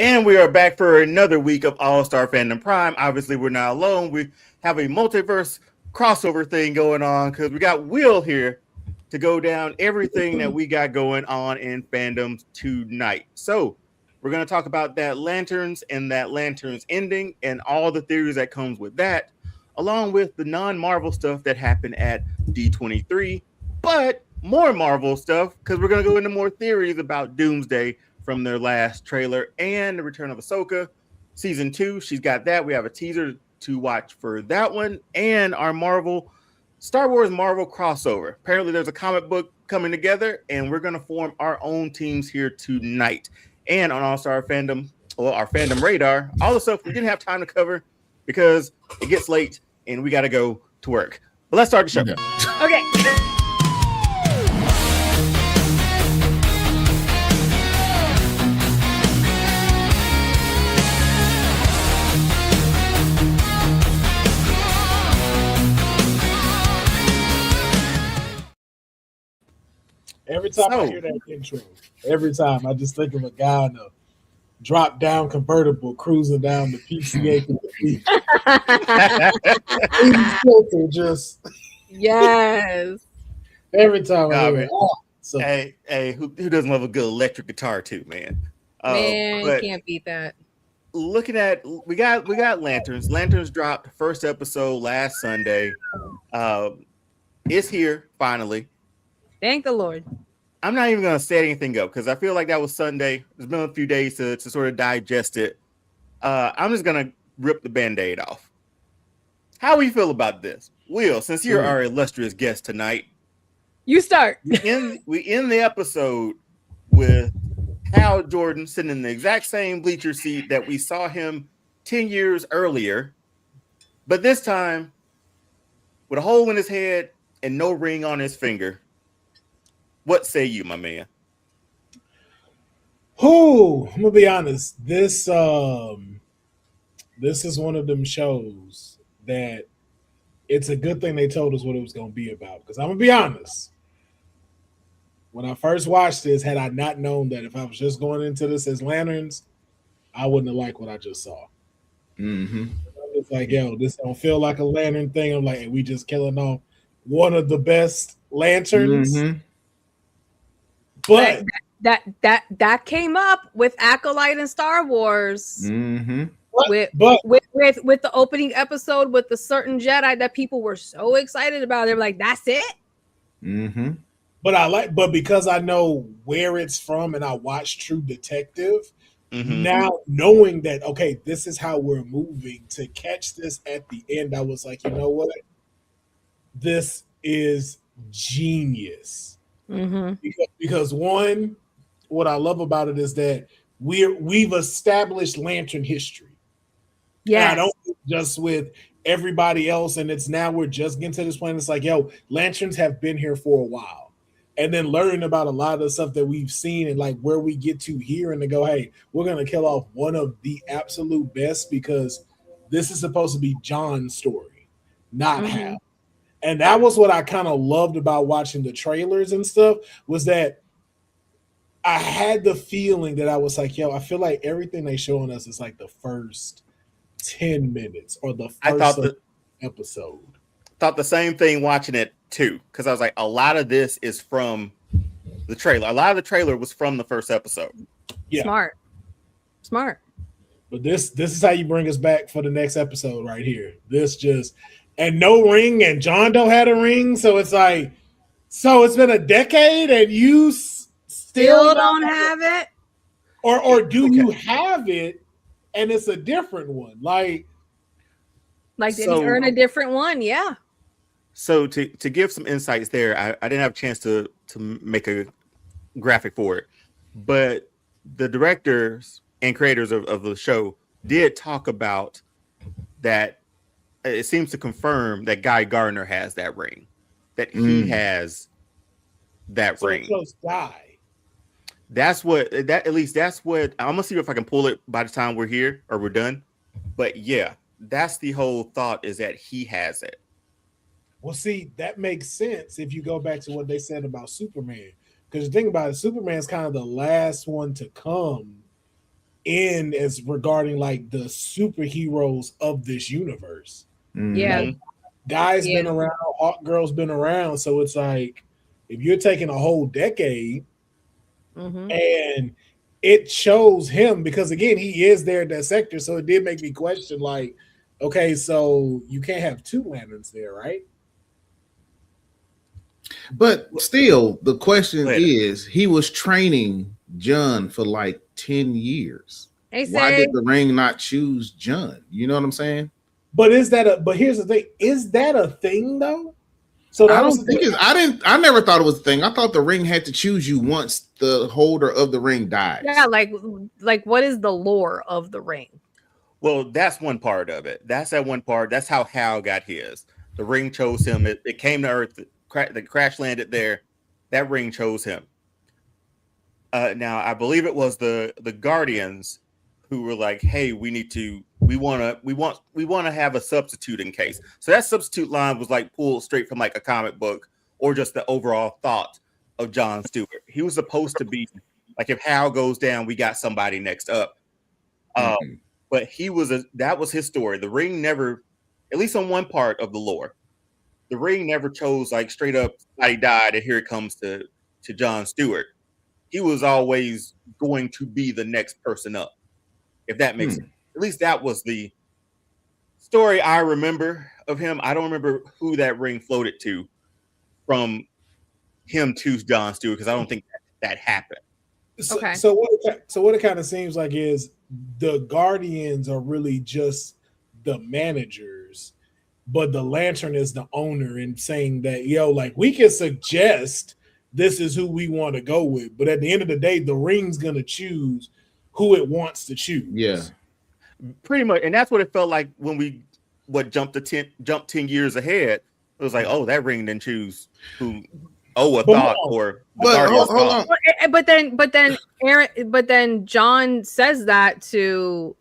And we are back for another week of All Star Fandom Prime. Obviously, we're not alone. We have a multiverse crossover thing going on because we got Will here to go down everything that we got going on in fandoms tonight. So, we're going to talk about that Lanterns and that Lanterns ending and all the theories that comes with that, along with the non-Marvel stuff that happened at D23, but more Marvel stuff because we're going to go into more theories about Doomsday from their last trailer and the return of Ahsoka season 2. She's got that. We have a teaser to watch for that one and our Star Wars Marvel crossover. Apparently, there's a comic book coming together, and we're going to form our own teams here tonight. And on All Star Fandom, well, our fandom radar, all the stuff we didn't have time to cover because it gets late and we got to go to work. But let's start the show. Okay. Every time I hear that intro, every time I just think of a guy in a drop down convertible cruising down the PCA. Just yes. Every time I hear it. So. Hey, who doesn't love a good electric guitar too, man? Man, can't beat that. Looking at we got Lanterns. Lanterns dropped first episode last Sunday. It's here finally. Thank the Lord. I'm not even going to set anything up because I feel like that was Sunday. There's been a few days to sort of digest it. I'm just going to rip the Band-Aid off. How do you feel about this? Will, since you're our illustrious guest tonight. You start. We end the episode with Hal Jordan sitting in the exact same bleacher seat that we saw him 10 years earlier. But this time, with a hole in his head and no ring on his finger. What say you, my man? I'm gonna be honest. This is one of them shows that it's a good thing they told us what it was gonna be about. Because I'm gonna be honest. When I first watched this, had I not known that if I was just going into this as Lanterns, I wouldn't have liked what I just saw. Mm-hmm. It's like, yo, this don't feel like a Lantern thing. I'm like, we just killing off one of the best Lanterns. Mm-hmm. But that came up with Acolyte and Star Wars. Mm-hmm. With the opening episode with the certain Jedi that people were so excited about. They were like, that's it. Mm-hmm. But because I know where it's from and I watched True Detective, now knowing that, okay, this is how we're moving, to catch this at the end, I was like, you know what? This is genius. Mm-hmm. Because one, what I love about it is that we've established Lantern history. Yeah, I don't just with everybody else, and it's now we're just getting to this point. It's like, yo, Lanterns have been here for a while, and then learning about a lot of the stuff that we've seen and like where we get to here, and to go, hey, we're gonna kill off one of the absolute best because this is supposed to be John's story, not Hal. And that was what I kind of loved about watching the trailers and stuff, was that I had the feeling that I was like, yo, I feel like everything they showing us is like the first 10 minutes or the first episode. Thought the same thing watching it too, because I was like, a lot of this is from the trailer. A lot of the trailer was from the first episode. Yeah. Smart. But this is how you bring us back for the next episode right here. This just... And no ring, and John don't have a ring, so it's like, so it's been a decade, and you still don't have it, or do you have it, and it's a different one, like did he earn a different one? Yeah. So to give some insights there, I didn't have a chance to make a graphic for it, but the directors and creators of the show did talk about that. It seems to confirm that Guy Gardner has that ring, that he has that ring. Guy. That's what I'm gonna see if I can pull it by the time we're here or we're done. But yeah, that's the whole thought, is that he has it. Well, see, that makes sense if you go back to what they said about Superman. Because the thing about it, Superman's kind of the last one to come in as regarding like the superheroes of this universe. Yeah. Guy's Yeah. been around, Hawk Girl's been around, so it's like if you're taking a whole decade and it shows him, because again he is there in that sector, so it did make me question like, okay, so you can't have two lanterns there, right? But still, the question is, he was training John for like 10 years. Why did the ring not choose John? You know what I'm saying? But is that a? But here's the thing: is that a thing though? So I don't think it's. I never thought it was a thing. I thought the ring had to choose you once the holder of the ring dies. Yeah, like what is the lore of the ring? Well, that's one part of it. That's that one part. That's how Hal got his. The ring chose him. It came to Earth. The crash landed there. That ring chose him. Now, I believe it was the Guardians who were like, "Hey, we want to have a substitute in case." So that substitute line was like pulled straight from like a comic book or just the overall thought of John Stewart. He was supposed to be like, if Hal goes down, we got somebody next up. But that was his story. The ring never, at least on one part of the lore, the ring never chose like straight up somebody died and here it comes to John Stewart. He was always going to be the next person up, if that makes sense. At least that was the story I remember of him. I don't remember who that ring floated to from him to John Stewart, because I don't think that happened. Okay. So what it kind of seems like is the Guardians are really just the managers, but the Lantern is the owner and saying that, like, we can suggest this is who we want to go with, but at the end of the day, the ring's gonna choose who it wants to choose. Yeah, pretty much. And that's what it felt like when we jumped 10 years ahead. It was like, oh, that ring didn't choose who. Oh, a thought or. But hold on. But then John says that to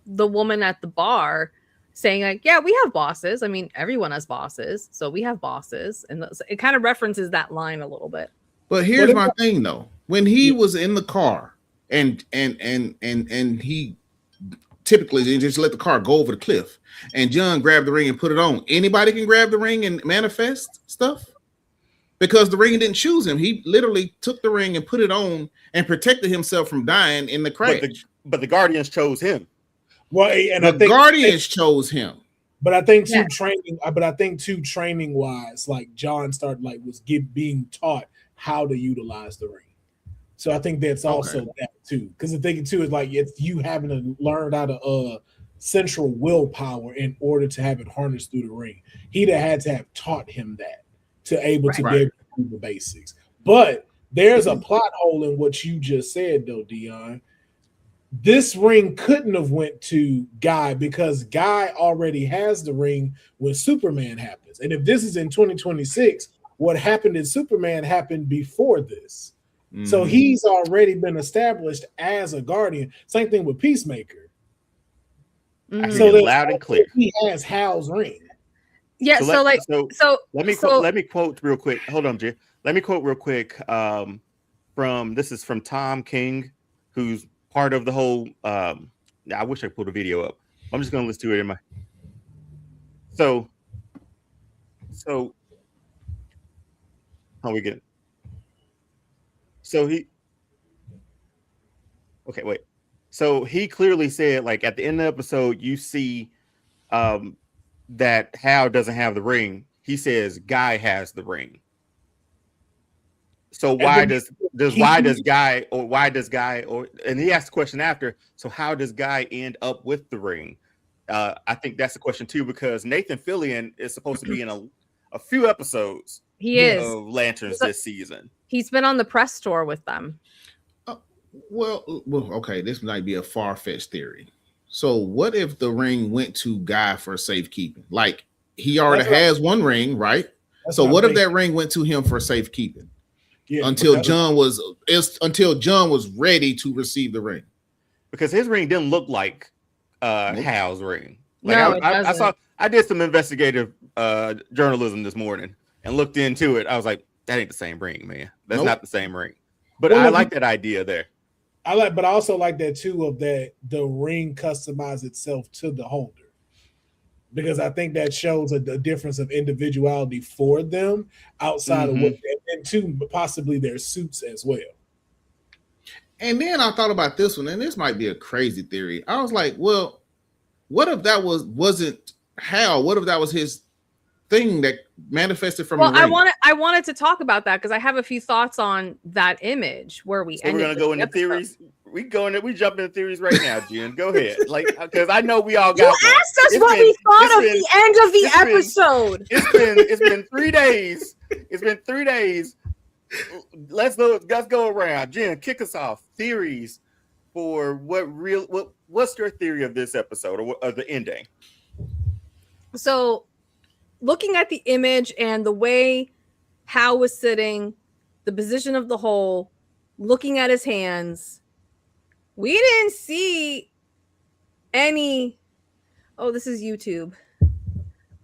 the woman at the bar, saying like, yeah, we have bosses. I mean, everyone has bosses, so we have bosses, and it kind of references that line a little bit. But here's my thing though: when he was in the car, and he typically just let the car go over the cliff, and John grabbed the ring and put it on. Anybody can grab the ring and manifest stuff, because the ring didn't choose him. He literally took the ring and put it on and protected himself from dying in the crash. But the Guardians chose him. Well, and the Guardians chose him. But I think training wise, like John started was being taught how to utilize the ring. So I think that's also that too. Because the thing too is like it's you having to learn how to central willpower in order to have it harnessed through the ring. He'd have had to have taught him that to be able to do the basics. But there's a plot hole in what you just said though, Dion. This ring couldn't have went to Guy because Guy already has the ring when Superman happens. And if this is in 2026, what happened in Superman happened before this. Mm-hmm. So he's already been established as a Guardian. Same thing with Peacemaker. Mm-hmm. So loud and clear. He has Hal's ring. Yeah, so let me quote real quick. Hold on, Jay. Let me quote real quick this is from Tom King, who's part of the whole I wish I put a video up. I'm just gonna listen to it in my so how we get so he clearly said, like, at the end of the episode you see that Hal doesn't have the ring. He says Guy has the ring. So why does Guy and he asked the question after, so how does Guy end up with the ring? I think that's the question too, because Nathan Fillion is supposed to be in a few episodes of Lanterns this season. He's been on the press tour with them. Well, okay, this might be a far-fetched theory. So what if the ring went to Guy for safekeeping? Like, he already has one ring, right? So what if that ring went to him for safekeeping? Yeah, until John was ready to receive the ring, because his ring didn't look like Hal's ring. Like, no, I did some investigative journalism this morning and looked into it. I was like, that ain't the same ring, man. That's not the same ring. But I like that idea there. but I also like that too of that the ring customizes itself to the holder, because I think that shows a difference of individuality for them outside of what, and two, possibly their suits as well. And then I thought about this one, and this might be a crazy theory. I was like, well, what if that wasn't Hal? What if that was his thing that manifested from the ring? I wanted to talk about that because I have a few thoughts on that image where we. So we're gonna go into theories. We jump into theories right now, Jen. Go ahead, like because I know we all got. You asked us what we thought of the end of the episode. It's been 3 days. It's been 3 days. Let's go around. Jen, kick us off. Theories for what's your theory of this episode or of the ending? So, looking at the image and the way Hal was sitting, the position of the hole, looking at his hands, we didn't see any. Oh, this is YouTube.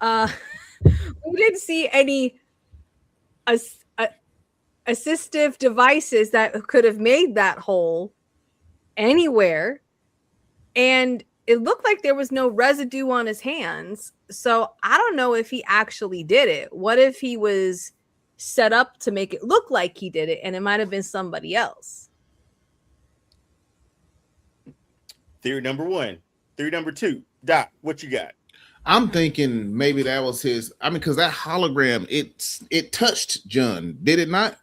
We didn't see any assistive devices that could have made that hole anywhere, and it looked like there was no residue on his hands. So I don't know if he actually did it. What if he was set up to make it look like he did it and it might have been somebody else? Theory number 1. Theory number 2. Doc, what you got? I'm thinking maybe that was his. I mean, because that hologram, it touched John, did it not?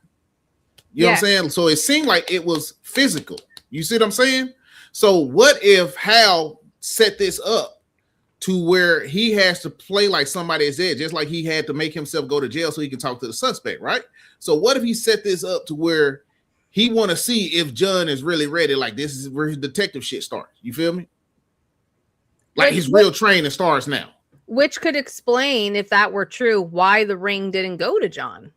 You know what I'm saying? So it seemed like it was physical. You see what I'm saying? So what if Hal set this up to where he has to play like somebody is dead, just like he had to make himself go to jail so he can talk to the suspect, right? So what if he set this up to where he want to see if John is really ready? Like this is where his detective shit starts. You feel me? Like his real training starts now. Which could explain, if that were true, why the ring didn't go to John.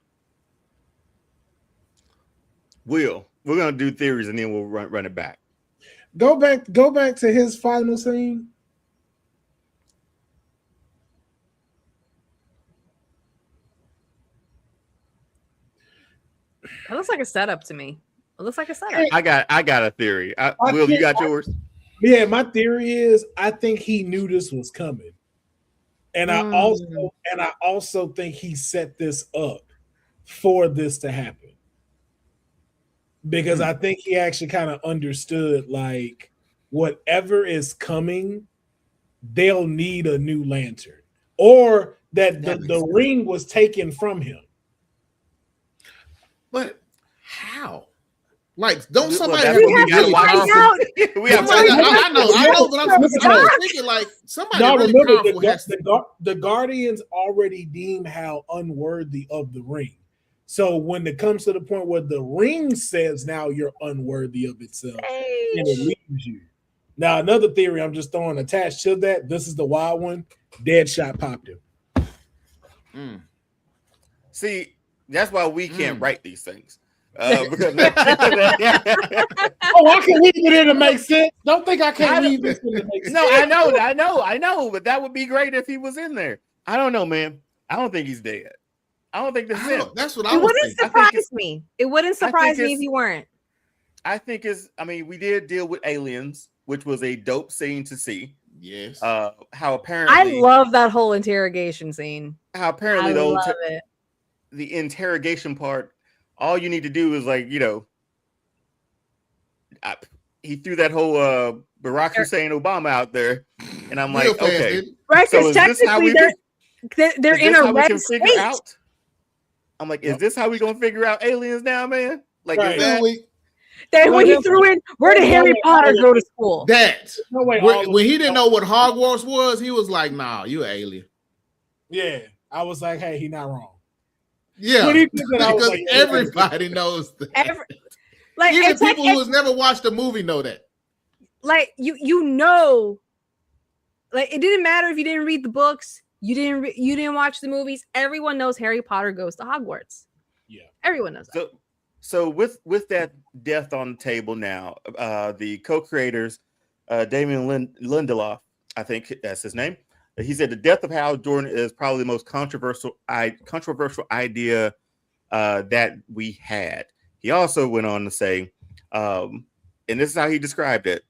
We're gonna do theories and then we'll run it back. Go back to his final scene. It looks like a setup to me. It looks like a setup. I got a theory. Will, you got yours? Yeah, my theory is I think he knew this was coming. And I also think he set this up for this to happen. Because I think he actually kind of understood, like, whatever is coming, they'll need a new lantern, or that the ring was taken from him. But how? Like, don't somebody have to find out? We have I know, but I'm thinking like somebody really powerful has to. The Guardians already deem Hal unworthy of the ring. So when it comes to the point where the ring says now you're unworthy of itself, and it leaves you. Now, another theory I'm just throwing attached to that, this is the wild one, Deadshot popped him. See, that's why we can't write these things. Because I can weave it in to make sense. Don't think I can't weave this in to make sense. No, I know, but that would be great if he was in there. I don't know, man. I don't think he's dead. I don't think this is him. That's what I was wouldn't thinking. surprise me. It wouldn't surprise me if he weren't. I think we did deal with aliens, which was a dope scene to see. Yes. How apparently I love that whole interrogation scene. How apparently it. The interrogation part, all you need to do is he threw that whole Barack Hussein Obama out there, and I'm like, okay, right? Because technically they're in a red state. I'm like, is this how we gonna figure out aliens now, man? Like, right. is that? Then when he threw in, where did Harry Potter go to school? No way. When he didn't know what Hogwarts was, he was like, "Nah, you an alien." Yeah, I was like, "Hey, he not wrong." Yeah, because everybody knows that. Even people who has never watched a movie know that. Like you know, like it didn't matter if you didn't read the books, you didn't watch the movies. Everyone knows Harry Potter goes to Hogwarts. Yeah, everyone knows that. So with that death on the table now, the co-creators, Damien Lindelof, I think that's his name. He said the death of Hal Jordan is probably the most controversial idea that we had. He also went on to say and this is how he described it.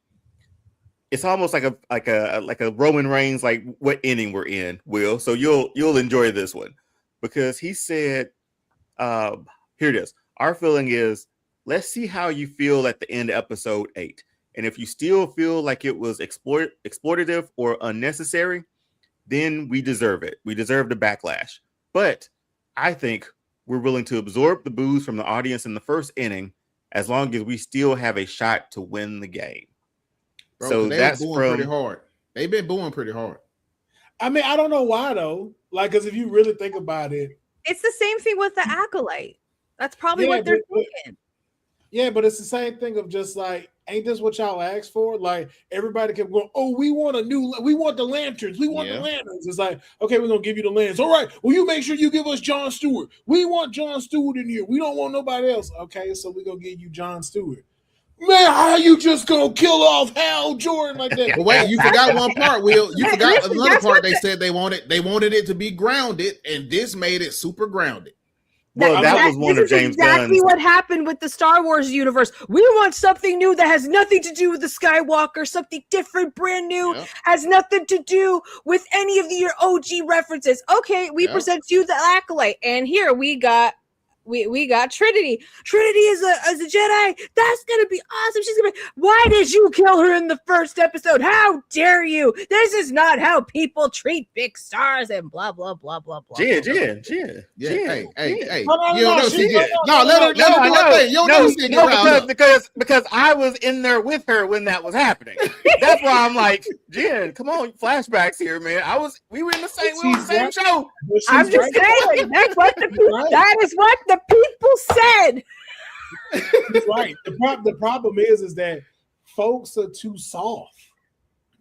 It's almost like a Roman Reigns, like what inning we're in, Will. So you'll enjoy this one, because he said, here it is. Our feeling is, let's see how you feel at the end of episode 8. And if you still feel like it was exploitative or unnecessary, then we deserve it. We deserve the backlash. But I think we're willing to absorb the boos from the audience in the first inning, as long as we still have a shot to win the game. Bro, so that's pretty hard. They've been booing pretty hard. I mean, I don't know why though. Like, because if you really think about it, it's the same thing with the Acolyte. That's probably what they're thinking. Yeah, but it's the same thing of just like, ain't this what y'all asked for? Like, everybody kept going, oh, we want the lanterns. We want the lanterns. It's like, okay, we're going to give you the lanterns. All right, well, you make sure you give us Jon Stewart. We want Jon Stewart in here. We don't want nobody else. Okay, so we're going to give you Jon Stewart. Man, how you just going to kill off Hal Jordan like that? But wait, you forgot one part, Will. You forgot another part. They said they wanted it to be grounded, and this made it super grounded. Well, that was one of James exactly Gunn's. what happened with the Star Wars universe. We want something new that has nothing to do with the Skywalker, something different, brand new, has nothing to do with any of your OG references. Okay, we present you the Acolyte, and here we got Trinity. Trinity is a Jedi. That's gonna be awesome. She's gonna be. Why did you kill her in the first episode? How dare you? This is not how people treat big stars and blah blah blah blah blah. Jen. Hey. No, because I was in there with her when that was happening. That's why I'm like, Jen, come on, flashbacks here, man. We were in the same show. I'm just saying that's what that is what the people said. Right. The problem is that folks are too soft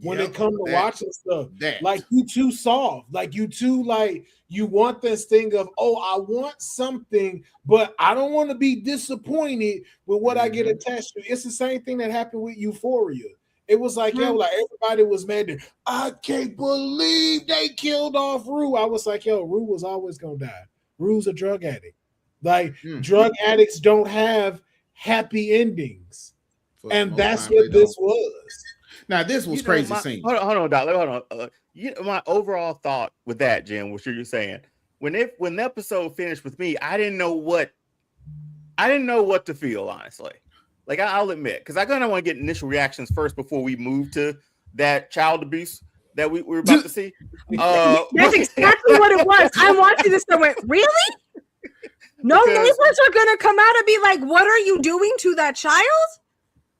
when they come to watching stuff. Like, you too soft. Like, you too, like, you want this thing of, oh, I want something, but I don't want to be disappointed with what I get attached to. It's the same thing that happened with Euphoria. It was like, like everybody was mad. I can't believe they killed off Rue. I was like, Rue was always gonna die. Rue's a drug addict. Like, drug addicts don't have happy endings. And that's what this was. Now, this was crazy scene. Hold on, Doc. Hold on. My overall thought with that, Jen, what you're saying, when the episode finished with me, I didn't know what to feel, honestly. Like, I'll admit, because I kind of want to get initial reactions first before we move to that child abuse that we were about to see. That's exactly what it was. I'm watching this and I went, really? No neighbors are going to come out and be like, what are you doing to that child?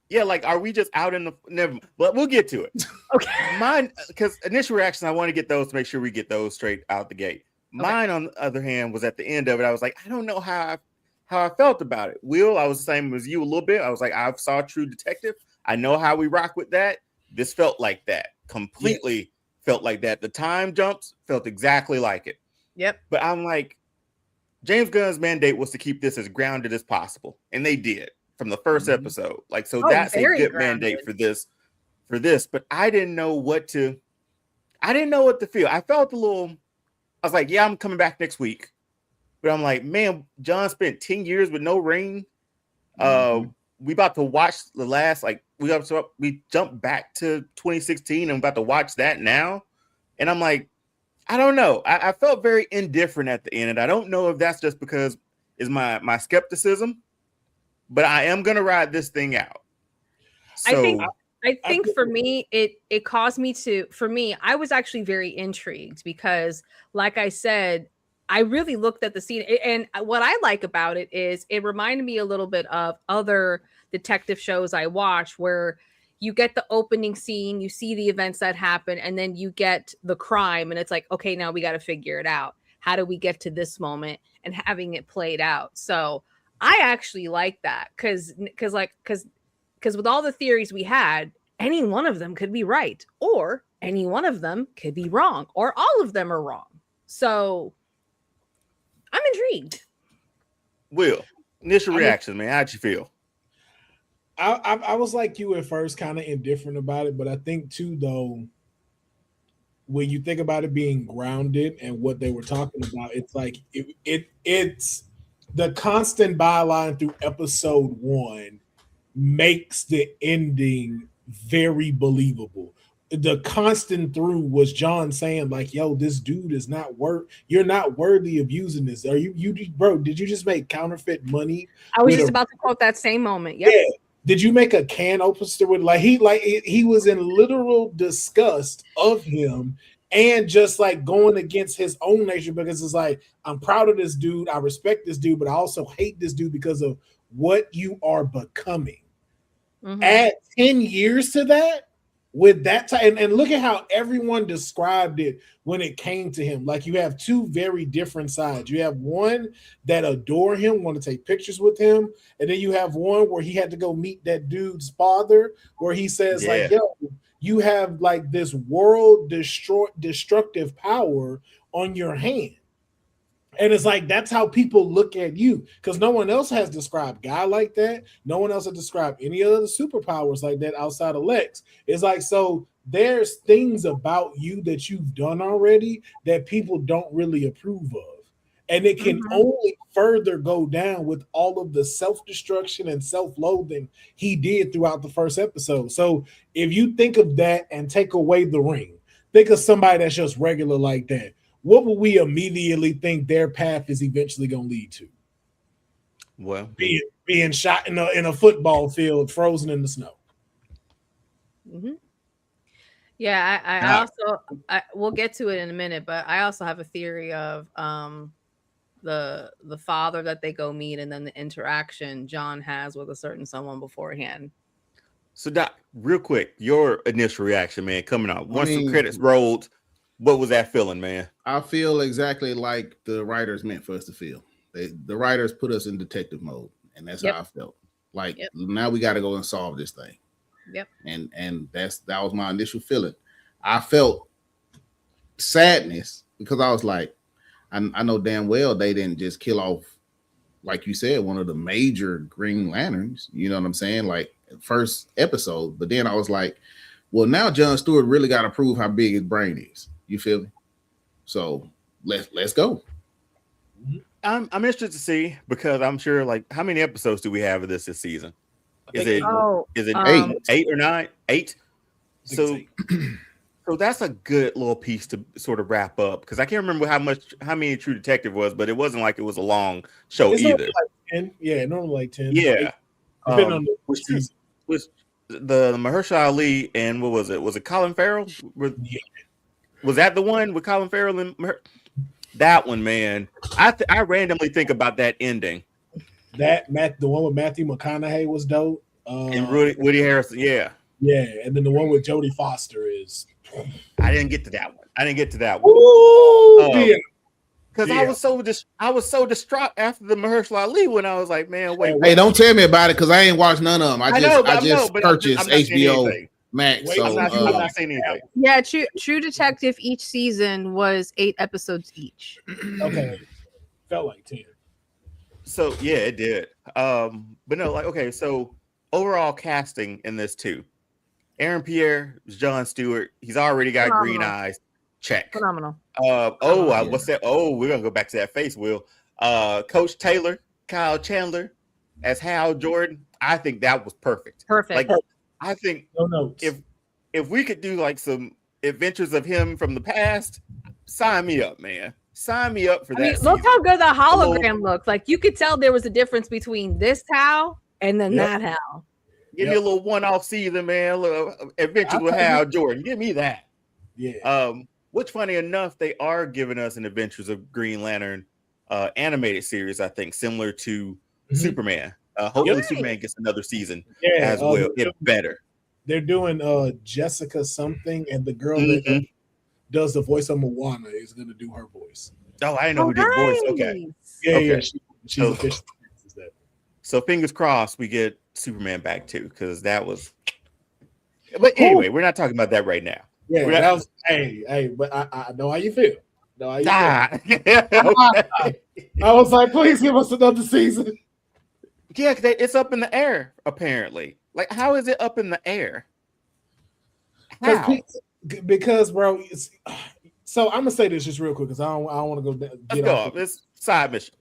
Yeah, like, are we just out in the... Never, but we'll get to it. Okay. Mine, because initial reactions, I want to get those to make sure we get those straight out the gate. Mine, on the other hand, was at the end of it. I was like, I don't know how I felt about it. Will, I was the same as you a little bit. I was like, I saw True Detective. I know how we rock with that. This felt like that. Completely felt like that. The time jumps felt exactly like it. Yep. But I'm like, James Gunn's mandate was to keep this as grounded as possible. And they did from the first episode. Like, so that's a good mandate for this. But I didn't know what to feel. I felt a little, I was like, yeah, I'm coming back next week. But I'm like, man, John spent 10 years with no ring. We about to watch the last, like, we jumped back to 2016 and I'm about to watch that now. And I'm like, I don't know. I felt very indifferent at the end. And I don't know if that's just because it's my skepticism, but I am going to ride this thing out. So, I think for me, it caused me to, I was actually very intrigued because, like I said, I really looked at the scene, and what I like about it is it reminded me a little bit of other detective shows I watch where you get the opening scene, you see the events that happen, and then you get the crime, and it's like, okay, now we got to figure it out. How do we get to this moment and having it played out? So I actually like that because with all the theories we had, any one of them could be right, or any one of them could be wrong, or all of them are wrong. So I'm intrigued. Will, initial reaction, man. How'd you feel? I was like you at first, kind of indifferent about it, but I think too, though, when you think about it being grounded and what they were talking about, it's like it's the constant byline through episode 1 makes the ending very believable. The constant through was John saying like, "Yo, this dude is not worth. You're not worthy of using this. Are you, bro? Did you just make counterfeit money?" I was just about to quote that same moment. Yep. Yeah. Did you make a can opener with he was in literal disgust of him and just like going against his own nature because it's like, I'm proud of this dude, I respect this dude, but I also hate this dude because of what you are becoming. Mhm. Add 10 years to that with that time, and look at how everyone described it when it came to him. Like, you have two very different sides. You have one that adore him, want to take pictures with him, and then you have one where he had to go meet that dude's father, where he says like, "Yo, you have like this world destructive power on your hand." And it's like, that's how people look at you, because no one else has described guy like that. No one else has described any other superpowers like that outside of Lex. It's like, so there's things about you that you've done already that people don't really approve of. And it can only further go down with all of the self-destruction and self-loathing he did throughout the first episode. So if you think of that and take away the ring, think of somebody that's just regular like that, what will we immediately think their path is eventually going to lead to? Well, being shot in a football field, frozen in the snow. Mm-hmm. Yeah, I also we'll get to it in a minute, but I also have a theory of the father that they go meet, and then the interaction John has with a certain someone beforehand. So, Doc, real quick, your initial reaction, man, coming out once the credits rolled. What was that feeling, man? I feel exactly like the writers meant for us to feel. The writers put us in detective mode, and that's how I felt. Like, now we got to go and solve this thing. Yep. And that was my initial feeling. I felt sadness because I was like, I know damn well they didn't just kill off, like you said, one of the major Green Lanterns. You know what I'm saying? Like, first episode. But then I was like, well, now Jon Stewart really got to prove how big his brain is. You feel me? So let's go. I'm interested to see, because I'm sure, like, how many episodes do we have of this season? Is it 8 or 9? 8. So that's a good little piece to sort of wrap up, because I can't remember how many True Detective was, but it wasn't like it was a long show either. Like 10. Yeah, normally like 10. Yeah. Depending on the season. The Mahershala Ali and what was it? Was it Colin Farrell? Was that the one with Colin Farrell and that one, man? I randomly think about that ending. The one with Matthew McConaughey was dope. And Woody Harrelson, yeah, and then the one with Jodie Foster is. I didn't get to that one. Because I was so distraught after the Mahershala Ali when I was like, man, wait. Hey, don't tell me about it, because I ain't watched none of them. I just purchased HBO Max. I'm not saying anything. Yeah, True Detective, each season was 8 episodes each. Okay, felt like 10. So yeah, it did. But no, like, okay, so overall casting in this too. Aaron Pierre is Jon Stewart. He's already got green eyes. Check. Phenomenal. What's that? Oh, we're gonna go back to that face, Will. Coach Taylor, Kyle Chandler as Hal Jordan. I think that was perfect. Perfect. Like, I think if we could do like some adventures of him from the past, sign me up, man. Sign me up for that. Look how good the hologram looks. Like, you could tell there was a difference between this Hal and then that Hal. Give me a little one-off season, man. A little adventure with Hal Jordan. Give me that. Yeah. Which, funny enough, they are giving us an Adventures of Green Lantern animated series, I think, similar to Superman. Hopefully Superman gets another season as well. Get better. They're doing Jessica something, and the girl that does the voice of Moana is going to do her voice. Oh, I didn't know who did the voice. Okay. Yeah. She's officially that. So fingers crossed we get Superman back too, because that was. But anyway, we're not talking about that right now. Yeah, that was but I know how you feel. Okay. I was like, please give us another season. Yeah, it's up in the air, apparently. Like, how is it up in the air? How? Because bro, so I'm gonna say this just real quick, because I don't want to go. Let's go. It's side mission.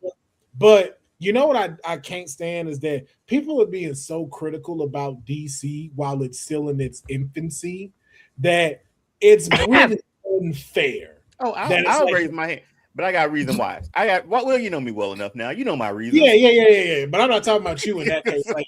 But You know what I can't stand is that people are being so critical about DC while it's still in its infancy that it's really unfair. Oh, That it's I'll like, raise my hand, but I got a reason why. Well, you know me well enough now. You know my reasons. yeah. But I'm not talking about you in that case. Like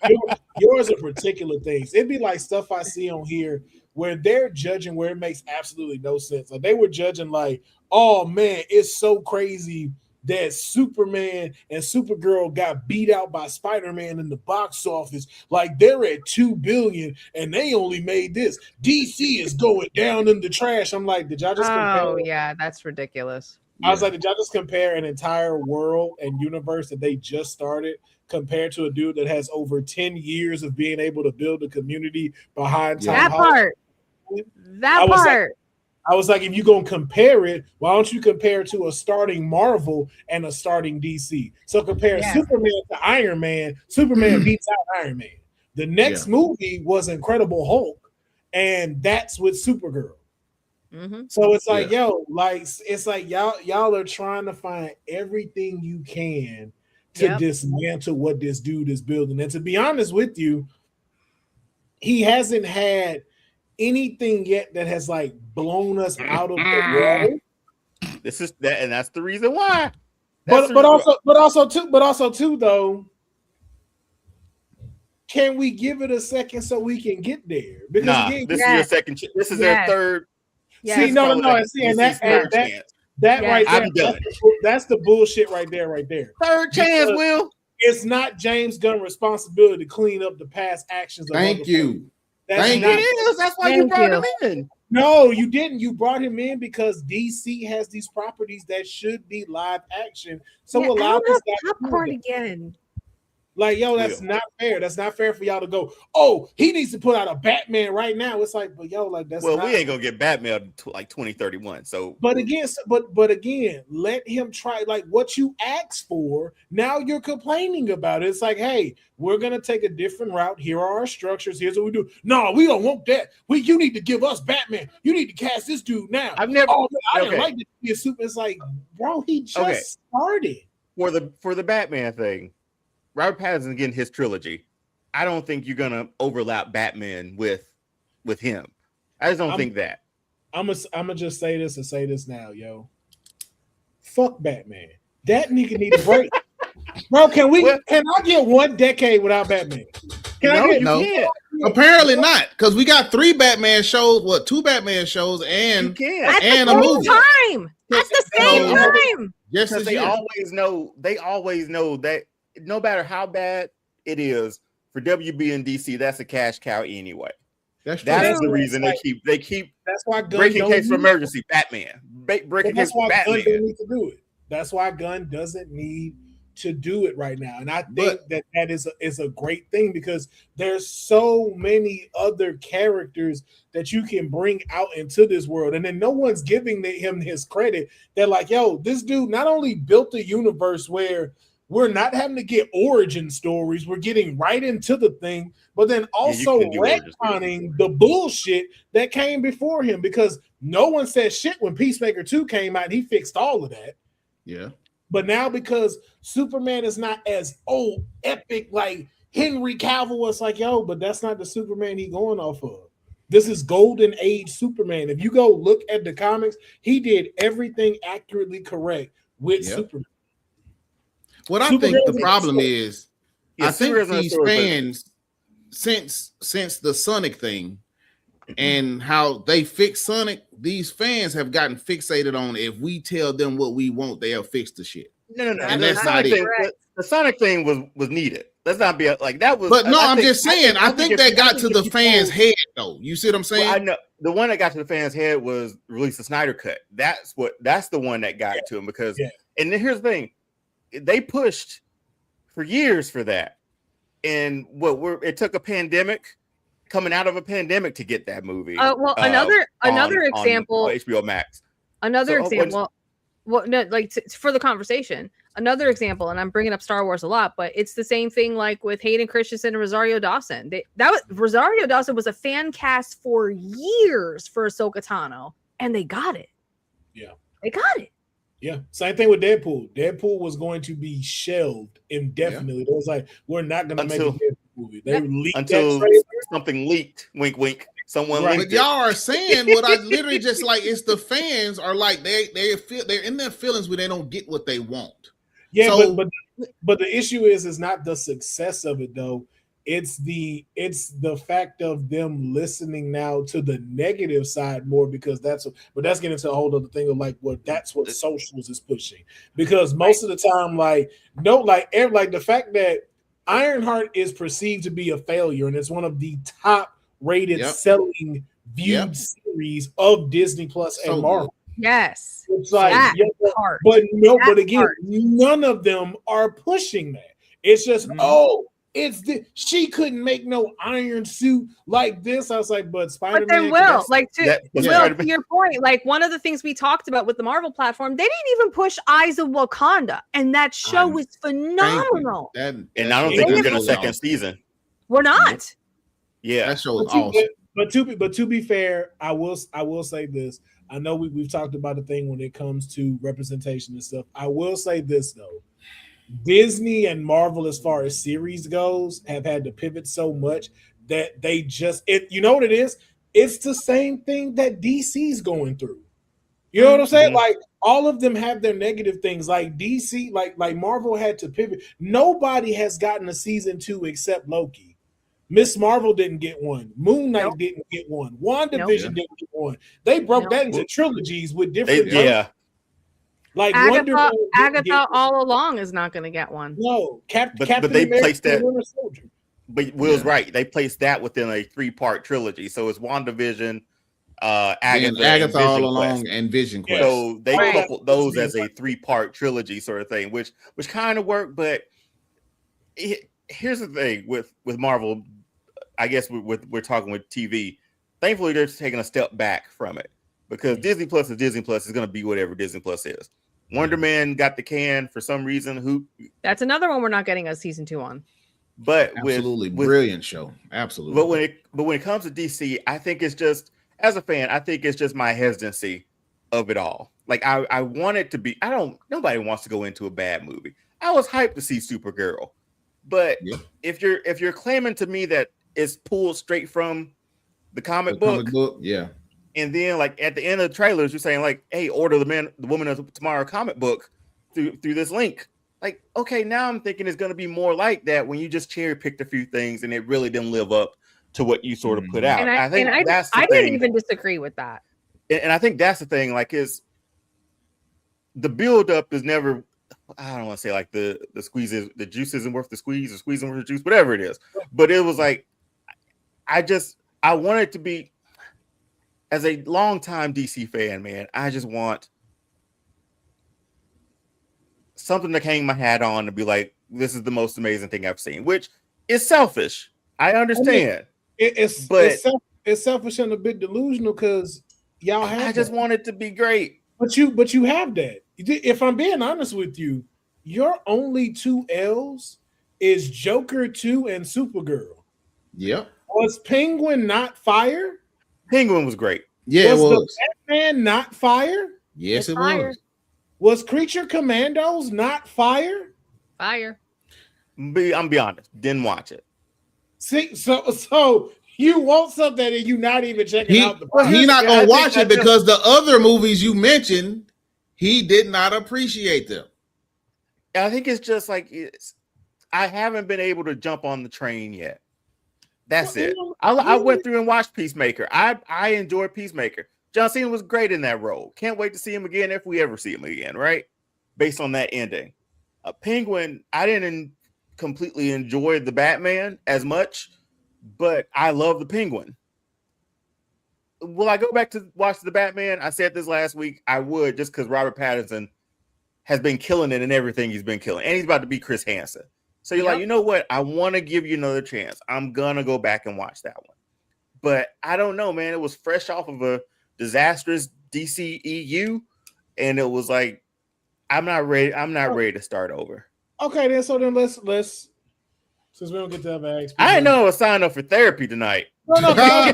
yours are particular things. It'd be like stuff I see on here where they're judging where it makes absolutely no sense. Like they were judging like, oh man, it's so crazy that Superman and Supergirl got beat out by Spider-Man in the box office. Like they're at 2 billion and they only made this. DC is going down in the trash. I'm like, did y'all just compare? Oh yeah, that's ridiculous. I was like, did y'all just compare an entire world and universe that they just started compared to a dude that has over 10 years of being able to build a community behind Tom That Holland? part. I was like, if you're going to compare it, why don't you compare it to a starting Marvel and a starting DC? So compare Superman to Iron Man. Superman beats out Iron Man. The next movie was Incredible Hulk, and that's with Supergirl. Mm-hmm. So it's like, yo, like it's like y'all are trying to find everything you can to dismantle what this dude is building. And to be honest with you, he hasn't had anything yet that has like blown us out of the water. This is that, and that's the reason why. But also too though, can we give it a second so we can get there? Because again, this is your second. This is their third. See, no, see, and that right there, I'm done. That's the bullshit right there. Third chance, Will. It's not James Gunn's responsibility to clean up the past actions. Thank you. That's why you brought him in. No, you didn't. You brought him in because DC has these properties that should be live action. So allow this guy popcorn again. Like, yo, that's not fair. That's not fair for y'all to go, oh, he needs to put out a Batman right now. It's like, but yo, like that's we ain't gonna get Batman like 2031. So but again, let him try like what you asked for. Now you're complaining about it. It's like, hey, we're gonna take a different route. Here are our structures. Here's what we do. No, we don't want that. You need to give us Batman. You need to cast this dude now. I didn't like this to be a super. It's like, bro, he just started. For the Batman thing. Robert Pattinson getting his trilogy. I don't think you're gonna overlap Batman with him. I just don't think that. I'm gonna just say this and say this now, yo. Fuck Batman. That nigga need a break, bro. Can I get 1 decade without Batman? No. Apparently not, because we got 3 Batman shows. 2 Batman shows and a movie. Time at the same time. Yes, they always know. They always know that. No matter how bad it is for WB and DC, that's a cash cow anyway. That's the reason they keep. That's why breaking case for emergency Batman. Breaking case for Batman. Gunn need to do it. That's why Gunn doesn't need to do it right now, and I think that is a great thing because there's so many other characters that you can bring out into this world, and then no one's giving him his credit. They're like, yo, this dude not only built a universe where we're not having to get origin stories. We're getting right into the thing, but then also retconning the bullshit that came before him because no one said shit when Peacemaker 2 came out. He fixed all of that. Yeah. But now because Superman is not as epic like Henry Cavill, it's like, yo, but that's not the Superman he going off of. This is Golden Age Superman. If you go look at the comics, he did everything accurately correct with Superman. What I think the problem is, I think these fans, since the Sonic thing and how they fix Sonic, these fans have gotten fixated on if we tell them what we want, they'll fix the shit. No. And that's not it. The Sonic thing was needed. Let's not be like that was. But no, I'm just saying. I think that got to the fans' head, though. You see what I'm saying? Well, I know the one that got to the fans' head was release the Snyder Cut. That's the one that got to him because. Yeah. And then here's the thing. They pushed for years for that, and it took a pandemic, coming out of a pandemic to get that movie. Another example on HBO Max. Another example. For the conversation, another example, and I'm bringing up Star Wars a lot, but it's the same thing like with Hayden Christensen and Rosario Dawson. Rosario Dawson was a fan cast for years for Ahsoka Tano, and they got it. Yeah, they got it. Yeah, same thing with Deadpool. Deadpool was going to be shelved indefinitely. It was like, we're not going to make a Until Deadpool movie. They leaked that until trailer. something leaked. Wink, wink. Someone Right. leaked But it. y'all are saying what I literally just like. It's the fans are like they're in their feelings when they don't get what they want. Yeah, So- but the issue is not the success of it though. It's the fact of them listening now to the negative side more because that's getting into a whole other thing of like that's what socials is pushing, because most of the time like the fact that Ironheart is perceived to be a failure and it's one of the top rated selling viewed series of Disney Plus and Marvel. Yes. It's like, part. but again, none of them are pushing that. It's just, she couldn't make no iron suit like this. I was like, but Spider-Man. But then Will, to your point, like one of the things we talked about with the Marvel platform, they didn't even push Eyes of Wakanda, and that show was phenomenal. And I don't think we're getting a second season. We're not. Yeah, that show was awesome. But to be fair, I will say this. I know we've talked about the thing when it comes to representation and stuff. I will say this though. Disney and Marvel, as far as series goes, have had to pivot so much that they you know what it is? It's the same thing that DC's going through. You know what I'm saying? Like all of them have their negative things. Like DC, like Marvel had to pivot. Nobody has gotten a season 2 except Loki. Miss Marvel didn't get one. Moon Knight didn't get one. WandaVision didn't get one. They broke that into trilogies with different. Like Agatha all along is not going to get one. No, but they placed that. But Will's right. They placed that within a 3-part trilogy. So it's WandaVision, Agatha all along, and Vision Quest. So they coupled those as a 3-part trilogy sort of thing, which kind of worked. But here's the thing with Marvel. I guess we're talking with TV. Thankfully, they're taking a step back from it because Disney Plus is Disney Plus is going to be whatever Disney Plus is. Wonder Man got the can for some reason. That's another one we're not getting a season 2 on. But absolutely brilliant show. Absolutely. But when it comes to DC, I think it's just, as a fan, I think it's just my hesitancy of it all. Like I want it to be. Nobody wants to go into a bad movie. I was hyped to see Supergirl, but if you're claiming to me that it's pulled straight from the comic book, and then like at the end of the trailers, you're saying like, "Hey, order the Woman of Tomorrow comic book through this link." Like, okay, now I'm thinking it's going to be more like that when you just cherry picked a few things and it really didn't live up to what you sort of put out. And I didn't even disagree with that. And I think that's the thing. Like, is the build up is never. I don't want to say like the squeeze is the juice isn't worth the squeeze, or squeeze isn't worth the juice, whatever it is. But it was like, I want it to be, as a longtime DC fan, man, I just want something to hang my hat on and be like, this is the most amazing thing I've seen, which is selfish. I understand. It's selfish and a bit delusional because y'all have. I just want it to be great. But you have that. If I'm being honest with you, your only 2 L's is Joker 2 and Supergirl. Yep. Was Penguin not fire? Penguin was great. Yeah, was it was. The Batman not fire? Yes, it was. Was Creature Commandos not fire? Fire. I'm be honest, didn't watch it. See, so you want something and you not even checking out the. He's not gonna watch it because the other movies you mentioned, he did not appreciate them. I think it's just like I haven't been able to jump on the train yet. That's it. I went through and watched Peacemaker. I enjoyed Peacemaker. John Cena was great in that role. Can't wait to see him again if we ever see him again, right? Based on that ending. Penguin, I didn't completely enjoy the Batman as much, but I love the Penguin. Will I go back to watch the Batman? I said this last week. I would, just because Robert Pattinson has been killing it in everything he's been killing. And he's about to be Chris Hansen. So you're like, you know what? I want to give you another chance. I'm going to go back and watch that one. But I don't know, man. It was fresh off of a disastrous DCEU. And it was like, I'm not ready to start over. Okay, then. So then let's since we don't get to have an I didn't know I was signing up for therapy tonight. No, I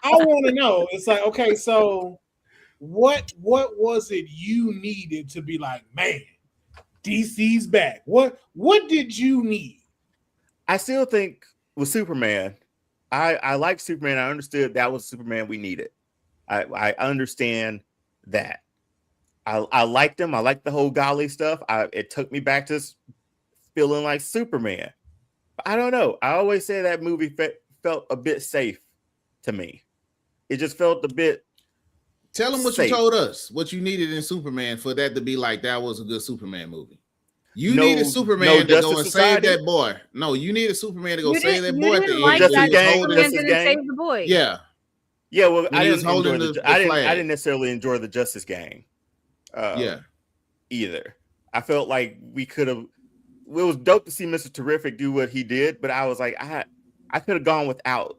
want to know. It's like, okay, so what was it you needed to be like, man, DC's back? What did you need? I still think with Superman, I like Superman. I understood that was Superman we needed. I understand that. I liked him. I liked the whole golly stuff. It took me back to feeling like Superman. I don't know. I always say that movie felt a bit safe to me. It just felt a bit. Tell them what safe. you told us, what you needed in Superman for that to be like that was a good Superman movie. You No- needed no Superman to go Justice and Society? save that boy. No, you needed Superman to go You save that didn't, boy you at the didn't end. like Justice that Gang, Superman Justice didn't Gang. save the boy. Yeah. Yeah, well, When I he was didn't enjoy holding the. the I flag. didn't necessarily enjoy the Justice Gang. Yeah. Either. I felt like we could have. It was dope to see Mr. Terrific do what he did, but I was like, I could have gone without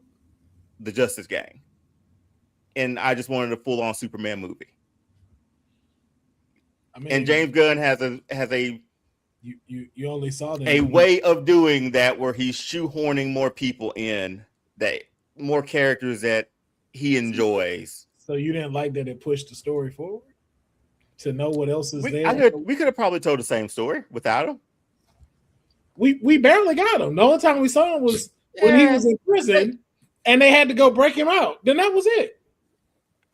the Justice Gang, and I just wanted a full-on Superman movie. I mean, And James Gunn has a you only saw that a way of doing that where he's shoehorning more people in, that more characters that he enjoys. So you didn't like that it pushed the story forward to know what else is there. We could have probably told the same story without him. We barely got him. The only time we saw him was when he was in prison, and they had to go break him out. Then that was it.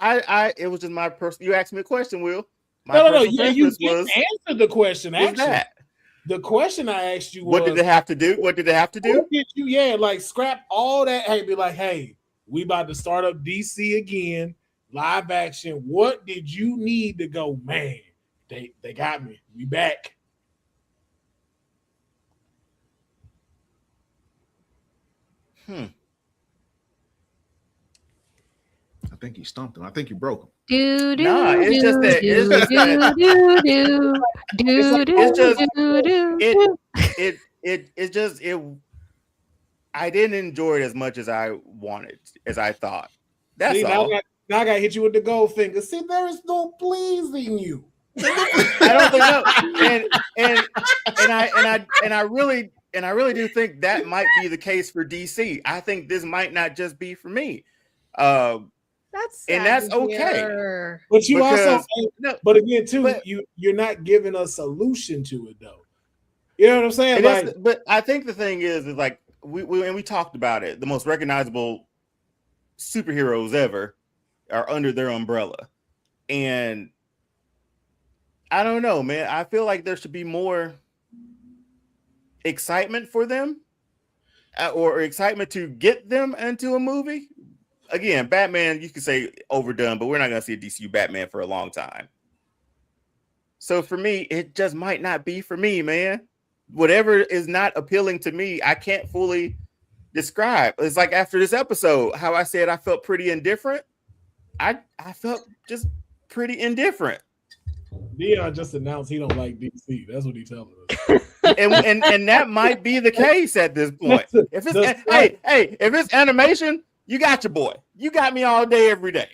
It was just my personal. You asked me a question, Will. No. Yeah, you didn't answer the question. Was Actually, that the question I asked you was, what did it have to do? What did it have to do? what did you, like scrap all that? Hey, be like, hey, we about to start up DC again, live action. What did you need to go, man? They got me. We back. I think you stumped him. I think you broke him. Nah, it's just that. I didn't enjoy it as much as I wanted, as I thought. That's all. Now I gotta hit you with the gold finger. See, there is no pleasing you. I don't think so. And I really do think that might be the case for DC. I think this might not just be for me. That's okay. But you Because- also, but again, too, you're not giving a solution to it though. You know what I'm saying? And Like, but I think the thing is like we talked about it. The most recognizable superheroes ever are under their umbrella, and I don't know, man. I feel like there should be more excitement for them, or excitement to get them into a movie. Again, Batman, you could say overdone, but we're not going to see a DCU Batman for a long time. So for me, it just might not be for me, man. Whatever is not appealing to me, I can't fully describe. It's like after this episode, how I said I felt pretty indifferent. I felt just pretty indifferent. Dion just announced he don't like DC. That's what he's telling us. and that might be the case at this point. If it's animation, you got your boy. You got me all day, every day.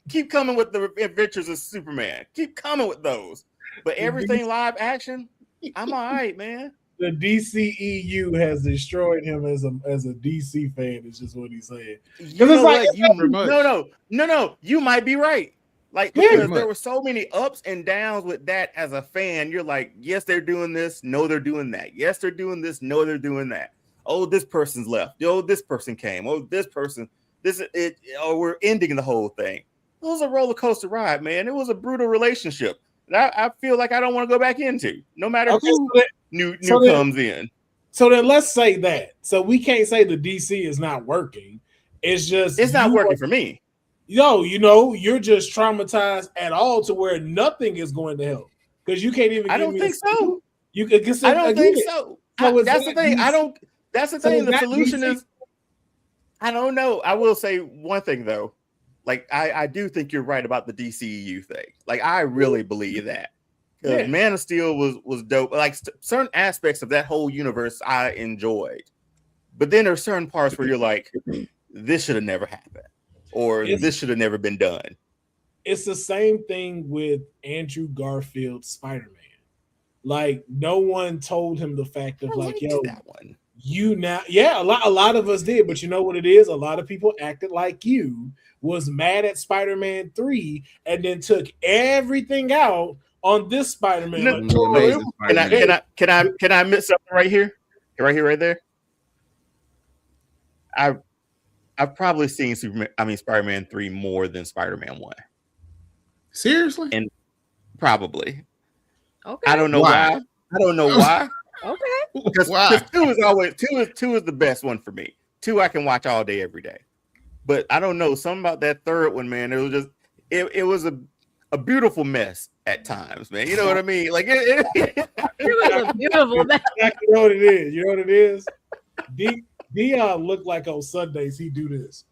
Keep coming with the Adventures of Superman. Keep coming with those. But everything live action, I'm all right, man. The DCEU has destroyed him as a DC fan. Is just what he's saying. You know like, what? No. You might be right. Like, because there were so many ups and downs with that as a fan. You're like, yes, they're doing this. No, they're doing that. Yes, they're doing this. No, they're doing that. Oh, this person's left. Oh, this person came. Oh, this person. We're ending the whole thing. It was a roller coaster ride, man. It was a brutal relationship that I feel like I don't want to go back into, no matter who new comes in. So then let's say that. So we can't say the DC is not working. It's just not working for me. You're just traumatized at all to where nothing is going to help because you can't even. I don't think so. I don't think so. That's the thing. That's the thing. The solution is. I don't know. I will say one thing though. Like I do think you're right about the DCEU thing. Like I really believe that. Because Man of Steel was dope. Like certain aspects of that whole universe I enjoyed. But then there's certain parts where you're like, this should have never happened. Or this should have never been done. It's the same thing with Andrew Garfield's Spider-Man. Like no one told him the fact of like, yo, that one. You now, yeah, a lot of us did, but you know what it is? A lot of people acted like you was mad at Spider-Man 3 and then took everything out on this Spider-Man. No, Like, The oh, it Amazing was Spider-Man. okay. can I admit something right here? Right there. I've probably seen Spider-Man 3 more than Spider-Man 1. Seriously? And probably. Okay. I don't know Why? why. I don't know why. Okay. Because Why? two is the best one for me. 2 I can watch all day, every day. But I don't know, something about that third one, man. It was just it was a beautiful mess at times, man. You know what I mean? Like It was a beautiful mess. Exactly what it is. You know what it is? Dion looked like on Sundays he do this.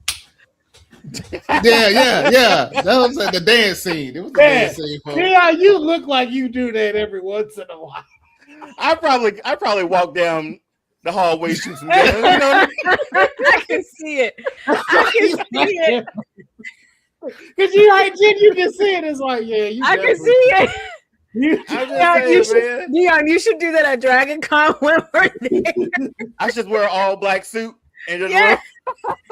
Yeah. That was like the dance scene. It was the dance scene, folks. Dion, you look like you do that every once in a while. I probably walk down the hallway, shoot some guns. You know what I mean? I can see it. I can see it. Because you can see it. It's like, yeah, you I can see it. I'm just Dion, you saying, man. Dion, you should do that at Dragon Con when we're there. I should wear an all black suit and just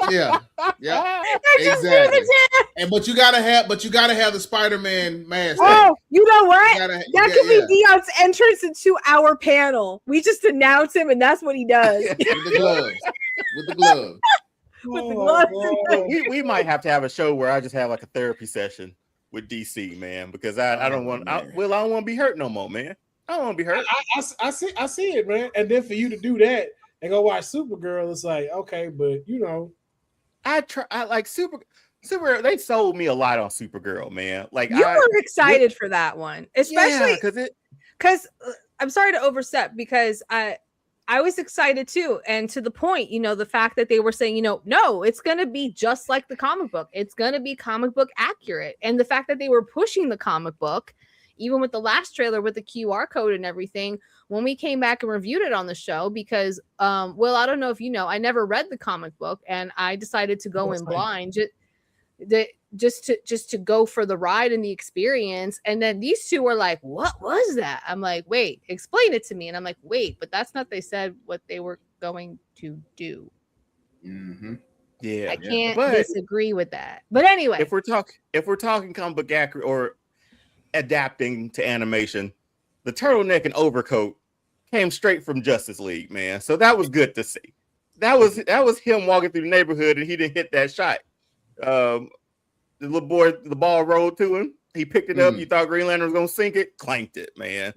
Yeah. Yeah. Just do Exactly. the And but you gotta have the Spider-Man mask. Oh, you know what? You gotta- That could be Dion's entrance into our panel. We just announce him, and that's what he does. with the gloves. With the gloves. With the Oh, gloves. we might have to have a show where I just have like a therapy session with DC, man, because I don't want I don't want to be hurt no more, man. I don't want to be hurt. I see it, man. And then for you to do that and go watch Supergirl, it's like, okay, but you know, I like Super. They sold me a lot on Supergirl, man. Like You were excited for that one, especially because I'm sorry to overstep, because I was excited too, and to the point, the fact that they were saying, no, it's gonna be just like the comic book. It's gonna be comic book accurate, and the fact that they were pushing the comic book, even with the last trailer with the QR code and everything. When we came back and reviewed it on the show, because Will, I don't know if you know, I never read the comic book, and I decided to go in blind. Just to go for the ride and the experience. And then these two were like, what was that? I'm like, wait, explain it to me. And I'm like, wait, but that's not, they said what they were going to do. Mm-hmm. Yeah, I can't disagree with that. But anyway, if we're talking comic book accurate or adapting to animation, the turtleneck and overcoat came straight from Justice League, man. So that was good to see. That was him walking through the neighborhood and he didn't hit that shot. The little boy, the ball rolled to him. He picked it up. You thought Green Lantern was gonna sink it, clanked it, man.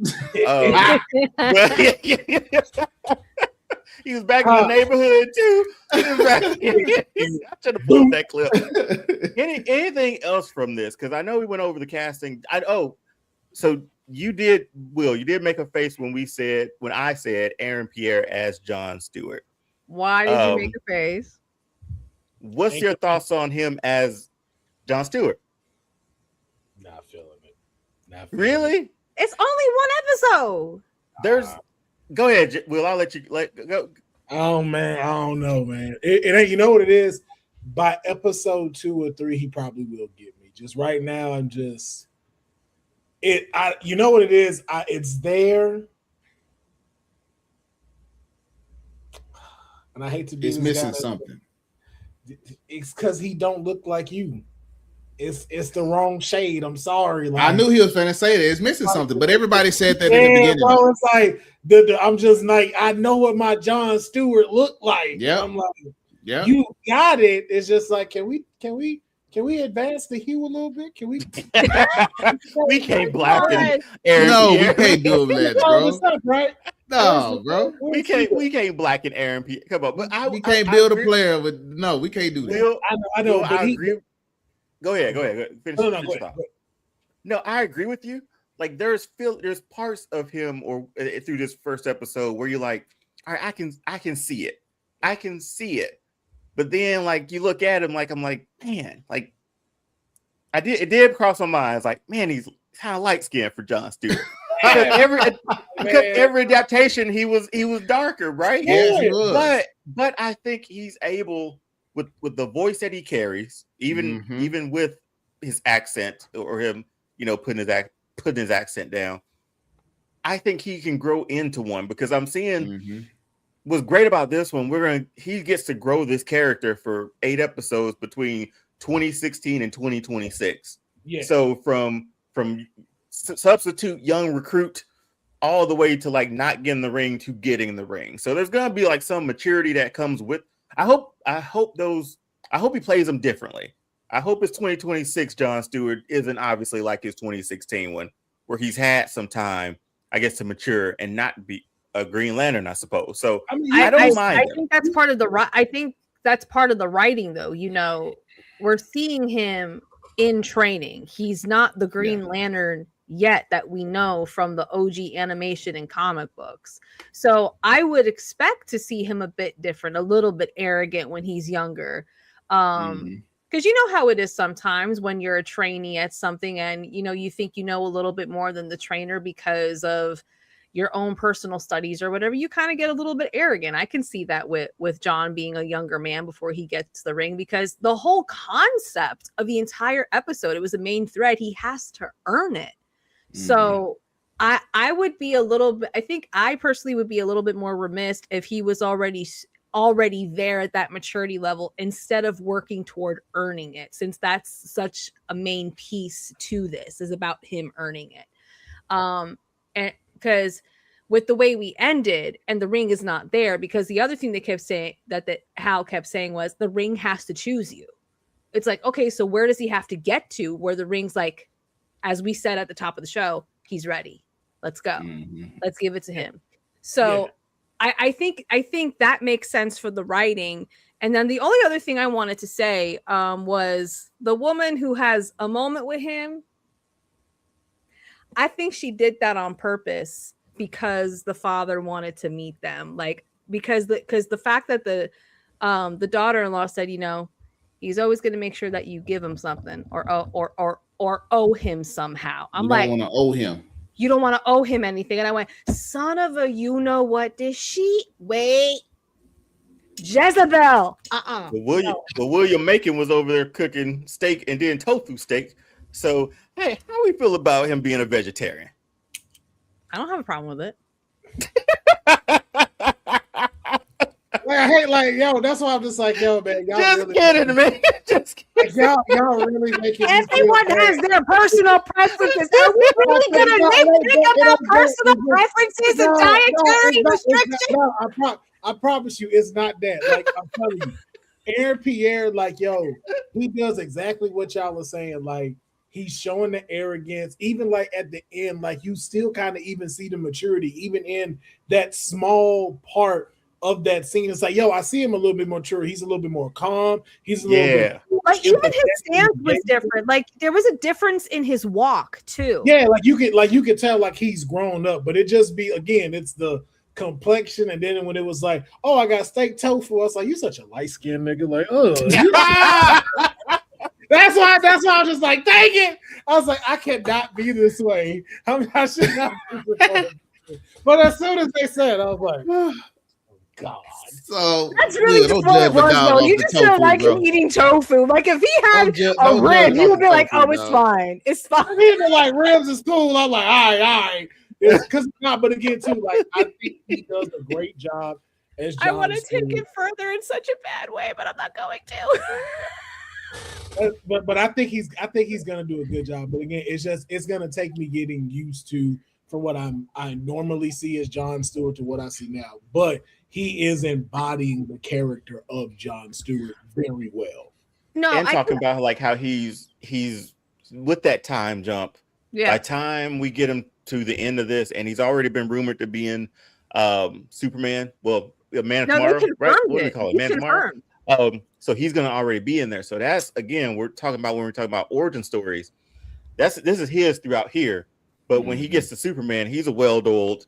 He was back in the neighborhood too. I should have pulled that clip. Anything else from this? Because I know we went over the casting. So you did, Will? You did make a face when I said Aaron Pierre as John Stewart. Why did you make a face? What's your thoughts on him as John Stewart? Not feeling it. Really? It's only one episode. Go ahead, Will. I'll let you go. Oh man, I don't know, man. It ain't. You know what it is? By episode 2 or 3, he probably will get me. Just right now, I'm just it. You know what it is? It's there, and I hate to be. It's missing something. It's because he don't look like you. It's the wrong shade. I'm sorry. Like, I knew he was finna say that. It's missing something, but everybody said that in the beginning. Bro, it's like I'm just like, I know what my John Stewart looked like. Yeah, I'm like, yeah, you got it. It's just like, can we advance the hue a little bit? Can we? We can't blacken Aaron. No, Pierre. we can't do that, bro. What's up, right? No, bro. We can't blacken Aaron Pierre. Come on, but we can't build a player with no. We can't do that. Will, I know. I agree. Go ahead. Finish Go your thought. No, I agree with you. Like there's parts of him or through this first episode where you're like, all right, I can see it. I can see it. But then like you look at him, like I'm like, man, like it did cross my mind. It's like, man, he's kind of light skinned for John Stewart. because every adaptation he was darker, right? Yes, he was. But I think he's able with the voice that he carries, even with his accent or him, putting his accent down. I think he can grow into one because I'm seeing what's great about this one, he gets to grow this character for 8 episodes between 2016 and 2026. Yeah. So from substitute young recruit all the way to like not getting the ring to getting in the ring. So there's gonna be like some maturity that comes with. I hope he plays them differently. I hope his 2026 Jon Stewart isn't obviously like his 2016 one, where he's had some time, I guess, to mature and not be a Green Lantern, I suppose. So I mean, I don't mind. I think that's part of the writing, though. You know, we're seeing him in training. He's not the Green Lantern yet that we know from the OG animation and comic books. So I would expect to see him a bit different, a little bit arrogant when he's younger. Because you know how it is sometimes when you're a trainee at something and you think you know a little bit more than the trainer because of your own personal studies or whatever. You kind of get a little bit arrogant. I can see that with John being a younger man before he gets to the ring, because the whole concept of the entire episode, it was a main thread. He has to earn it. So I would be a little bit, I think I personally would be a little bit more remiss if he was already there at that maturity level instead of working toward earning it, since that's such a main piece to this, is about him earning it. And because with the way we ended and the ring is not there, because the other thing they kept saying that Hal kept saying was the ring has to choose you. It's like, okay, so where does he have to get to where the ring's like, as we said at the top of the show, he's ready. Let's go. Let's give it to him. So I think that makes sense for the writing. And then the only other thing I wanted to say was the woman who has a moment with him. I think she did that on purpose because the father wanted to meet them. Like, because the fact that the daughter-in-law said, he's always going to make sure that you give him something or owe him somehow. I'm like, want to owe him. You don't want to owe him anything. And I went, son of a, did she wait? Jezebel. William Macon was over there cooking steak and then tofu steak. So, hey, how we feel about him being a vegetarian? I don't have a problem with it. I hate, that's why I'm just like, man, y'all just really kidding, man. Just kidding. Y'all really making everyone has their personal preferences. Are we really gonna nitpick about personal preferences and dietary restrictions? No, I promise you, it's not that. Like, I'm telling you, Aaron Pierre, he does exactly what y'all are saying. Like, he's showing the arrogance, even like at the end, like you still kind of even see the maturity, even in that small part of that scene. It's like, I see him a little bit more mature. He's a little bit more calm. He's a little bit. Like, even his stance was different. Like, there was a difference in his walk too. Yeah, you could tell like he's grown up, but it just be, again, it's the complexion. And then when it was like, oh, I got steak tofu, I was like, you such a light-skinned nigga. Like, That's why I was just like, dang it. I was like, I cannot be this way. I should not be this way. But as soon as they said, I was like, oh, God. So that's really just what it was, though. You just don't like him eating tofu. Like, if he had a rib, you would be like, oh, it's fine. It's fine. People like ribs is cool. I'm like, all right. Because but again, too, like, I think he does a great job as Jon I want to Stewart. take it further in such a bad way, but I'm not going to. But I think he's gonna do a good job. But again, it's gonna take me getting used to from what I normally see as Jon Stewart to what I see now. But he is embodying the character of Jon Stewart very well. No, and talking about like how he's with that time jump. Yeah. By time we get him to the end of this, and he's already been rumored to be in Superman. Well, Man of Tomorrow, right? What do we call it? Man of Tomorrow. So he's gonna already be in there. So that's, again, we're talking about when we're talking about origin stories. This is his throughout here. But when he gets to Superman, he's a well-oiled,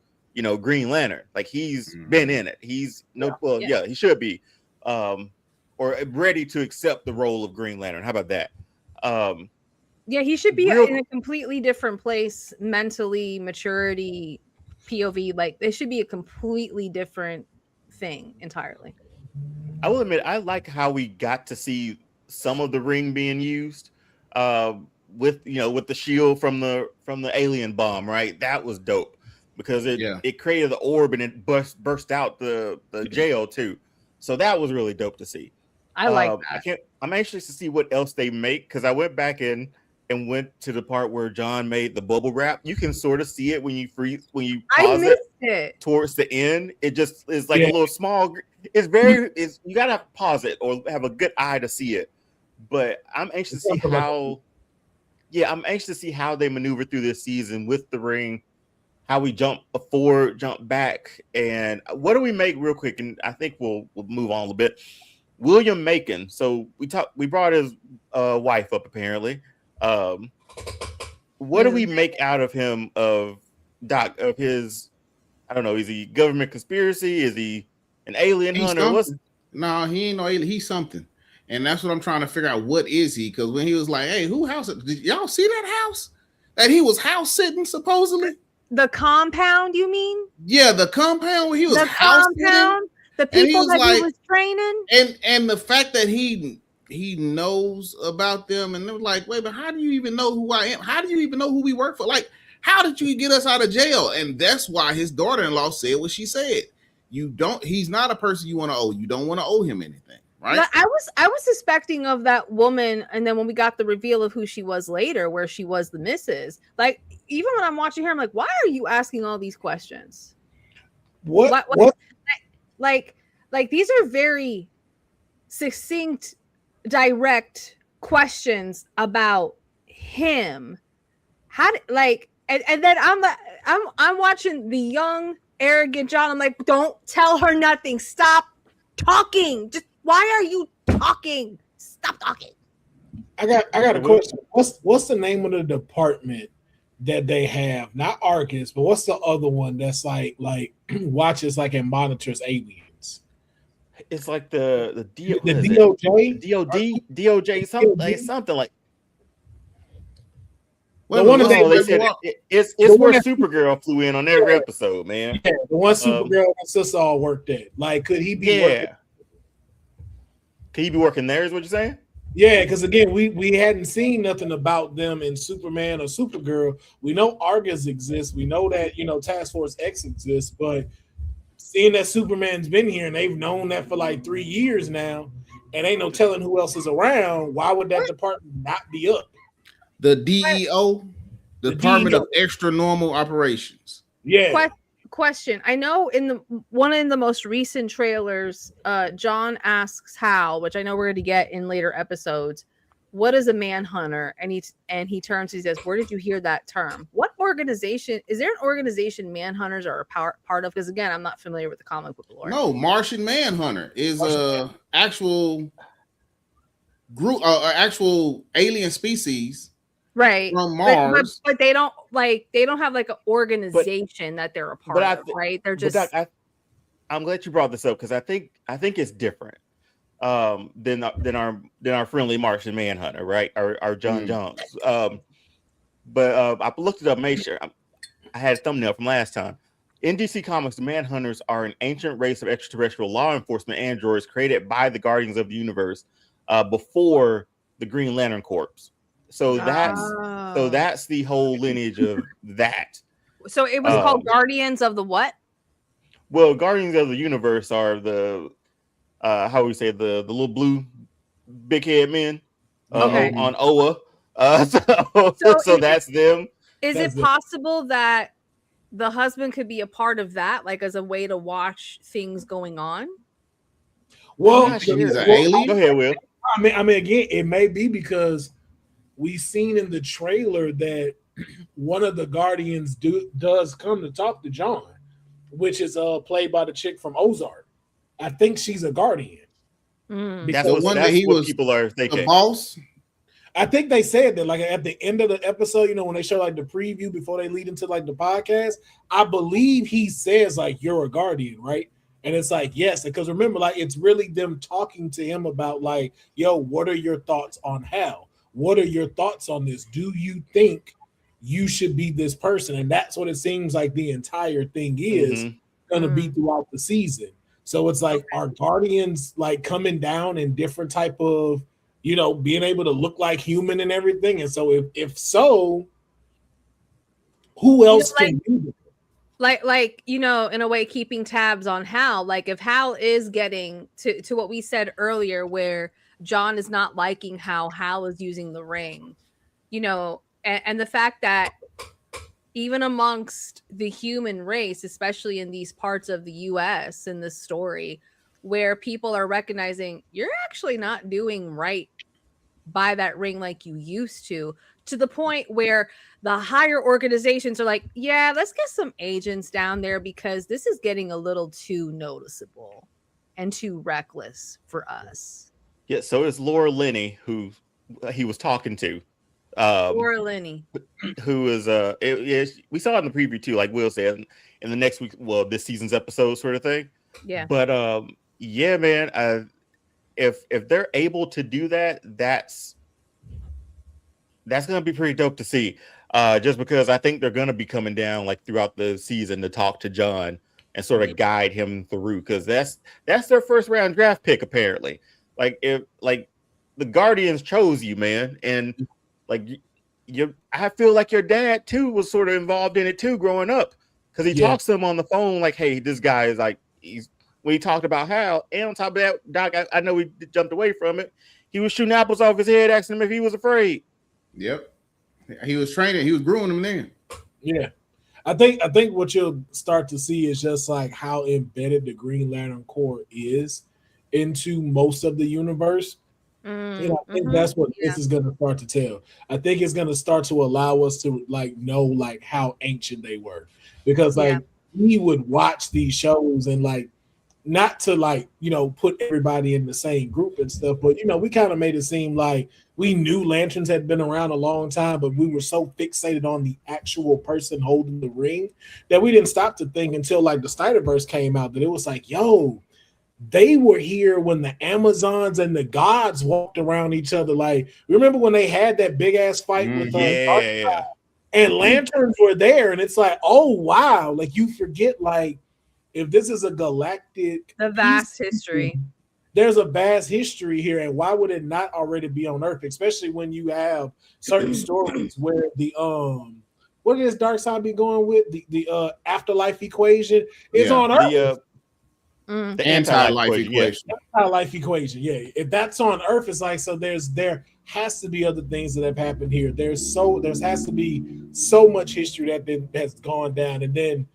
Green Lantern. Like, he's been in it. He's he should be, or ready to accept the role of Green Lantern. How about that? He should be in a completely different place, mentally, maturity, POV. Like, they should be a completely different thing entirely. I will admit, I like how we got to see some of the ring being used, with the shield from the alien bomb, right? That was dope. because it Yeah. it created the orb and it burst out the jail too. So that was really dope to see. I like that. I'm anxious to see what else they make, because I went back in and went to the part where John made the bubble wrap. You can sort of see it when you I pause missed it. towards the end. It just is like Yeah. a little small. It's you gotta pause it or have a good eye to see it. But I'm anxious to see how. Yeah, I'm anxious to see how they maneuver through this season with the ring, how we jump forward, jump back, and what do we make real quick? And I think we'll move on a little bit. William Macon. So we brought his wife up apparently. What do we make out of him of his? I don't know. Is he government conspiracy? Is he an alien hunter? No, he ain't no alien. He's something. And that's what I'm trying to figure out. What is he? Because when he was like, hey, who house it? Did y'all see that house? That he was house sitting, supposedly? The compound, you mean? Yeah, the compound where he was The house compound? The And he people was that like- he was training? And the fact that he knows about them, and they're like, wait, but how do you even know who I am? How do you even know who we work for? Like, how did you get us out of jail? And that's why his daughter-in-law said what she said. He's not a person you want to owe. You don't want to owe him anything, right? But I was suspecting of that woman, and then when we got the reveal of who she was later, where she was the missus, like even when I'm watching her, I'm like, why are you asking all these questions? What? Like these are very succinct, direct questions about him. And then I'm watching the young, arrogant John. I'm like, don't tell her nothing. Stop talking. Just why are you talking? Stop talking. I got a question. What's the name of the department that they have? Not Arcus, but what's the other one that's like watches like and monitors aliens? It's like the DOJ? DOJ, something like. The one that they said it's where Supergirl flew in on every episode, man. Yeah, the one Supergirl and sister all worked at. Like, could he be working? Could he be working there? Is what you're saying? Yeah, because again, we hadn't seen nothing about them in Superman or Supergirl. We know Argus exists. We know that Task Force X exists, but seeing that Superman's been here and they've known that for like 3 years now, and ain't no telling who else is around, why would that department not be up? The DEO, Department of Extra Normal Operations. Yeah. Question. I know in one of the most recent trailers, John asks Hal, which I know we're going to get in later episodes, what is a manhunter? And he turns, he says, where did you hear that term? What organization is there? An organization manhunters are a part of? Because again, I'm not familiar with the comic book lore. No, Martian Manhunter is actual group, actual alien species. Right from Mars, but they don't have like an organization that they're a part of, right? They're just. I'm glad you brought this up because I think it's different than our friendly Martian Manhunter, right? Our John Jones. But I looked it up, made sure I had a thumbnail from last time. In DC Comics, the Manhunters are an ancient race of extraterrestrial law enforcement androids created by the Guardians of the Universe before the Green Lantern Corps. So that's the whole lineage of that. So it was called Guardians of the what? Well, Guardians of the Universe are the how we say the little blue big head men on Oa. So that's them. Is it possible that the husband could be a part of that, like as a way to watch things going on? Well, he's an alien. Go ahead, Will. I mean, again, it may be because we've seen in the trailer that one of the Guardians does come to talk to John, which is played by the chick from Ozark. I think she's a Guardian. That's what people are thinking. The boss. I think they said that, like at the end of the episode, when they show like the preview before they lead into like the podcast, I believe he says like, "You're a Guardian, right?" And it's like, yes, because remember, like it's really them talking to him about like, "Yo, what are your thoughts on Hal? What are your thoughts on this? Do you think you should be this person?" And that's what it seems like the entire thing is going to be throughout the season. So it's like, are Guardians like coming down in different type of, being able to look like human and everything? And so if so, who else can do it? like you know, in a way, keeping tabs on Hal. Like if Hal is getting to what we said earlier, where John is not liking how Hal is using the ring, you know, and the fact that even amongst the human race, especially in these parts of the US in this story, where people are recognizing you're actually not doing right by that ring like you used to the point where the higher organizations are like, yeah, let's get some agents down there because this is getting a little too noticeable and too reckless for us. Yeah, so is Laura Linney, who he was talking to. Laura Linney, who is we saw it in the preview too, like Will said, in the next week, well, this season's episode sort of thing. Yeah. But yeah, man, if they're able to do that, that's gonna be pretty dope to see. Just because I think they're gonna be coming down like throughout the season to talk to John and sort of guide him through, because that's their first round draft pick apparently. Like if like the Guardians chose you, man, and like I feel like your dad too was sort of involved in it too growing up, because he talks to him on the phone like, hey, this guy is like, when he talked about Hal, and on top of that, Doc, I know we jumped away from it, he was shooting apples off his head, asking him if he was afraid. Yep, he was training, he was growing him then. Yeah, I think what you'll start to see is just like how embedded the Green Lantern Corps is into most of the universe. You know, I think that's what this is going to start to tell. I think it's going to start to allow us to like know like how ancient they were, because like we would watch these shows and like, not to like, you know, put everybody in the same group and stuff, but you know, we kind of made it seem like we knew Lanterns had been around a long time, but we were so fixated on the actual person holding the ring that we didn't stop to think until like the Snyderverse came out that it was like, yo, they were here when the Amazons and the gods walked around each other. Like, remember when they had that big ass fight with and Lanterns were there, and it's like, oh wow, like you forget, like if this is a galactic, the vast history, there's a vast history here, and why would it not already be on Earth? Especially when you have certain stories where the what does Darkseid be going with the afterlife equation is on Earth. The anti-life equation. Anti-life equation, yeah. If that's on Earth, it's like, so there has to be other things that have happened here. There has to be so much history that has gone down, and then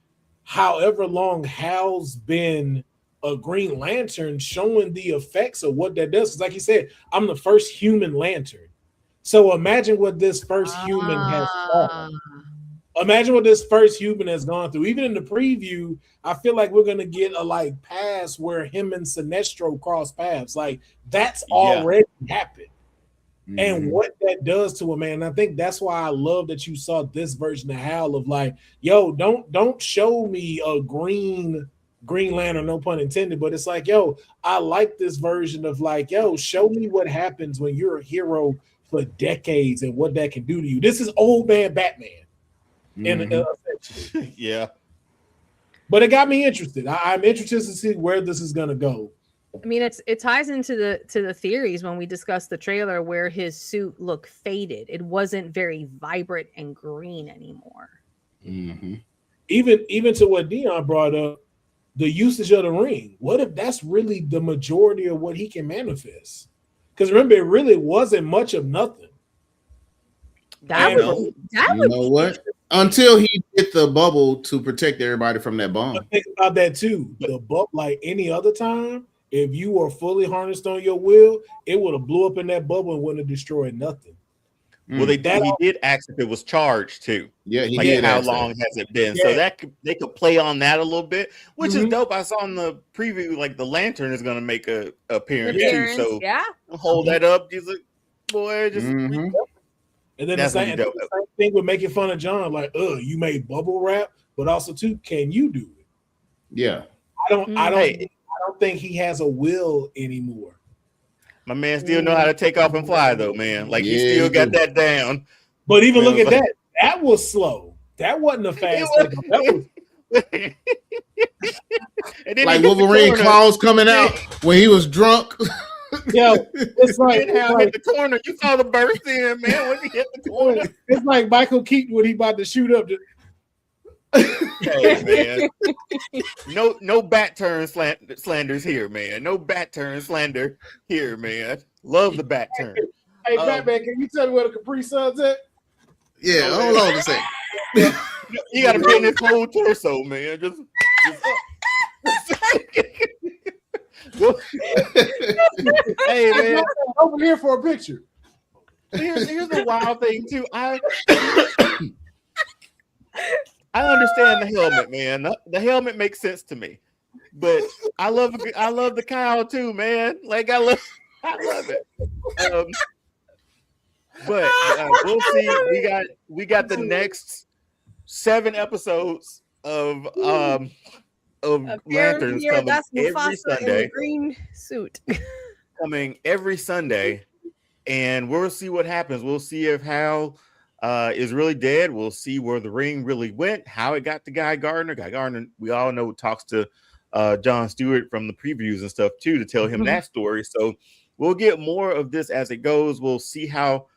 however long Hal's been a Green Lantern, showing the effects of what that does. Because like you said, I'm the first human Lantern. So imagine what this first human has done. Imagine what this first human has gone through. Even in the preview, I feel like we're gonna get a like pass where him and Sinestro cross paths. Like that's already happened. And what that does to a man. I think that's why I love that you saw this version of Hal of like, yo, don't show me a Green Lantern, no pun intended, but it's like, yo, I like this version of like, yo, show me what happens when you're a hero for decades and what that can do to you. This is old man Batman. Yeah, but it got me interested. I'm interested to see where this is gonna go. I mean, it ties into the theories when we discussed the trailer where his suit looked faded. It wasn't very vibrant and green anymore. Even to what Dion brought up, the usage of the ring. What if that's really the majority of what he can manifest? Because remember, it really wasn't much of nothing. That would you know what? Until he hit the bubble to protect everybody from that bomb. Think about that too. The bubble, like any other time, if you were fully harnessed on your will, it would have blew up in that bubble and wouldn't have destroyed nothing. Well, he did ask if it was charged too. Yeah, he like did. How long has it been? So that they could play on that a little bit, which is dope. I saw in the preview, like the Lantern is going to make a appearance too. So hold that up. He's like, boy, just. And then the same thing with making fun of John, like, you made bubble wrap, but also too, can you do it? Yeah, I don't think he has a will anymore. My man still know how to take off and fly, though, man. Like he still got that down. But even look at that. That was slow. That wasn't a fast takeoff. That was. Like Wolverine claws coming out when he was drunk. Yo, it's like hit the corner. You saw the burst in, man. When he hit the corner, it's like Michael Keaton when he about to shoot up. Hey, man. No bat turn slanders here, man. No bat turn slander here, man. Love the bat turn. Hey, Batman, can you tell me where the Capri Sun's at? Yeah, hold on a second. You got to bend his whole torso, man. Just hey, man. Over here for a picture. Here's the wild thing too. I understand the helmet, man. The helmet makes sense to me, but I love the cowl too, man. Like I love it. But we'll see. We got the next 7 episodes of Lanterns coming that's every Mufasa Sunday. in the green suit. Coming every Sunday, and we'll see what happens. We'll see if Hal is really dead. We'll see where the ring really went, how it got to Guy Gardner. Guy Gardner, we all know, talks to Jon Stewart from the previews and stuff too to tell him that story. So we'll get more of this as it goes. We'll see how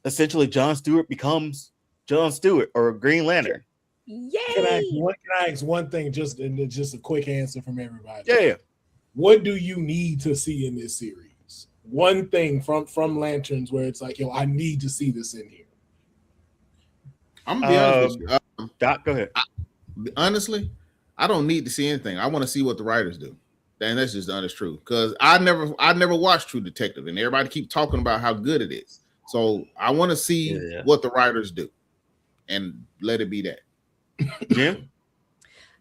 essentially Jon Stewart becomes Jon Stewart or Green Lantern. Yay! Can I ask one thing? Just a quick answer from everybody. Yeah. What do you need to see in this series? One thing from Lanterns where it's like, yo, I need to see this in here. I'm gonna be honest with you. Doc, go ahead. Honestly, I don't need to see anything. I want to see what the writers do. And that's just the honest truth. Because I never watched True Detective, and everybody keep talking about how good it is. So I want to see what the writers do, and let it be that. Jim?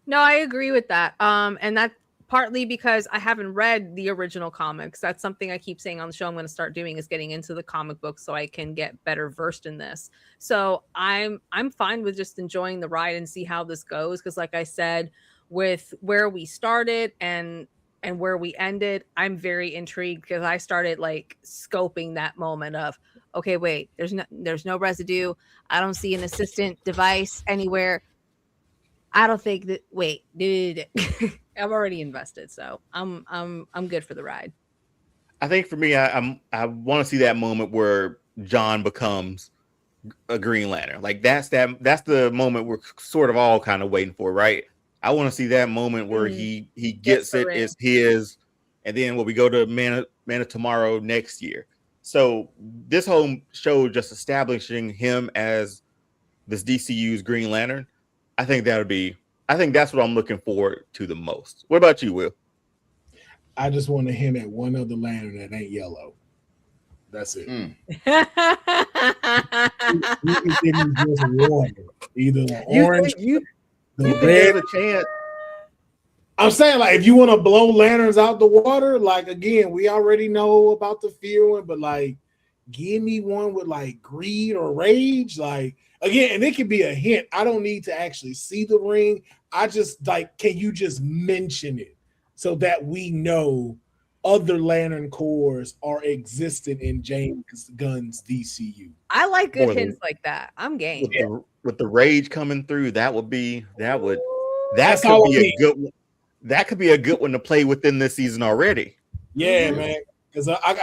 No, I agree with that. And that's partly because I haven't read the original comics. That's something I keep saying on the show I'm going to start doing, is getting into the comic books so I can get better versed in this. So I'm fine with just enjoying the ride and see how this goes. Because like I said, with where we started and where we ended, I'm very intrigued because I started like scoping that moment of, okay, wait, there's no residue. I don't see an assistant device anywhere. I don't think that. Wait, dude, I'm already invested, so I'm good for the ride. I think for me, I want to see that moment where John becomes a Green Lantern. Like that's the moment we're sort of all kind of waiting for, right? I want to see that moment where he gets it, it's his, and then when we go to Man of Tomorrow next year. So this whole show just establishing him as this DCU's Green Lantern. I think that's what I'm looking forward to the most. What about you, Will? I just want to hint at one other lantern that ain't yellow. That's it. Either the orange, the red. A chance. I'm saying, like, if you want to blow lanterns out the water, like, again, we already know about the fear one, but like, give me one with like greed or rage, like. Again, and it could be a hint. I don't need to actually see the ring. I just like, can you just mention it so that we know other Lantern Corps are existing in James Gunn's DCU? I like good hints like that. I'm game. With the rage coming through, that could be a good one to play within this season already. Yeah, man. Because I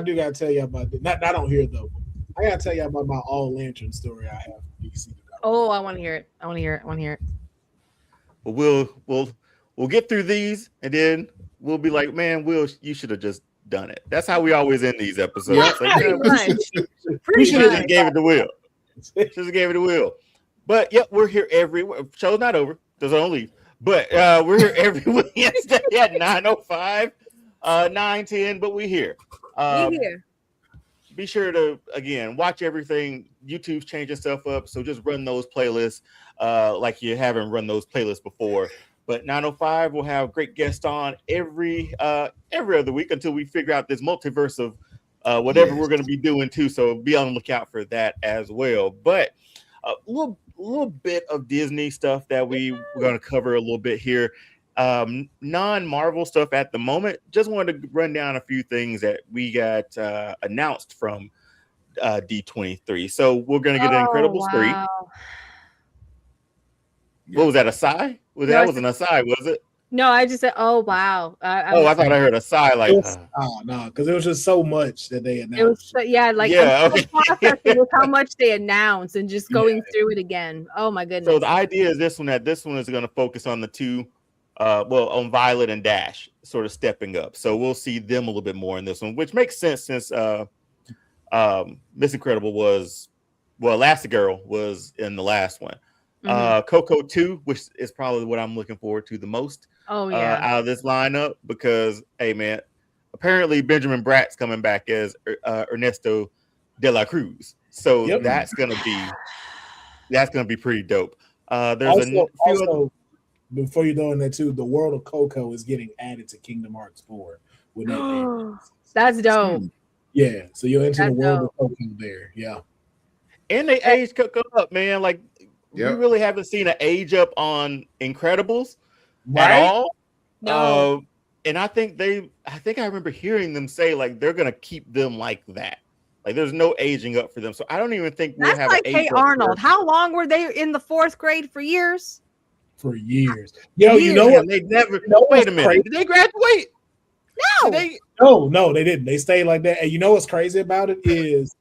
do gotta tell you about it. Not on here though. I gotta tell you about my all lantern story I have for DC. Oh, I want to hear it. Well, we'll get through these, and then we'll be like, man, Will, you should have just done it. That's how we always end these episodes. Yeah, like, we should have just gave it to Will. But yep, we're here show's not over. There's only, but we're here every Wednesday at 9:05, 9:10. But we're here. Be sure to, again, watch everything. YouTube's changing stuff up, so just run those playlists like you haven't run those playlists before. But 9:05, we'll have great guests on every other week until we figure out this multiverse of whatever we're going to be doing too. So be on the lookout for that as well. But a little bit of Disney stuff that we're going to cover a little bit here. Non-Marvel stuff at the moment. Just wanted to run down a few things that we got announced from D23. So we're going to get Incredibles 3. What was that, a sigh? That was an aside, was it? No, I just said, oh wow. I thought I heard a sigh like. No, because it was just so much that they announced. It was like Yeah, I'm still processing with how much they announced and just going through it again. Oh my goodness. So the idea is this one is going to focus on the two, on Violet and Dash sort of stepping up. So we'll see them a little bit more in this one, which makes sense since Miss Incredible was, Elastigirl was in the last one. Coco 2, which is probably what I'm looking forward to the most. Out of this lineup, because hey man, apparently Benjamin Bratt's coming back as Ernesto de la Cruz, so that's gonna be pretty dope. There's also before you go in there too, the world of Coco is getting added to Kingdom Hearts 4 with that. That's dope. Yeah, so you're into the world of Coco there. Yeah, and they age Coco up, man. Like we really haven't seen an age up on Incredibles. At all. No. And I think I remember hearing them say like they're gonna keep them like that. Like there's no aging up for them. So I don't even think we'll have like Hey Arnold. How long were they in the 4th grade? For years? For years. Yo, you know what? They never wait a minute. Crazy? Did they graduate? No. No, they didn't. They stayed like that. And you know what's crazy about it is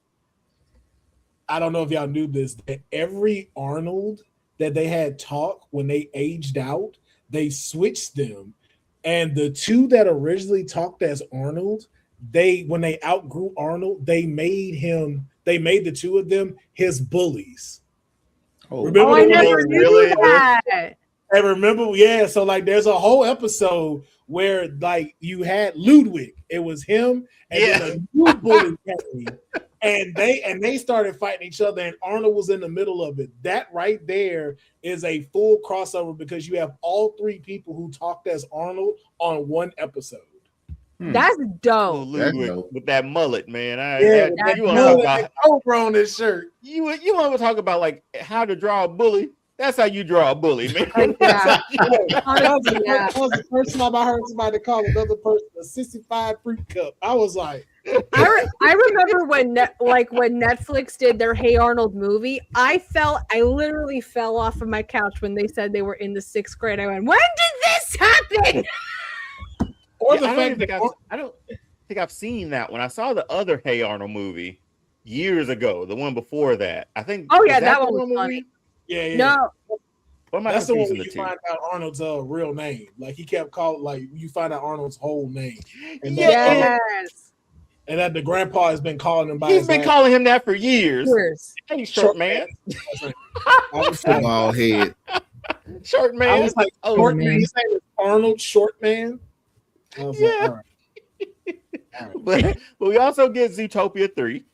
I don't know if y'all knew this, that every Arnold that they had talk when they aged out, they switched them, and the two that originally talked as Arnold, when they outgrew Arnold, they made the two of them his bullies. Remember I never knew that. And remember, so like there's a whole episode where like you had Ludwig, it was him, and then a new bully came. And they started fighting each other, and Arnold was in the middle of it. That right there is a full crossover because you have all three people who talked as Arnold on one episode. That's dope. With that mullet, man. You want to talk about over on this shirt? You want to talk about like how to draw a bully? That's how you draw a bully, man. That was the first time I heard somebody call another person a sissified fruit cup. I was like, I remember when Netflix did their Hey Arnold movie. I literally fell off of my couch when they said they were in the 6th grade. I went, when did this happen? I don't think I've seen that one. I saw the other Hey Arnold movie years ago. The one before that, I think. Oh yeah, that one was funny. Yeah. No. That's the one where you find out Arnold's real name. Like he kept calling, like you find out Arnold's whole name. And yes. And that the grandpa has been calling him by. He's been calling him that for years. Hey, short man. Football head. Short man. I was like, short man. His name is Arnold Short Man. I was like, all right. But we also get Zootopia 3.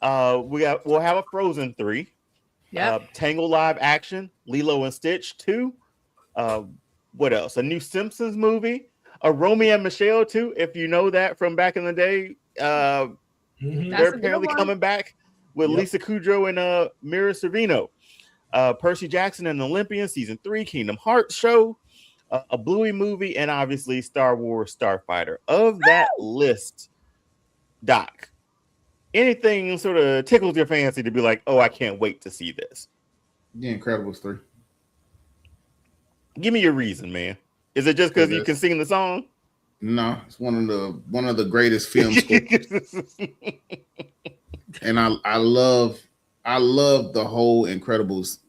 We'll have a Frozen 3. Tangled live action, Lilo and Stitch 2. What else? A new Simpsons movie, a Romeo and Michelle 2. If you know that from back in the day, they're apparently coming back with Lisa Kudrow and Mira Sorvino. Percy Jackson and Olympian season 3, Kingdom Hearts show, a Bluey movie, and obviously Star Wars Starfighter. Of that list, Doc, anything sort of tickles your fancy to be like, oh, I can't wait to see this? The Incredibles 3. Give me your reason, man. Is it just because you can sing the song? No, it's one of the greatest film scores. And I love the whole Incredibles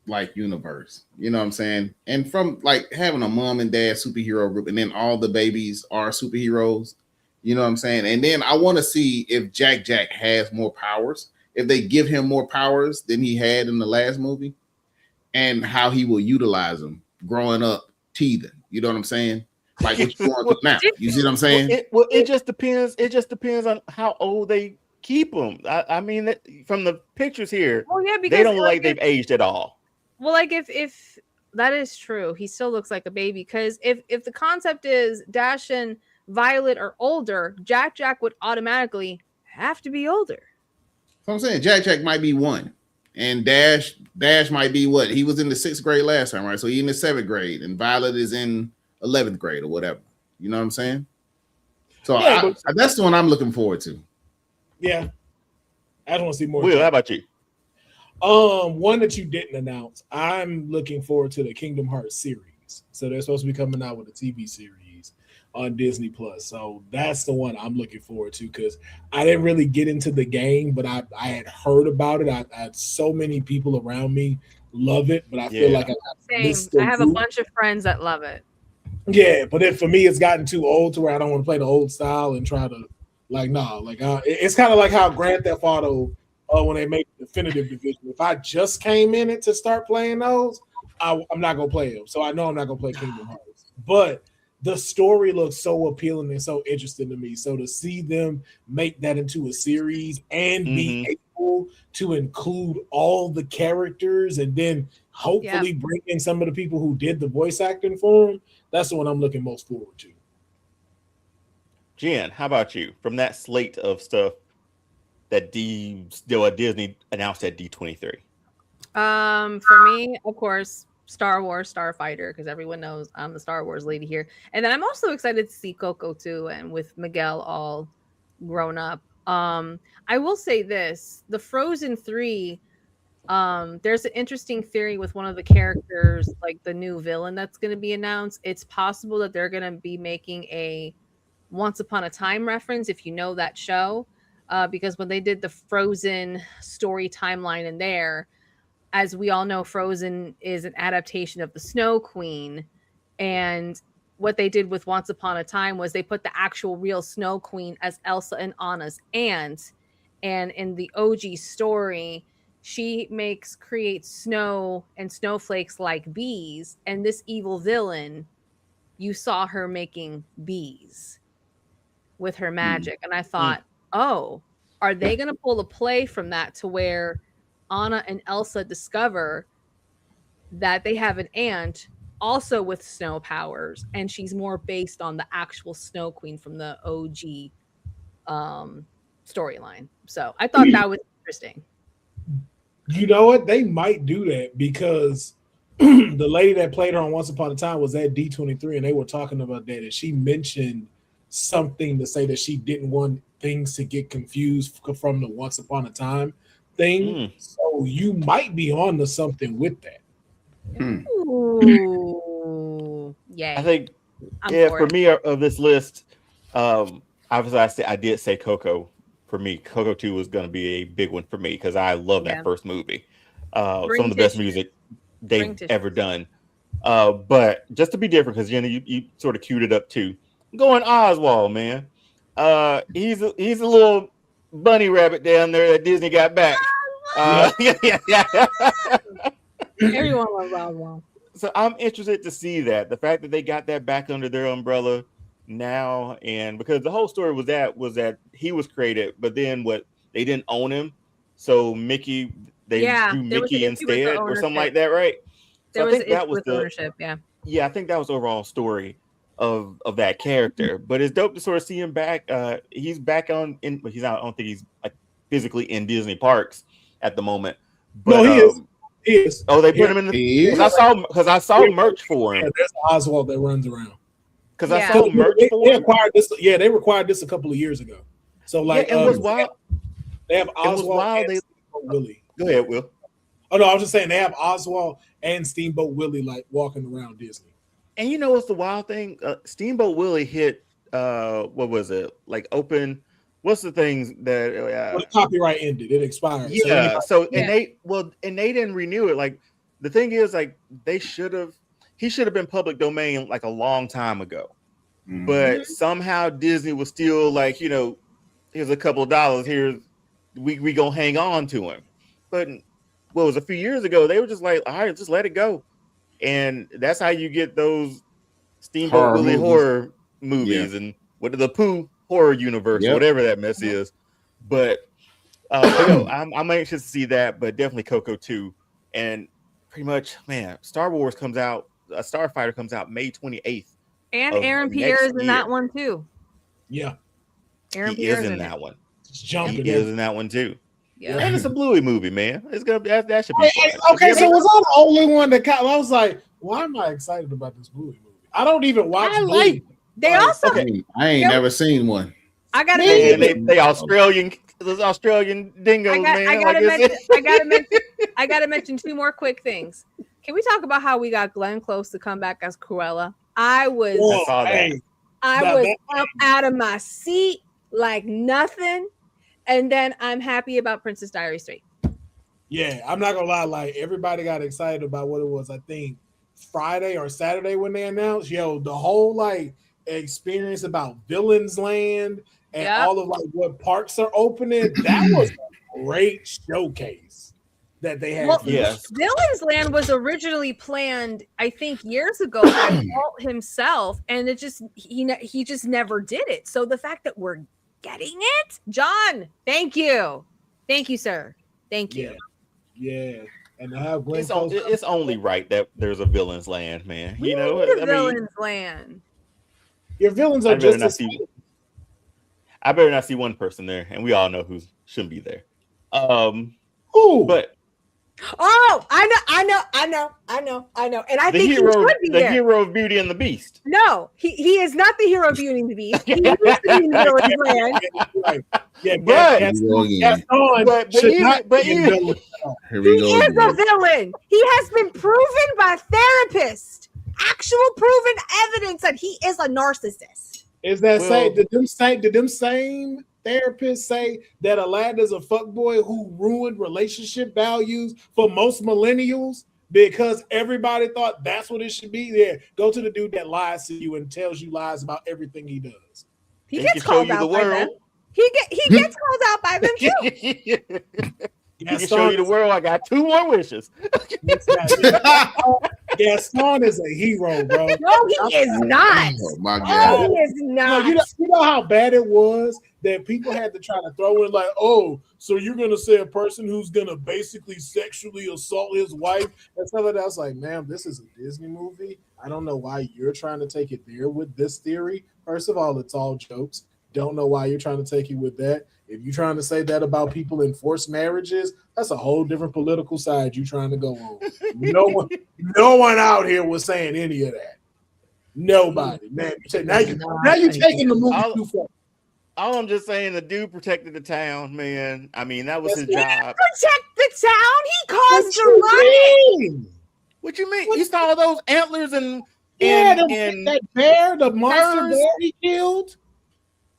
like universe. You know what I'm saying? And from like having a mom and dad superhero group, and then all the babies are superheroes. You know what I'm saying? And then I want to see if Jack has more powers, if they give him more powers than he had in the last movie, and how he will utilize them growing up teething. You know what I'm saying? Like what you're going through now. You see what I'm saying? It just depends. It just depends on how old they keep them. I mean, from the pictures here, because they don't look like they've aged at all. Well, like if that is true, he still looks like a baby. Because if the concept is Dash and Violet are older, Jack would automatically have to be older. So I'm saying Jack might be 1, and Dash might be what? He was in the 6th grade last time, right? So he's in the 7th grade, and Violet is in 11th grade or whatever. You know what I'm saying? So that's the one I'm looking forward to. Yeah, I don't want to see more. Will, how about you? One that you didn't announce. I'm looking forward to the Kingdom Hearts series. announced. So they're supposed to be coming out with a TV series on Disney Plus. So that's the one I'm looking forward to because I didn't really get into the game, but I had heard about it. I had so many people around me love it, but I feel like I missed the I have a loop. bunch of friends that love it. Yeah, but then for me, it's gotten too old to where I don't want to play the old style and try to it's kind of like how Grand Theft Auto when they make the definitive division. If I just came in it to start playing those, I'm not gonna play them. So I know I'm not gonna play Kingdom Hearts. But the story looks so appealing and so interesting to me. So to see them make that into a series and be able to include all the characters and then hopefully bring in some of the people who did the voice acting for them, that's the one I'm looking most forward to. Jen, how about you? From that slate of stuff that Disney announced at D23. For me, of course, Star Wars Starfighter, because everyone knows I'm the Star Wars lady here. And then I'm also excited to see Coco too, and with Miguel all grown up. I will say this: the Frozen 3. There's an interesting theory with one of the characters, like the new villain that's going to be announced. It's possible that they're going to be making a Once Upon a Time reference, if you know that show, because when they did the Frozen story timeline in there, as we all know, Frozen is an adaptation of the Snow Queen. And what they did with Once Upon a Time was they put the actual real Snow Queen as Elsa and Anna's aunt. And in the OG story, she creates snow and snowflakes like bees. And this evil villain, you saw her making bees with her magic. And I thought, oh, are they going to pull a play from that to where Anna and Elsa discover that they have an aunt also with snow powers, and she's more based on the actual Snow Queen from the OG storyline. So I thought that was interesting. You know what? They might do that because the lady that played her on Once Upon a Time was at D23, and they were talking about that, and she mentioned something to say that she didn't want things to get confused from the Once Upon a Time thing. So you might be on to something with that. Ooh, yay. I think for me of this list, obviously I did say Coco. For me, Coco 2 was going to be a big one for me because I love that first movie. Some of the best music they've ever done. But just to be different, because you sort of queued it up too. I'm going Oswald, man. He's a little bunny rabbit down there that Disney got back. Everyone loves Oswald. So I'm interested to see that. The fact that they got that back under their umbrella now, and because the whole story was that he was created, but then they didn't own him. So Mickey, they drew Mickey instead or something like that, right? So I think that was the ownership, I think that was the overall story of that character. But it's dope to sort of see him back. He's back he's not, I don't think he's like physically in Disney parks at the moment. But no, he is. He is. Oh, they put him in the because I saw merch for him. Yeah, there's Oswald that runs around. Because I saw merch for him. They required this a couple of years ago. So like it was wild. They have Oswald and Steamboat Willie. Go ahead, Will. Oh no, I was just saying they have Oswald and Steamboat Willie like walking around Disney. And you know what's the wild thing? Steamboat Willie hit what was it? Like open. What's the things that the copyright ended? It expired. Yeah. And they didn't renew it. Like the thing is, like he should have been public domain like a long time ago. Mm-hmm. But somehow Disney was still like, here's a couple of dollars. Here's we gonna hang on to him. But what was a few years ago? They were just like, all right, just let it go. And that's how you get those Steamboat Willie horror movies and what the Pooh horror universe, whatever that mess is. But I'm anxious to see that, but definitely Coco 2. And pretty much, man, Starfighter comes out May 28th. And Aaron Pierre is in that one too. Yeah. Aaron Pierre is in that one. He is in that one too. Yeah. And it's a Bluey movie, man. It's gonna that should be fun. Okay, so was I the only one that I was like, why am I excited about this Bluey movie? I don't even watch Bluey. They also I ain't never seen one. I gotta mention they Australian dingoes, man. I gotta mention two more quick things. Can we talk about how we got Glenn Close to come back as Cruella? I was saw that. Hey, up out of my seat like nothing. And then I'm happy about Princess Diaries 3. yeah, I'm not gonna lie. Like everybody got excited about what it was. I think Friday or Saturday when they announced, the whole like experience about Villains Land and all of like what parks are opening. That was a great showcase that they had. Well, Yes. Villains Land was originally planned, I think, years ago by Walt himself, and it just he just never did it. So the fact that we're getting it, John, thank you, sir, thank you. Yeah. And to have Glenn It's only right that there's a Villains Land, man. We You know, need a I Villains mean, Land. your villains I are better just not as see. I better not see one person there, and we all know who shouldn't be there. Who? But Oh, I know, and I the think hero, he should be the there. hero of Beauty and the Beast. No, he is not the hero of Beauty and the Beast. He needs to be in Villains Land. Yeah, But- Here we He go is again. a villain. He has been proven by therapists, actual proven evidence that he is a narcissist. Is that Well- say did them same therapists say that Aladdin is a fuckboy who ruined relationship values for most millennials because everybody thought that's what it should be? There, go to the dude that lies to you and tells you lies about everything he does. He He gets can show called you the out by them. world. He gets called out by them too. He can show you the world. I got 2 more wishes. Gaston is a hero, bro. No, he is not. Oh my No, god. he is No, not. you know how bad it was that people had to try to throw in like, oh, so you're gonna say a person who's gonna basically sexually assault his wife and stuff like that. I was like, ma'am, this is a Disney movie. I don't know why you're trying to take it there with this theory. First of all, it's all jokes. Don't know why you're trying to take it with that. If you're trying to say that about people in forced marriages, that's a whole different political side you're trying to go on. No one out here was saying any of that. Nobody, man. Now you're taking the movie too far. All I'm just saying, the dude protected the town, man. I mean, that was his He didn't job. protect the town. He caused What the you riot. mean? What you mean? You saw those antlers and that bear, the monster birds. bear he killed.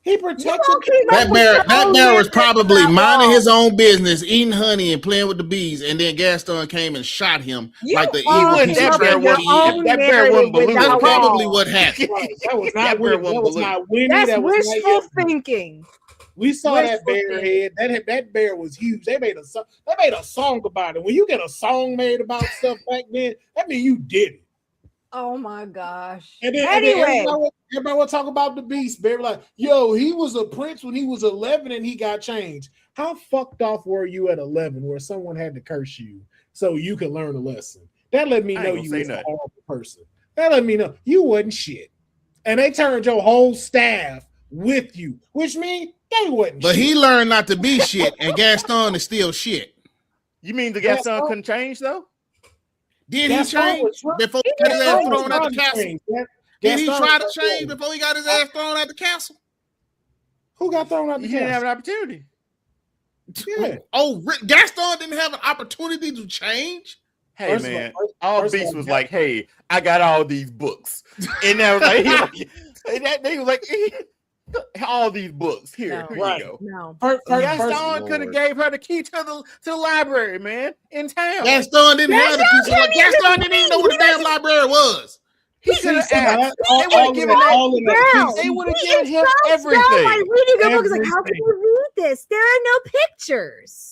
He protected That bear was probably minding his own business, eating honey and playing with the bees, and then Gaston came and shot him like the evil piece of trash he is. That bear wasn't believable. That's probably what happened. That was That not bear Winnie. That wasn't was not Winnie. That's That was wishful not thinking. We saw that Wishful bear thinking. head. That bear was huge. They made a song about it. When you get a song made about stuff back then, that means you did it. Oh my gosh. And then, Anyway. everybody will talk about the beast. Bear like, yo, he was a prince when he was 11 and he got changed. How fucked off were you at 11 where someone had to curse you so you could learn a lesson? That let me I know ain't gonna you say was a nothing. horrible person. That let me know you wasn't shit. And they turned your whole staff with you, which means they wasn't But shit. he learned not to be shit, and Gaston is still shit. You mean the Gaston couldn't change though? Did he Gaston change was try- before he got his ass Gaston was thrown out trying the to castle? change. Did he Gaston try to was change trying- before he got his ass thrown out the castle? Who got thrown out the He didn't have castle? an opportunity. Yeah. Oh, Gaston didn't have an opportunity to change? Hey First of man, all, all Beast was like, "Hey, I got all these books," and that was like, they was like, "All these books here, No. here Right. you go." No. Gaston could have gave her the key to the library, man, in town. Gaston didn't have the piece of Gaston Gaston didn't even know what the damn library was. He could have They asked. would have given They would have given him everything. By reading a book, it's like, how can Everything. you read this? There are no pictures.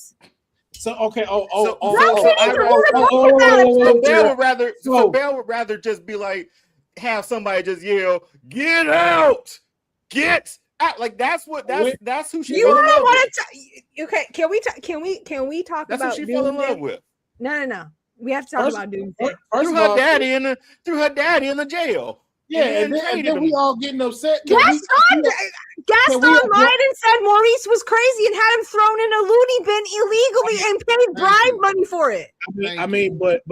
So okay, So Belle would rather just be like, have somebody just yell, "Get out! Get out!" Like that's who she You fell in love don't with. want to. Okay, can we talk That's about who she fell in Doomsday? love with. No. We have to talk about Doomsday. First Threw of her all, daddy in the jail. yeah, and and traded then him. we all getting upset. Gaston we- lied and said Maurice was crazy and had him thrown in a loony bin illegally and paid bribe money for it. I mean, but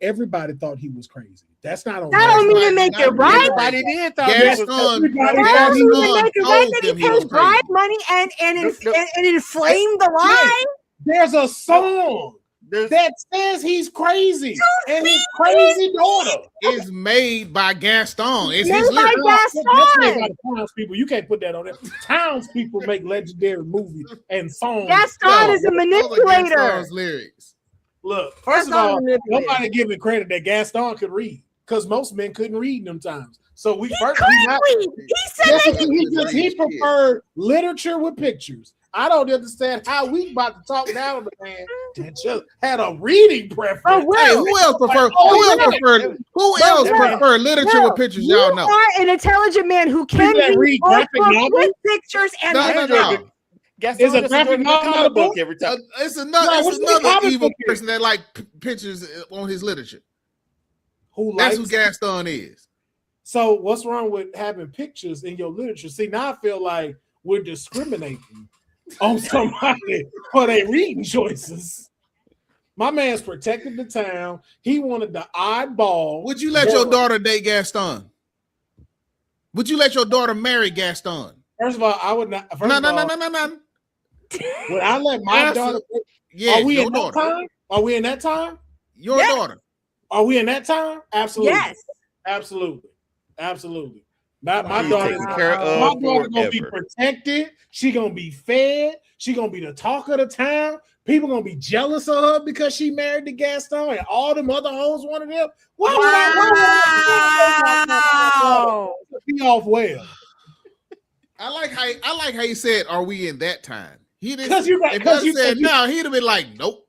everybody thought he was crazy. That's not on. That don't mean to make it right. Everybody did thought he Gaston, was. That don't mean to Gaston make it right told that he them he was paid bribe crazy. money and inflamed the lie. There's a song. that says he's crazy and his crazy daughter is made by Gaston. It's Made his by lyrics. Gaston. That's made by the townspeople. You can't put that on there. Townspeople make legendary movies and songs. Gaston is a Those are manipulator. Gaston's lyrics. Look, first of Gaston all, manipulator. nobody giving credit that Gaston could read because most men couldn't read in them times. So we He first couldn't read. He said Yes, that he preferred literature with pictures. I don't understand how we about to talk down on the man that just had a reading preference. Oh, Will. Hey, who else prefer? Who else prefer literature with pictures? You Y'all know. are an intelligent man who can that read read both graphic books novels? with pictures and No. Gaston Is a just graphic enjoyed the novel comic a book? book every time. It's another what's the another comic evil book here? person that like pictures on his literature. Who That's likes who Gaston is. So what's wrong with having pictures in your literature? See, now I feel like we're discriminating on somebody for their reading choices. My man's protected the town. He wanted the oddball. Would you let your daughter date Gaston? Would you let your daughter marry Gaston? First of all, I would not. No. Would I let my Answer. daughter? Yeah, Are we your in daughter. that time? Are we in that time? Your Yes. daughter. Are we in that time? Absolutely. Yes. Absolutely. My She's daughter, taken care my of daughter gonna be forever. protected. She gonna be fed. She gonna be the talk of the town. People gonna be jealous of her because she married to Gaston, and all them other hoes wanted him. Why would be off well? I like how you said, "Are we in that time?" He didn't. Because you got- if because I you said said you- now, he'd have been like, "Nope."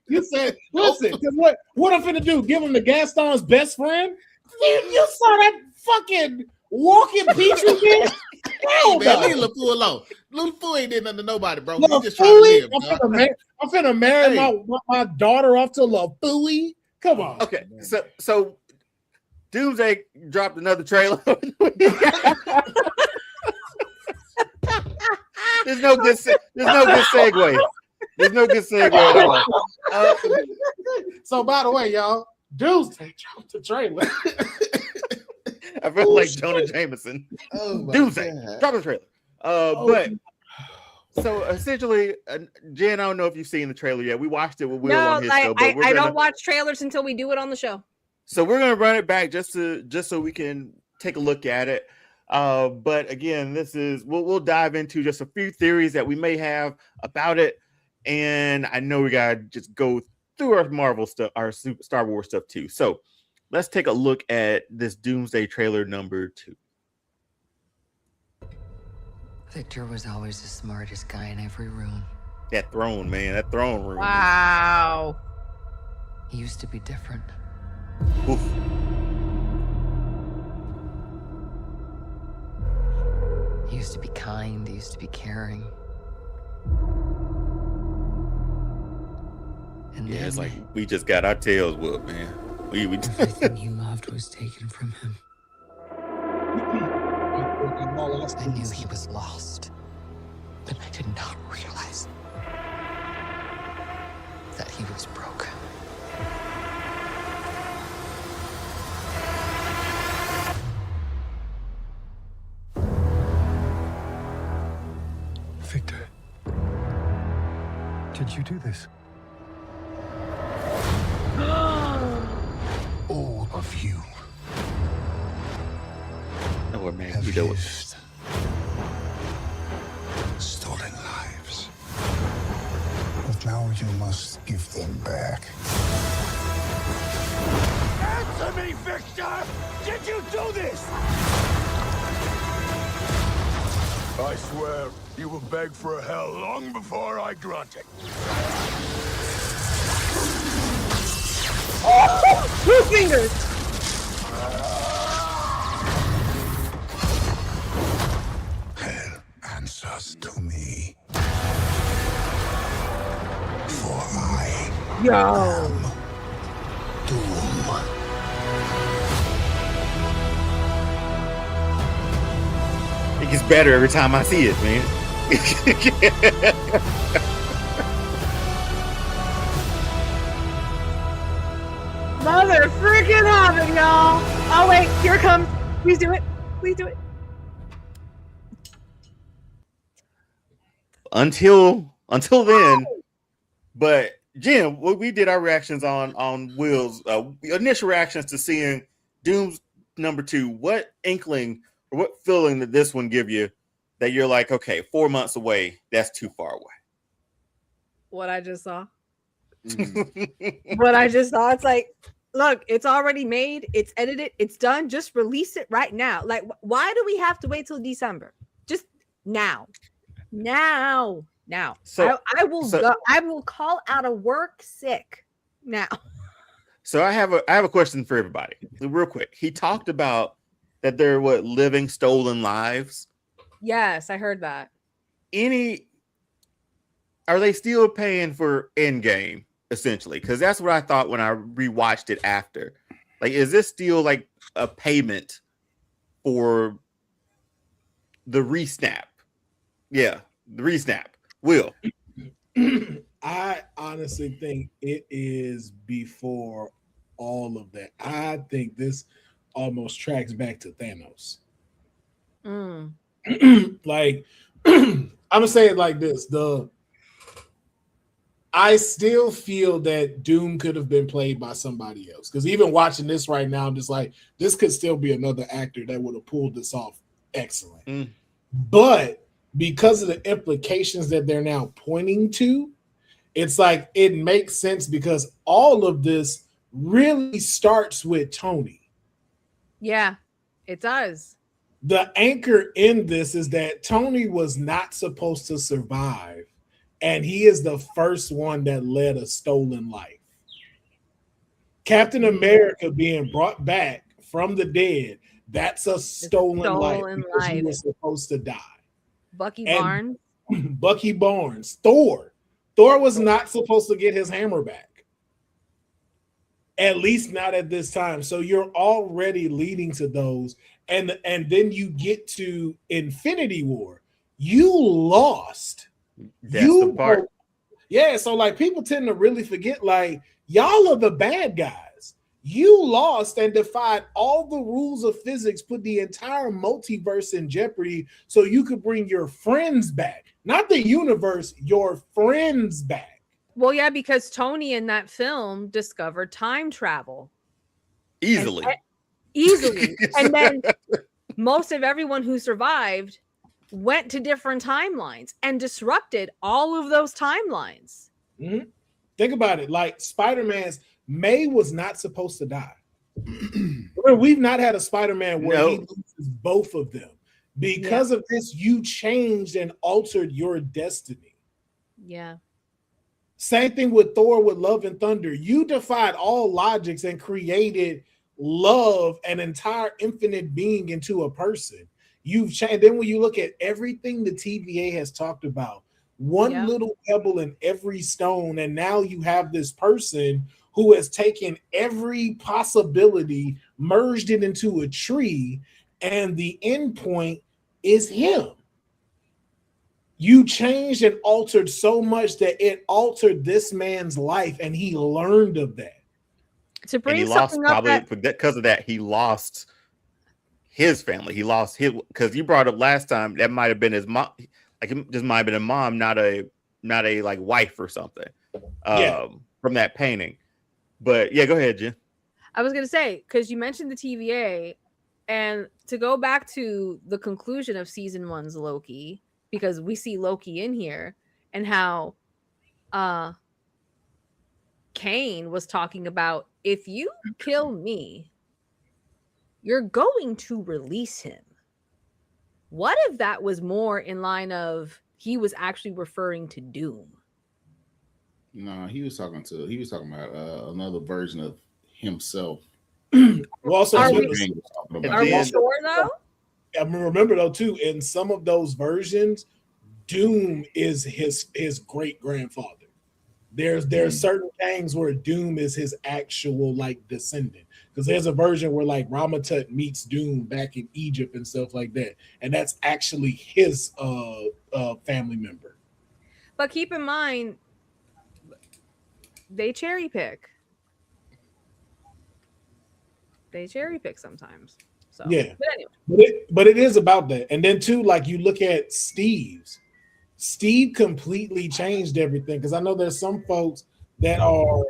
You said, listen, because what I'm finna do? Give him the Gaston's best friend? You saw that fucking walking Petri bitch? Hell Man, leave no. LaFou alone. LaFou ain't did nothing to nobody, bro. Lil He just trying to Fooey? live. I'm finna marry Hey. my daughter off to Lil Fooey. Come on. Okay, so Doomsday dropped another trailer. There's no good segue. There's no good segue at all. So by the way, y'all, Doomsday dropped the trailer. I feel like Jonah Jameson. Oh my Doomsday God. drop the trailer. But so essentially, Jen, I don't know if you've seen the trailer yet. We watched it with Will No, on his show, but I don't watch trailers until we do it on the show. So we're gonna run it back just so we can take a look at it. But again, we'll dive into just a few theories that we may have about it, and I know we gotta just go through our Marvel stuff, our Star Wars stuff too. So let's take a look at this Doomsday trailer number 2. Victor was always the smartest guy in every room. That throne, man, that throne room. Wow. He used to be different. Oof. He used to be kind. He used to be caring. And Yeah, then it's like we just got our tails whooped, man. We everything he loved was taken from him. I knew he was lost, but I did not realize that he was broken. Victor, did you do this? All of you Oh man, have we do it. used, stolen lives. But now you must give them back. Answer me, Victor! Did you do this? I swear, you will beg for a hell long before I grant it. Two fingers. Hell answers to me. For I am Doom. It gets better every time I see it, man. Mother freaking heaven, y'all. Oh, wait, here it comes. Please do it. Please do it. Until then, but Jim, we did our reactions on Will's initial reactions to seeing Doom's #2. What inkling or what feeling did this one give you that you're like, okay, 4 months away, that's too far away? What I just saw. Mhm. What I just saw. It's like, look, it's already made, it's edited, it's done. Just release it right now. Like, why do we have to wait till December? Just now. So I will go. I will call out of work sick now. So I have a question for everybody, real quick. He talked about that they're living stolen lives. Yes, I heard that. Are they still paying for Endgame essentially? Because that's what I thought when I rewatched it after. Like, is this still like a payment for the resnap? Yeah, the resnap. Will. I honestly think it is before all of that. I think this almost tracks back to Thanos. Like, I'm gonna say it like this: I still feel that Doom could have been played by somebody else. Because even watching this right now, I'm just like, this could still be another actor that would have pulled this off excellent. But because of the implications that they're now pointing to, it's like it makes sense because all of this really starts with Tony. Yeah, it does. The anchor in this is that Tony was not supposed to survive, and he is the first one that led a stolen life. Captain America being brought back from the dead, that's a stolen life because he was supposed to die. Bucky Barnes. Bucky Barnes. Thor was not supposed to get his hammer back. At least not at this time. So you're already leading to those. And then you get to Infinity War. You lost. That's the part. Yeah, so like people tend to really forget, like, y'all are the bad guys. You lost and defied all the rules of physics, put the entire multiverse in jeopardy so you could bring your friends back. Not the universe, your friends back. Well, yeah, because Tony in that film discovered time travel. Easily. And then most of everyone who survived went to different timelines and disrupted all of those timelines. Mm-hmm. Think about it. Like Spider-Man's May was not supposed to die. We've not had a Spider-Man where he loses both of them. Because of this, you changed and altered your destiny. Yeah. Same thing with Thor with Love and Thunder. You defied all logics and created love, an entire infinite being into a person. You've changed. Then when you look at everything the TVA has talked about, one little pebble in every stone, and now you have this person who has taken every possibility, merged it into a tree, and the end point is him. You changed and altered so much that it altered this man's life, and he learned of that. To bring and he lost probably because of that. He lost his family. He lost his, because you brought up last time that might have been his mom. Like, it just might have been a mom, not a like wife or something. From that painting. But yeah, go ahead, Jen. I was gonna say, because you mentioned the TVA, and to go back to the conclusion of season 1's Loki, because we see Loki in here, and how Kane was talking about, if you kill me, you're going to release him. What if that was more in line of he was actually referring to Doom? No, he was talking about another version of himself. Well, also, are we sure though? I mean, remember though too, in some of those versions, Doom is his great grandfather. There's certain things where Doom is his actual like descendant, because there's a version where like Ramatut meets Doom back in Egypt and stuff like that, and that's actually his family member. But keep in mind, they cherry pick. They cherry pick sometimes. So yeah, but anyway. But it is about that. And then too, like you look at Steve completely changed everything, because I know there's some folks that are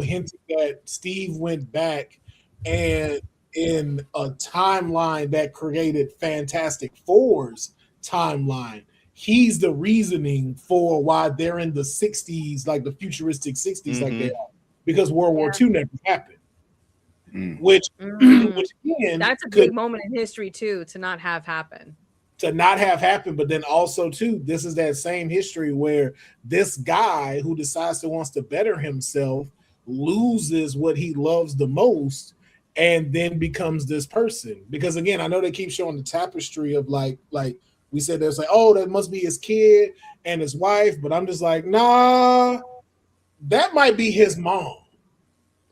hinting that Steve went back and in a timeline that created Fantastic Four's timeline, he's the reasoning for why they're in the 60s, like the futuristic 60s, like they are, because World War II never happened. Which again, that's a big moment in history too, to not have happen. But then also too, this is that same history where this guy who decides to wants to better himself loses what he loves the most and then becomes this person. Because again, I know they keep showing the tapestry of like we said, there's like, oh, that must be his kid and his wife, but I'm just like, nah, that might be his mom.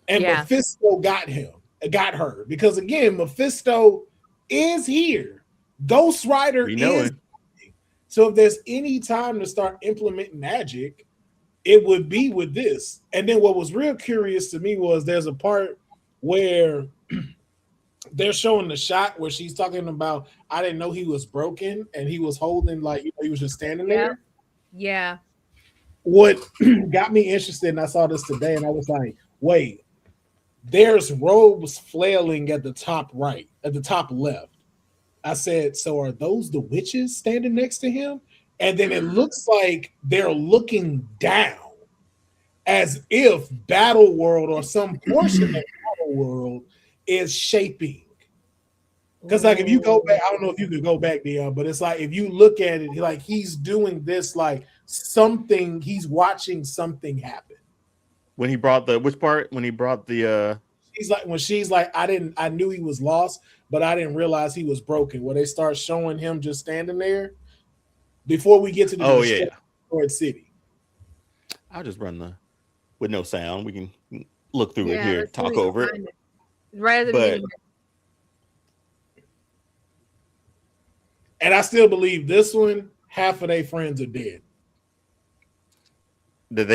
And Mephisto got her, because again, Mephisto is here. Ghost Rider is. So if there's any time to start implementing magic, it would be with this. And then what was real curious to me was there's a part where they're showing the shot where she's talking about, I didn't know he was broken, and he was holding, like, he was just standing there. Yeah. What got me interested, and I saw this today, and I was like, wait, there's robes flailing at the top right, at the top left. I said, so are those the witches standing next to him? And then it looks like they're looking down as if Battle World or some portion of Battle World is shaping. Because like if you go back, I don't know if you could go back there, but it's like if you look at it, like he's doing this like something, he's watching something happen. When he brought the which part? When he brought the she's like, I knew he was lost, but I didn't realize he was broken. Where they start showing him just standing there before we get to the destroyed city. I'll just run with no sound. We can look through it here, talk over it. Rather than and I still believe this one, half of their friends are dead. That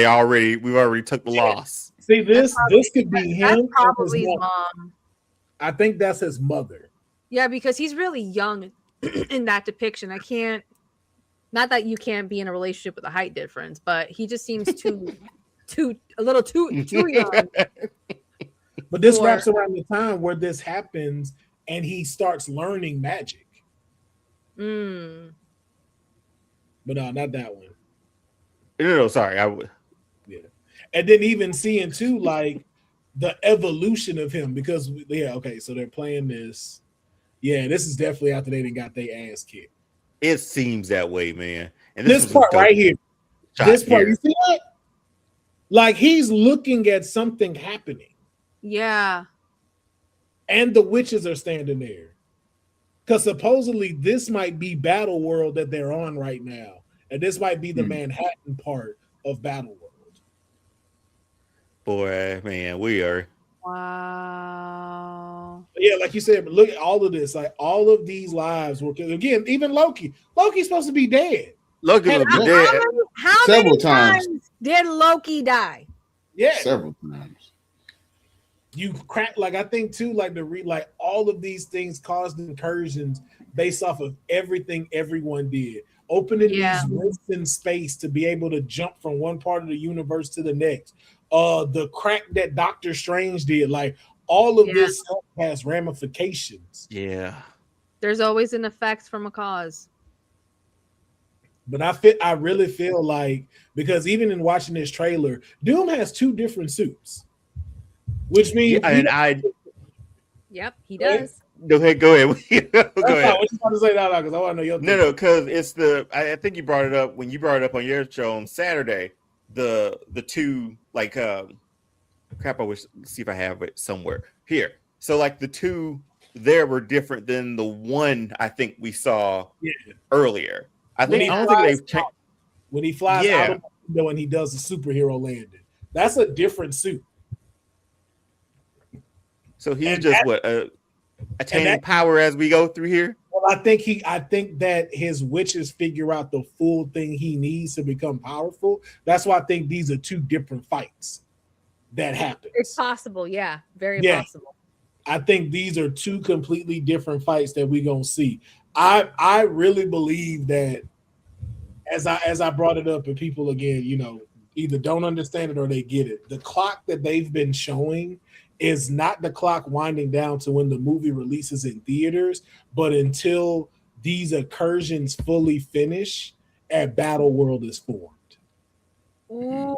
we've already took the loss. See, this could be him. That's probably his mom. I think that's his mother. Yeah, because he's really young in that depiction. Not that you can't be in a relationship with a height difference, but he just seems too young. But this wraps around the time where this happens and he starts learning magic. But no, not that one. No, sorry. And then even seeing too, like the evolution of him, because so they're playing this. Yeah, this is definitely after they done got their ass kicked. It seems that way, man. And this part right here, this part, you see that? Like he's looking at something happening. Yeah. And the witches are standing there. Because supposedly this might be Battle World that they're on right now. And this might be the Manhattan part of Battle World. Boy, man, we are. Wow. Yeah, like you said, but look at all of this. Like all of these lives were, again, even Loki. Loki's supposed to be dead. Loki was dead. How many times did Loki die? Yeah. Several times. You crack, like I think too, like like all of these things caused incursions based off of everything everyone did. Opening these rifts in space to be able to jump from one part of the universe to the next. The crack that Doctor Strange did, like all of this stuff has ramifications. Yeah. There's always an effect from a cause. But I really feel like, because even in watching this trailer, Doom has two different suits. Which means Yep, he does. Go ahead. Go ahead. What you about to say now? Because I want to know your No, because it's I think you brought it up when you brought it up on your show on Saturday. The two like crap. I wish see if I have it somewhere here. So like the two there were different than the one I think we saw earlier. I don't think they've changed. When he flies out of the window and he does the superhero landing, that's a different suit. So he's attaining power as we go through here. Well, I think that his witches figure out the full thing he needs to become powerful. That's why I think these are two different fights that happen. It's possible, very possible. I think these are two completely different fights that we're gonna see. I really believe that as I brought it up, and people again, either don't understand it or they get it. The clock that they've been showing is not the clock winding down to when the movie releases in theaters, but until these incursions fully finish and Battle World is formed. Ooh.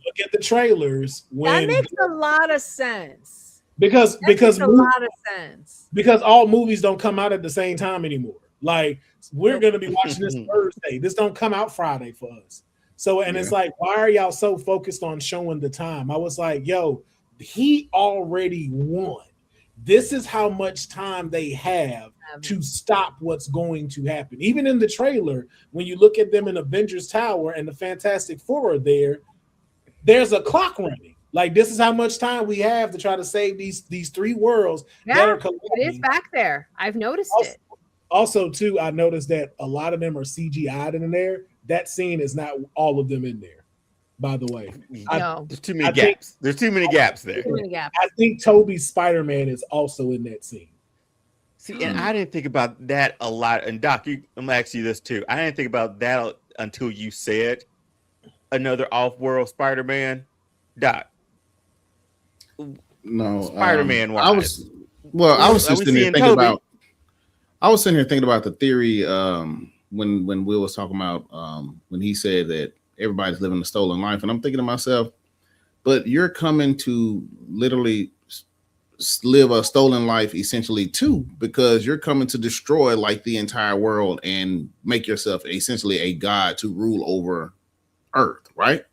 Look at the trailers That makes a lot of sense. because That makes a lot of sense. because all movies don't come out at the same time anymore. Like we're gonna be watching this Thursday. This don't come out Friday for us. So it's like, why are y'all so focused on showing the time? I was like, yo, he already won. This is how much time they have to stop what's going to happen. Even in the trailer, when you look at them in Avengers Tower and the Fantastic Four are there, there's a clock running. Like, this is how much time we have to try to save these three worlds that are colliding. It is back there. I've noticed it. Also, too, I noticed that a lot of them are CGI'd in there. That scene is not all of them in there, by the way. No. There's too many gaps. There's too many gaps there. Too many gaps. I think Toby's Spider-Man is also in that scene. See, and I didn't think about that a lot. And Doc, I'm gonna ask you this too. I didn't think about that until you said another off-world Spider-Man. Doc. No, Spider-Man. I was just sitting here thinking about. I was sitting here thinking about the theory when Will was talking about when he said that everybody's living a stolen life, and I'm thinking to myself, but you're coming to literally live a stolen life essentially too, because you're coming to destroy like the entire world and make yourself essentially a god to rule over Earth, right?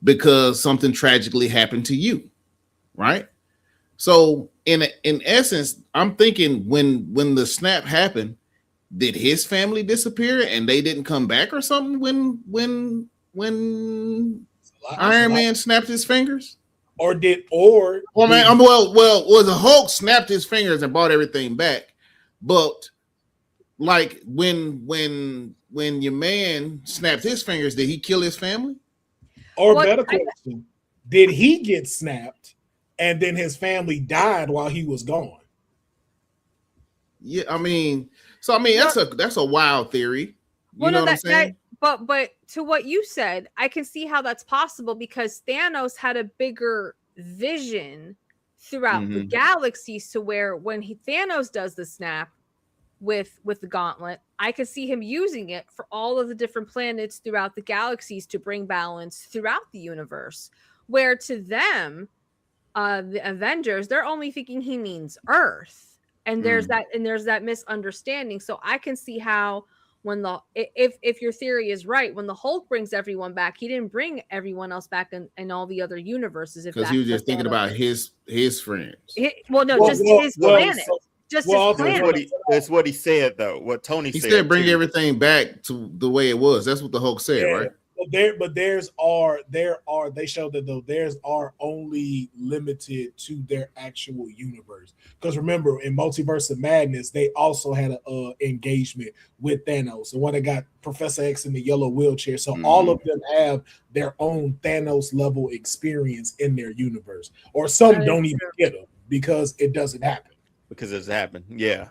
Because something tragically happened to you, right? So in essence, I'm thinking when the snap happened, did his family disappear and they didn't come back or something when Iron Man snapped his fingers? Was the Hulk snapped his fingers and brought everything back, but like when your man snapped his fingers, did he kill his family? Or better question, did he get snapped and then his family died while he was gone? Yeah, that's a wild theory. You know what I'm saying? But to what you said, I can see how that's possible because Thanos had a bigger vision throughout the galaxies to where when Thanos does the snap with the gauntlet, I could see him using it for all of the different planets throughout the galaxies to bring balance throughout the universe. Where to them, the Avengers, they're only thinking he means Earth, and there's that misunderstanding. So I can see how when if your theory is right, when the Hulk brings everyone back, he didn't bring everyone else back in all the other universes. Because he was just thinking about his friends. His planet. Just his planet. That's what he said, though. What Tony said. He said, "Bring everything back to the way it was." That's what the Hulk said, right? They show that though theirs are only limited to their actual universe. Because remember, in Multiverse of Madness, they also had an engagement with Thanos, the one that got Professor X in the yellow wheelchair. So all of them have their own Thanos level experience in their universe, or some don't even get them because it doesn't happen. Because it's happened, yeah.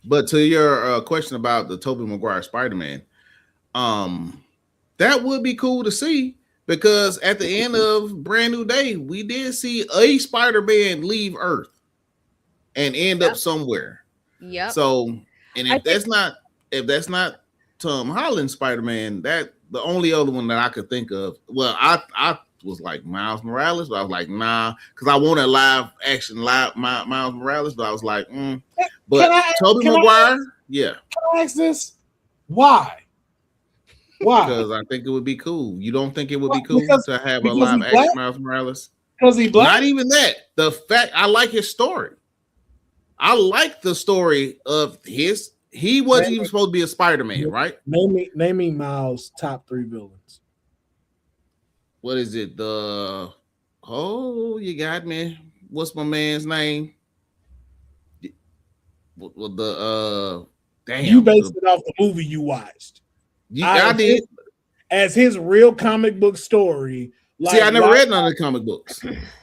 But to your question about the Tobey Maguire Spider-Man, that would be cool to see, because at the end of Brand New Day, we did see a Spider-Man leave Earth and end up somewhere. Yep. So, and if that's not Tom Holland Spider-Man, that the only other one that I could think of. Well, I was like Miles Morales, but I was like, nah, because I wanted live Miles Morales, but I was like, But Tobey Maguire, Can I ask this? Why? Because I think it would be cool. You don't think it would be cool to have a live action Miles Morales? Because he black? Not even that. The fact, I like his story. I like the story of his. He wasn't even supposed to be a Spider-Man, right? Name me Miles' top 3 villains. What is it? You got me. What's my man's name? Damn. You based it off the movie you watched. I did. As his real comic book story. See, I never read none of the comic books.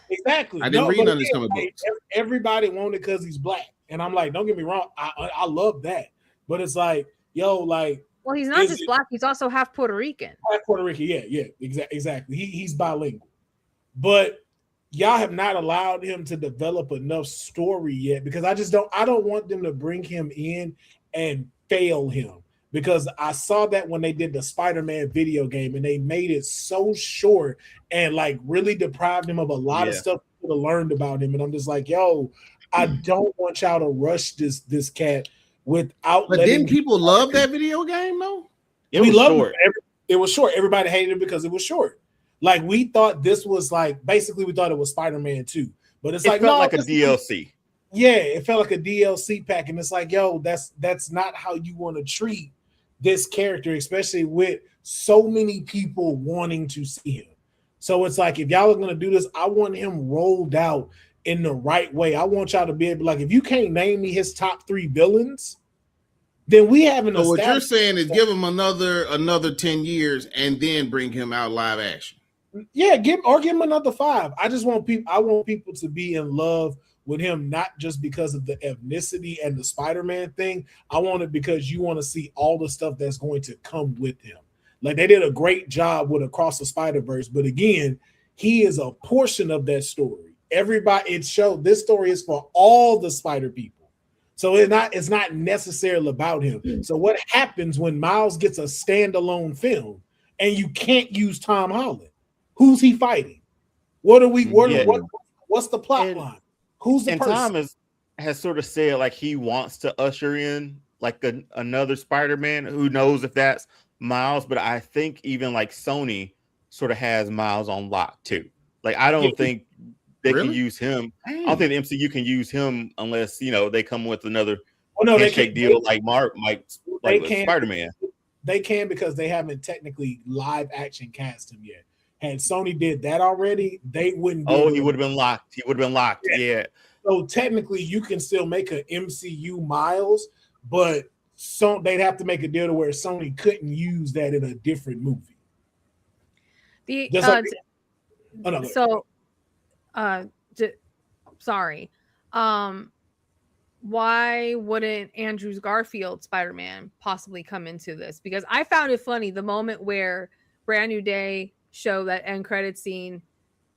Exactly. I didn't read none of his comic books. Everybody wanted because he's black. And I'm like, don't get me wrong. I love that. But it's like, Well, he's not Is just it- black; he's also half Puerto Rican. Puerto Rican, yeah, exactly. He's bilingual, but y'all have not allowed him to develop enough story yet because I don't want them to bring him in and fail him because I saw that when they did the Spider-Man video game and they made it so short and like really deprived him of a lot of stuff to learned about him, and I'm just like, yo, I don't want y'all to rush this cat without But letting didn't people love that video game though? It was loved short. it was short. Everybody hated it because it was short. Like we thought this was like basically we thought it was Spider-Man 2, but it's It like felt no, like a this- DLC. Yeah, it felt like a DLC pack, and it's like, yo, that's not how you want to treat this character, especially with so many people wanting to see him. So it's like if y'all are gonna do this, I want him rolled out in the right way. I want y'all to be able, like, if you can't name me his top 3 villains, then we haven't. So what you're saying is give him another 10 years and then bring him out live action. Yeah, give him another 5. I just want people. I want people to be in love with him, not just because of the ethnicity and the Spider-Man thing. I want it because you want to see all the stuff that's going to come with him. Like they did a great job with Across the Spider-Verse, but again, he is a portion of that story. Everybody, it showed this story is for all the Spider people. So it's not necessarily about him. So what happens when Miles gets a standalone film and you can't use Tom Holland? Who's he fighting? What's the plot line? Who's the person? Tom has sort of said like he wants to usher in like another Spider-Man. Who knows if that's Miles, but I think even like Sony sort of has Miles on lock too. Like I don't think they can use him. I don't think the MCU can use him unless they come with another handshake deal like Spider-Man. They can because they haven't technically live action cast him yet. Had Sony did that already, they wouldn't. He would have been locked. He would have been locked. Yeah. So technically, you can still make an MCU Miles, but they'd have to make a deal to where Sony couldn't use that in a different movie. Sorry. Why wouldn't Andrew Garfield Spider-Man possibly come into this? Because I found it funny the moment where Brand New Day show that end credit scene,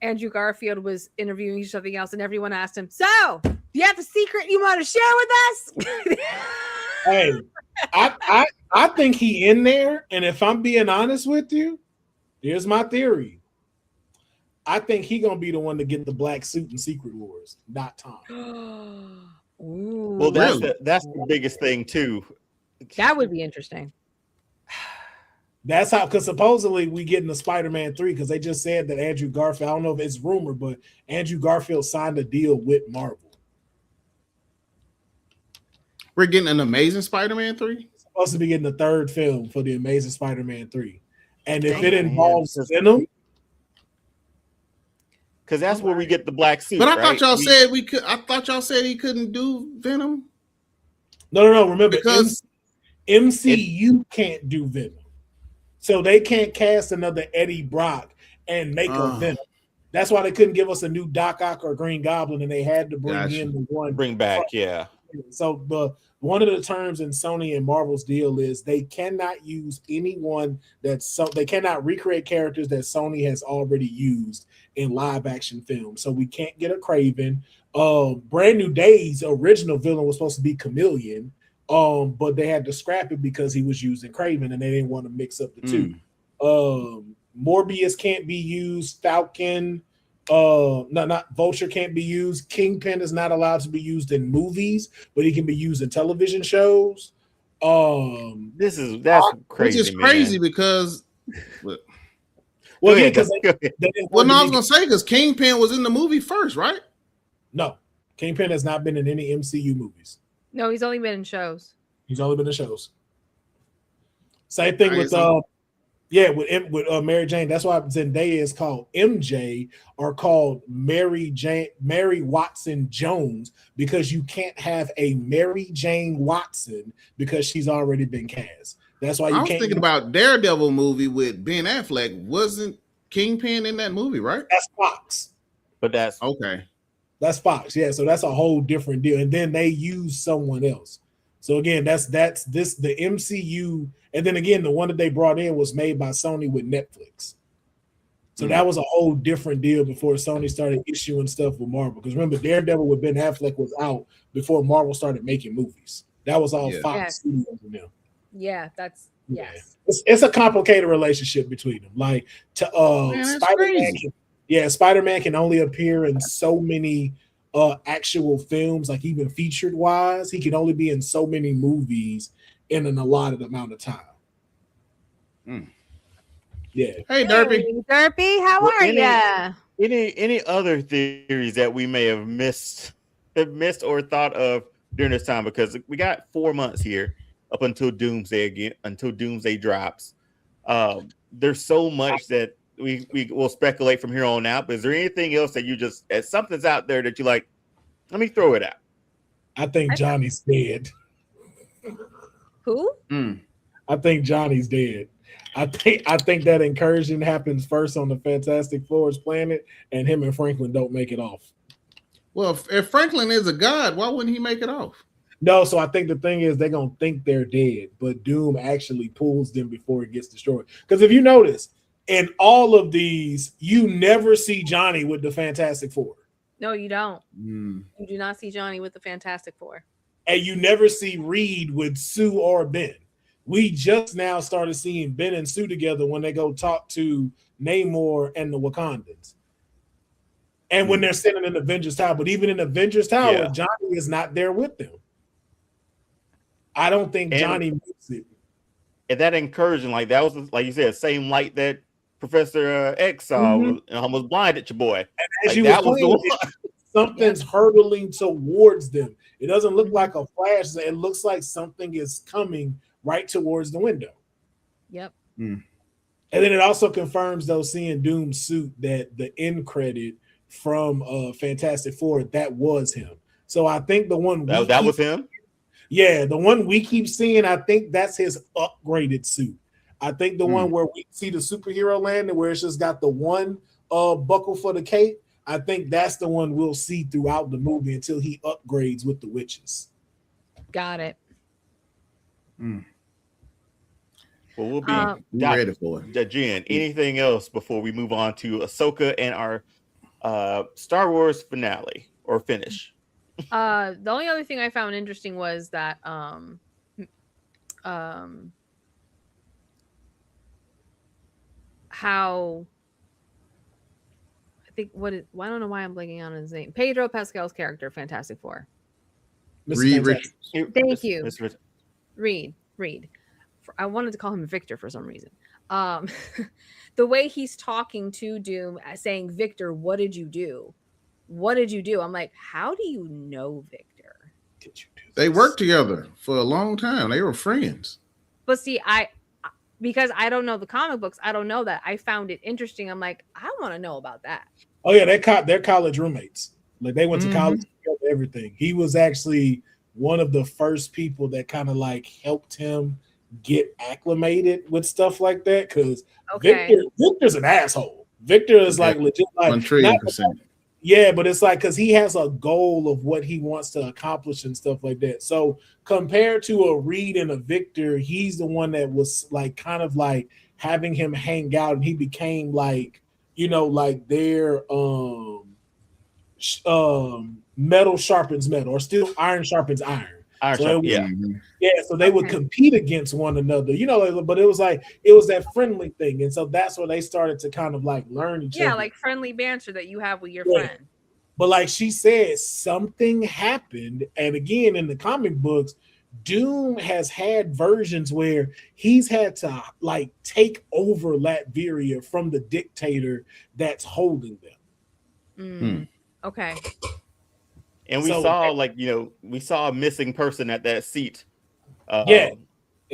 Andrew Garfield was interviewing something else, and everyone asked him, "So, do you have a secret you want to share with us?" Hey, I think he in there, and if I'm being honest with you, here's my theory. I think he gonna be the one to get the black suit in Secret Wars, not Tom. Well, that's the biggest thing too. That would be interesting. That's how, because supposedly we getting the Spider-Man 3 because they just said that Andrew Garfield, I don't know if it's rumored, but Andrew Garfield signed a deal with Marvel. We're getting an Amazing Spider-Man 3? Supposed to be getting the 3rd film for the Amazing Spider-Man 3. And if it involves Venom, because that's where we get the black suit. But I thought y'all said we could. I thought y'all said he couldn't do Venom. No. Remember, because MCU can't do Venom, so they can't cast another Eddie Brock and make a Venom. That's why they couldn't give us a new Doc Ock or Green Goblin, and they had to bring back. Yeah. So one of the terms in Sony and Marvel's deal is they cannot use anyone they cannot recreate characters that Sony has already used in live action films. So we can't get a Kraven. Brand New Day's original villain was supposed to be Chameleon, but they had to scrap it because he was using Kraven and they didn't want to mix up the two. Morbius can't be used. Falcon, not Vulture can't be used. Kingpin is not allowed to be used in movies, but he can be used in television shows. That's crazy. Which is crazy because I was gonna say because Kingpin was in the movie first, right? No, Kingpin has not been in any MCU movies. No, he's only been in shows. He's only been in shows. Same thing with Mary Jane. That's why Zendaya is called MJ or called Mary Watson Jones, because you can't have a Mary Jane Watson because she's already been cast. That's why you can't. I was thinking about Daredevil movie with Ben Affleck. Wasn't Kingpin in that movie, right? That's Fox. But that's okay. That's Fox. Yeah, so that's a whole different deal. And then they use someone else. So again, that's this the MCU, and then again, the one that they brought in was made by Sony with Netflix. So that was a whole different deal before Sony started issuing stuff with Marvel. Because remember, Daredevil with Ben Affleck was out before Marvel started making movies. That was all Fox Yes. Studios and them. Yeah, that's yes. It's a complicated relationship between them. Like Man, that's Spider-Man Spider-Man can only appear in so many actual films, like even featured wise. He can only be in so many movies in an allotted amount of time. Yeah. Hey, Derpy. Hey, Derpy, how Well, are ya? Any other theories that we may have missed or thought of during this time? Because we got 4 months here up until Doomsday drops. There's so much that we will speculate from here on out. But is there anything else that you just, as something's out there that you like, let me throw it out? I think Johnny's dead. Who? I think Johnny's dead. I think that incursion happens first on the Fantastic Four's planet, and him and Franklin don't make it off. Well, if Franklin is a god, why wouldn't he make it off? No, so I think the thing is they're gonna think they're dead, but Doom actually pulls them before it gets destroyed. Because if you notice, in all of these, you never see Johnny with the Fantastic Four. No, you don't. You do not see Johnny with the Fantastic Four. And you never see Reed with Sue or Ben. We just now started seeing Ben and Sue together when they go talk to Namor and the Wakandans. And when they're sitting in Avengers Tower, but even in Avengers Tower, Johnny is not there with them. I don't think Johnny makes it. And that incursion, like that was, like you said, same light that Professor X saw and almost blinded your boy. And as you was playing, something's hurtling towards them. It doesn't look like a flash. It looks like something is coming right towards the window. Yep. And then it also confirms, though, seeing Doom's suit, that the end credit from Fantastic Four, that was him. So I think the one that was him. Yeah, the one we keep seeing, I think that's his upgraded suit. I think the one where we see the superhero landing, where it's just got the one buckle for the cape, I think that's the one we'll see throughout the movie until he upgrades with the witches. Got it. Well, we'll be ready for it. Jen, anything else before we move on to Ahsoka and our Star Wars finale or finish? The only other thing I found interesting was that how I think I don't know why I'm blanking on his name. Pedro Pascal's character, Fantastic Four. Reed Richards. Thank you. Reed. I wanted to call him Victor for some reason. The way he's talking to Doom, saying, "Victor, what did you do? What did you do?" I'm like, how do you know Victor? Did you do this? They worked together for a long time. They were friends. But see, because I don't know the comic books, I don't know that. I found it interesting. I'm like, I want to know about that. Oh yeah, they're college roommates. Like they went to college together, everything. He was actually one of the first people that kind of like helped him get acclimated with stuff like that. Because Victor's an asshole. Victor is like legit, like 1,000,000,000%. Yeah, but it's like because he has a goal of what he wants to accomplish and stuff like that. So compared to a Reed and a Victor, he's the one that was like kind of like having him hang out, and he became like, you know, like their metal sharpens metal, or still iron sharpens iron. So they would compete against one another, you know, but it was that friendly thing. And so that's where they started to kind of like learn each other. Yeah, like friendly banter that you have with your friend. But like she said, something happened. And again, in the comic books, Doom has had versions where he's had to like take over Latveria from the dictator that's holding them. Okay. And we saw a missing person at that seat. In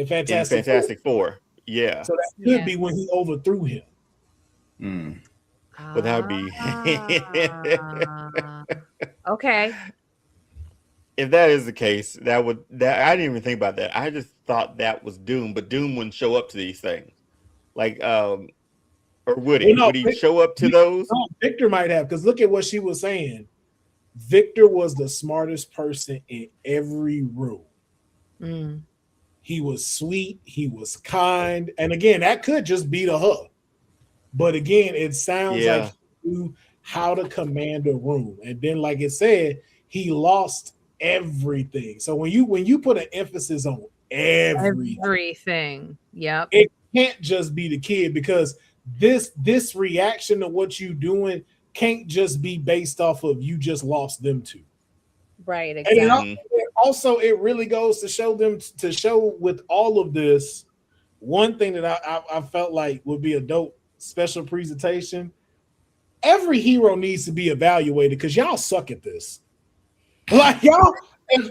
Fantastic Four. Yeah. So that could be when he overthrew him. But that would be okay. If that is the case, I didn't even think about that. I just thought that was Doom, but Doom wouldn't show up to these things. Like or would he? Would he show up to those? No, Victor might have, because look at what she was saying. Victor was the smartest person in every room. Mm. He was sweet. He was kind. And again, that could just be the her. But again, it sounds like Yeah. he knew how to command a room. And then, like it said, he lost everything. So when you put an emphasis on Everything. Yep. it can't just be the kid, because this reaction to what you doing can't just be based off of you just lost them two. Right. And Exactly. it really goes to show with all of this. One thing that I felt like would be a dope special presentation. Every hero needs to be evaluated because y'all suck at this. Like y'all,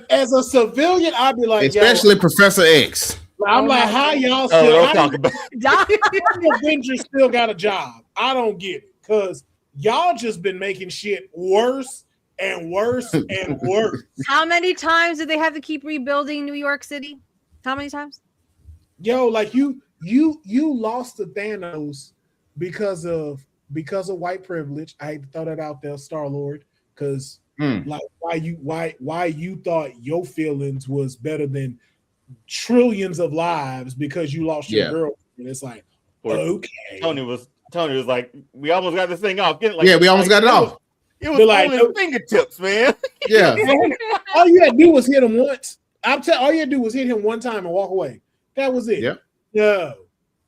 as a civilian, I'd be like, especially Professor X. I'm like, how y'all Oh, still? don't How talk about. the Avengers still got a job? I don't get it, because y'all just been making shit worse and worse and worse. How many times did they have to keep rebuilding New York City? How many times? Yo, like you lost to Thanos because of white privilege. I hate to throw that out there, Star-Lord, because like why you thought your feelings was better than trillions of lives because you lost your girl. And it's like, okay. Tony was like, we almost got this thing off. We almost got it off. It was like, on his fingertips, man. Yeah. All you had to do was hit him once. All you had to do was hit him one time and walk away. That was it. Yep. No.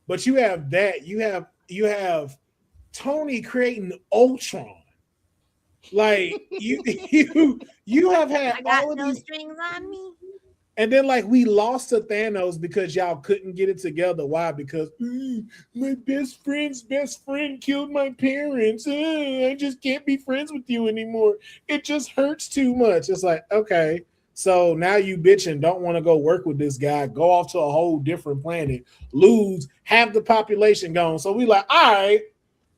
But you have that. You have Tony creating Ultron. Like you have had I got all of no these strings on me. And then, like, we lost to Thanos because y'all couldn't get it together. Why? Because my best friend killed my parents. I just can't be friends with you anymore. It just hurts too much. It's like, okay, so now you bitching, don't want to go work with this guy, go off to a whole different planet, lose, have the population gone. So we like, all right,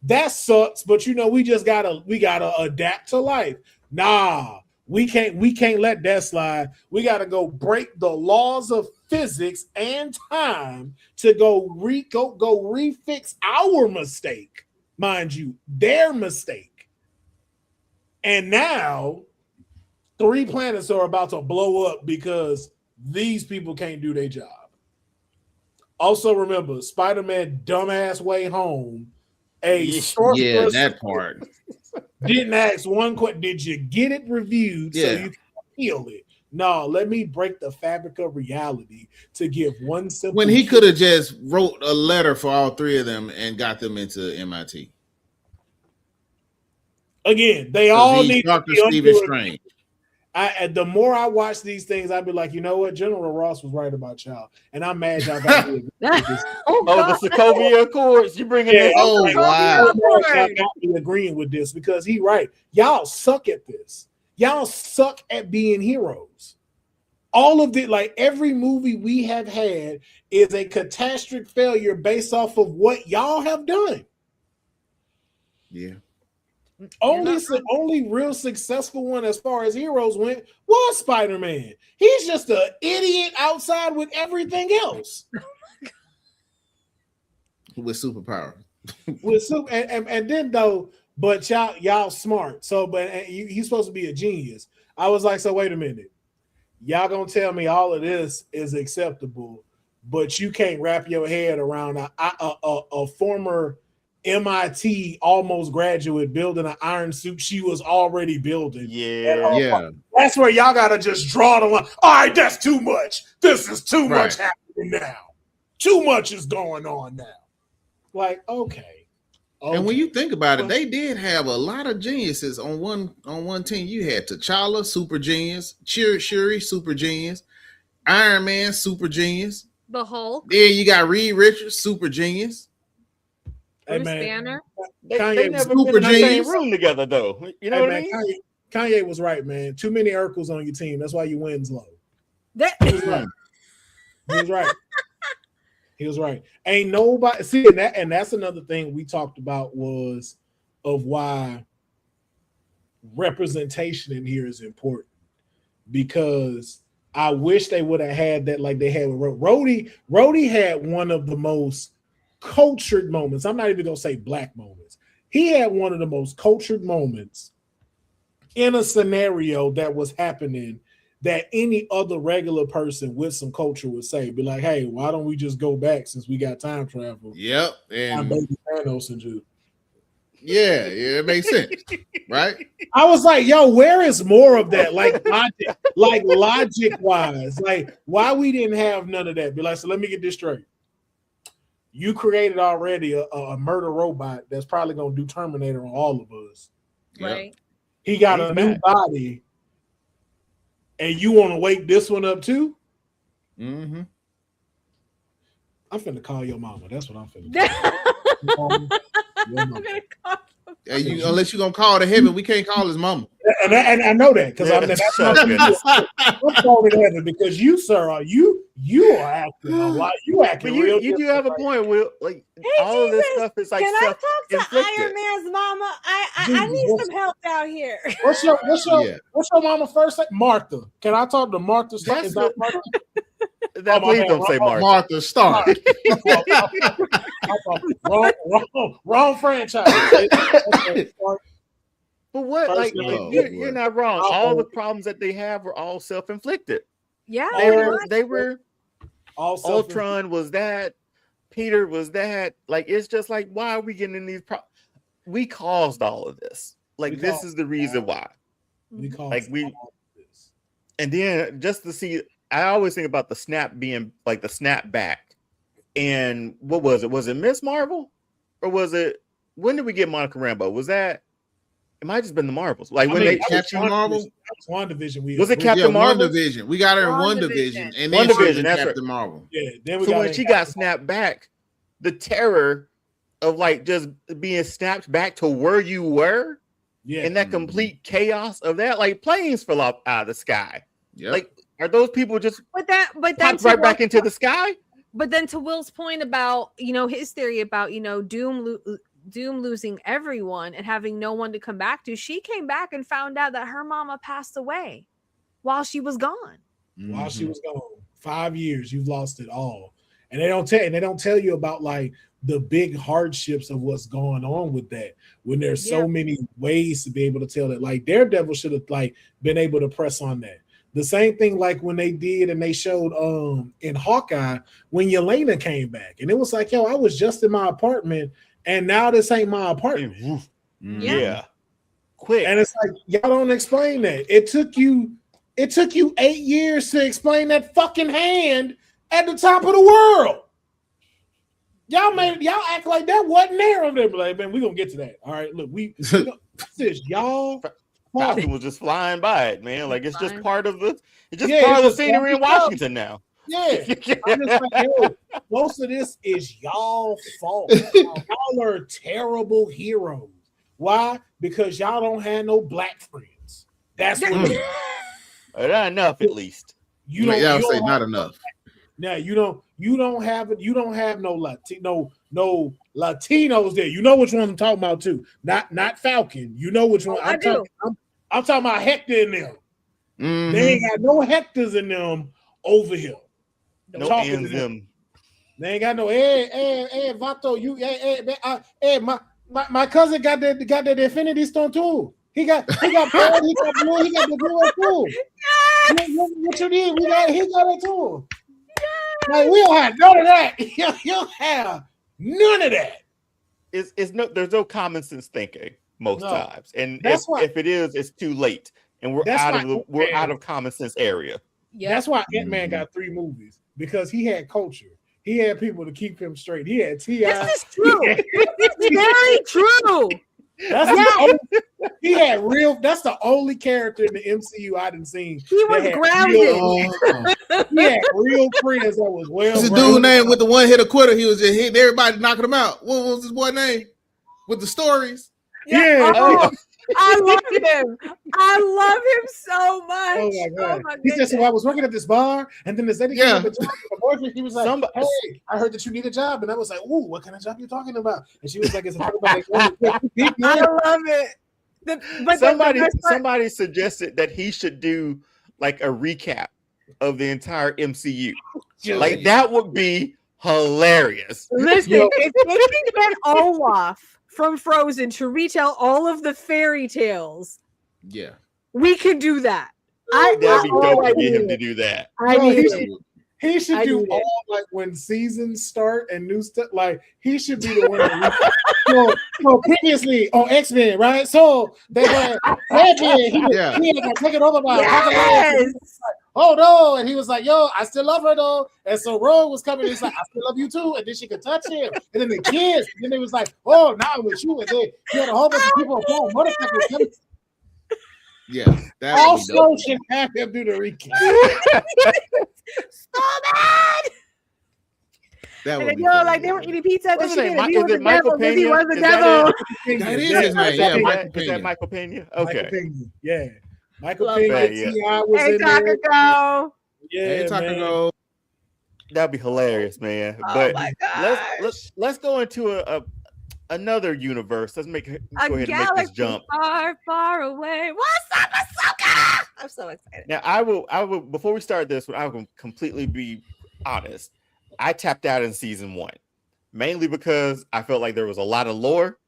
that sucks, but we gotta adapt to life. Nah. We can't let that slide. We got to go break the laws of physics and time to go refix our mistake, mind you, their mistake. And now 3 planets are about to blow up because these people can't do their job. Also remember, Spider-Man dumbass way home. That part. Didn't ask one question. Did you get it reviewed so you can feel it? No, let me break the fabric of reality to give one simple. When he could have just wrote a letter for all 3 of them and got them into MIT. Again, they all need Dr. to be Stephen Strange. The more I watch these things, I'd be like, you know what? General Ross was right about y'all. And I'm mad y'all got me this. The Sokovia Accords. You bringing this? Oh, wow. Y'all got me agreeing with this because he right. Y'all suck at this. Y'all suck at being heroes. All of it, like every movie we have had is a catastrophic failure based off of what y'all have done. Yeah. Only real successful one as far as heroes went was Spider-Man. He's just an idiot outside with everything else. With superpower. And then though, but y'all smart. So, but he's supposed to be a genius. I was like, so wait a minute. Y'all gonna tell me all of this is acceptable, but you can't wrap your head around a former MIT almost graduate building an iron suit she was already building. Yeah. That's where y'all gotta just draw the line. All right, that's too much. This is too much happening now. Too much is going on now. Like, okay. And when you think about it, they did have a lot of geniuses on one team. You had T'Challa, super genius, Shuri, super genius, Iron Man, super genius. The Hulk. Then you got Reed Richards, super genius. Bruce Banner. They never been in the same room together, though. You know what I mean? Kanye was right, man. Too many Urkels on your team. That's why you wins low. He was right. He was right. He was right. Ain't nobody see and that's another thing we talked about was of why representation in here is important, because I wish they would have had that like they had with Rhodey. Rhodey had one of the most cultured moments. I'm not even gonna say black moments. He had one of the most cultured moments in a scenario that was happening that any other regular person with some culture would say. Be like, hey, why don't we just go back since we got time travel? Yep. I'm And baby Thanos and you. yeah, it makes sense. Right? I was like, yo, where is more of that? Like logic wise. Like, why we didn't have none of that? Be like, so let me get this straight. You created already a murder robot that's probably gonna do Terminator on all of us. Right. He got He's a new back. body, and you want to wake this one up too? Mm-hmm. I'm finna call your mama. That's what I'm finna do. I'm gonna call Unless you're gonna call to heaven, we can't call his mama. And I know that because I'm Shut up, goodness. calling heaven because you, sir, you are acting a lot. You acting But real. you do have a point, Will. Like all of this stuff is like Can I talk to self-inflicted. Iron Man's mama? I Jesus, need what's- some help out here. What's your Yeah. what's your mama first name? Martha. Can I talk to Martha? Is That's that Martha? That, my please bad. don't say Martha. Martha Stark. wrong franchise. But what? First Like name. you're not wrong. I'll All the hold it. problems that they have were all self-inflicted. Yeah, They pretty were. much. They were. All Ultron was that. Peter was that. Like it's just like why are we getting in these? We caused all of this. Like We this caused is the reason why. We call Like, we- all of this. And then just to see, I always think about the snap being like the snap back. And what was it? Was it Miss Marvel, or was it? When did we get Monica Rambeau? Was that? It might have just been the Marvels. Like when they Captain Marvel? That was WandaVision. Was it Captain Marvel? WandaVision. We got her in WandaVision. WandaVision, and then she was WandaVision, in that's Captain Marvel. Yeah. Then we So got when in she Captain got snapped back, the terror of like just being snapped back to where you were, Yeah. and that complete chaos of that, like planes fell off out of the sky. Yep. Like, are those people just But then popped right back into the sky? But then to Will's point about his theory about Doom losing everyone and having no one to come back to, she came back and found out that her mama passed away while she was gone. While she Mhm. was gone, 5 years, you've lost it all, and they don't tell you about like the big hardships of what's going on with that. When there's so many ways to be able to tell that, like Daredevil should have like been able to press on that. The same thing like when they did and they showed in Hawkeye when Yelena came back, and it was like, yo, I was just in my apartment, and now this ain't my apartment. Mhm. Yeah. Quick. And it's like y'all don't explain that. It took you 8 years to explain that fucking hand at the top of the world. Y'all act like that wasn't there. I'm there, like, man, we're gonna get to that. All right, look, this is y'all. Falcon was just flying by it, man. Like it's just Flying. part of the Yeah, part of the it's just scenery in part of the Washington now. Yeah, I'm just like, yo, most of this is y'all fault. Y'all are terrible heroes. Why? Because y'all don't have no black friends. That's what it is. Not enough, at least. You don't. Yeah, I you would say don't not have- enough. Now you don't have no Latinos there. You know which one I'm talking about too. Not Falcon. You know which one I do. I'm talking about Hector in them. Mhm. They ain't got no Hectors in them over here. No Talking ends to them. them. They ain't got no Vato. You my cousin got that Infinity Stone too. He got red, he got blue, he got the blue too. What you need? He got it too. Like we don't have none of that. You don't have none of that. There's no common sense thinking most No. times, and That's why- if it is, it's too late, and we're That's out why of we're Ant-Man- out of common sense area. That's why Ant-Man got 3 movies, because he had culture. He had people to keep him straight. He had T.I. This is true. It's very true. He had real. That's the only character in the MCU I didn't see. He was grounded. He had real friends that was well. What's the grounded. dude name with the one hitter quitter? He was just hitting everybody, knocking them out. What was his boy name? With the stories. Yeah. Oh, I love him. I love him so much. Oh my god. He said, goodness. so I was working at this bar, and then this lady came up and talked to my boyfriend. He was like, Somebody- hey, I heard that you need a job. And I was like, ooh, what kind of job you talking about? And she was like, it's a job about I love it. Somebody suggested that he should do like a recap of the entire MCU. Like that would be hilarious. Listen, if they can get Olaf from Frozen to retell all of the fairy tales, Yeah. we can do that. That'd be dope to get him to do that. I No, need he it. He should I do need it. all like when seasons start and new stuff. Like he should be the one that so previously on X-Men, right? So they had Yeah. he got taken over by Yes. oh no, and he was like, yo, I still love her though. And so Rogue was coming, he's like, I still love you too. And then she could touch him. And then the kids, and then they was like, oh, now I'm with you. And then he had a whole bunch of people on motorcycles coming. Yes, that would be Also dope. should have him do the recap. So bad. That And would then, be yo, funny. like they were eating pizza at the What's his name? chicken. He Is was it the Michael devil. He Pena? was the Is that devil. That is his name. Yeah, Michael Is that Pena. Michael Pena? Michael Okay. Pena. Yeah. Michael Love Pena, that, yeah. T.I. was Hey, in there. Takako. Yeah, Hey, Taco man. Go. That'd be hilarious, man. Oh But my gosh. let's go into another universe. Let's go ahead and make this galaxy jump. far, far away. What's up, Ahsoka? I'm so excited. Now, I will. Before we start this, I will completely be honest. I tapped out in season 1, mainly because I felt like there was a lot of lore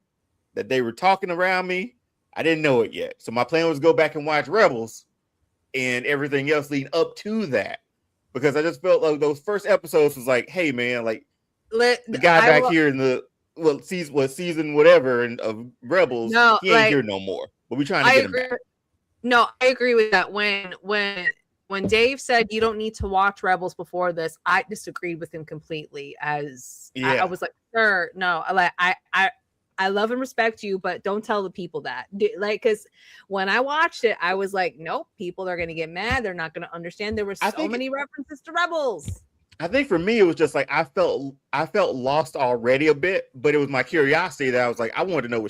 that they were talking around me. I didn't know it yet, so my plan was to go back and watch Rebels and everything else leading up to that, because I just felt like those first episodes was like, hey man, like the guy back here in the season whatever and of Rebels, No, he ain't like, here no more. But we trying to I get agree. him back. No, I agree with that. When Dave said you don't need to watch Rebels before this, I disagreed with him completely. As I was like, sir, no, I love and respect you, but don't tell the people that. Like, because when I watched it, I was like, nope, people are gonna get mad. They're not gonna understand. There were so many references to Rebels. I think for me, it was just like I felt lost already a bit, but it was my curiosity that I was like, I wanted to know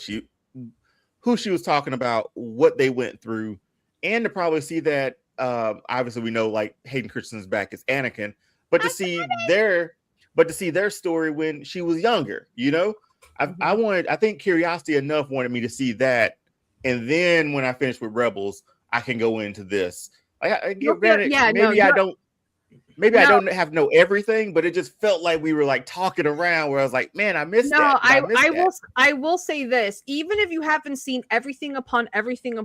who she was talking about, what they went through, and to probably see that. Obviously, we know like Hayden Christensen's back as Anakin, but to see their story when she was younger, you know, I think curiosity enough wanted me to see that, and then when I finish with Rebels, I can go into this. I give granted, maybe I don't have everything, but it just felt like we were like talking around where I was like, man, I missed that. I will say this, even if you haven't seen everything upon everything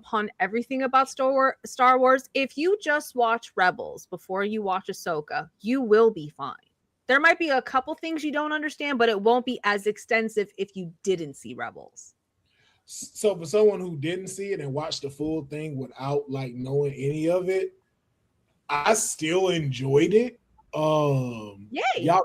about Star Wars, if you just watch Rebels before you watch Ahsoka, you will be fine. There might be a couple things you don't understand, but it won't be as extensive if you didn't see Rebels. So for someone who didn't see it and watched the full thing without like knowing any of it, I still enjoyed it. Yay! Y'all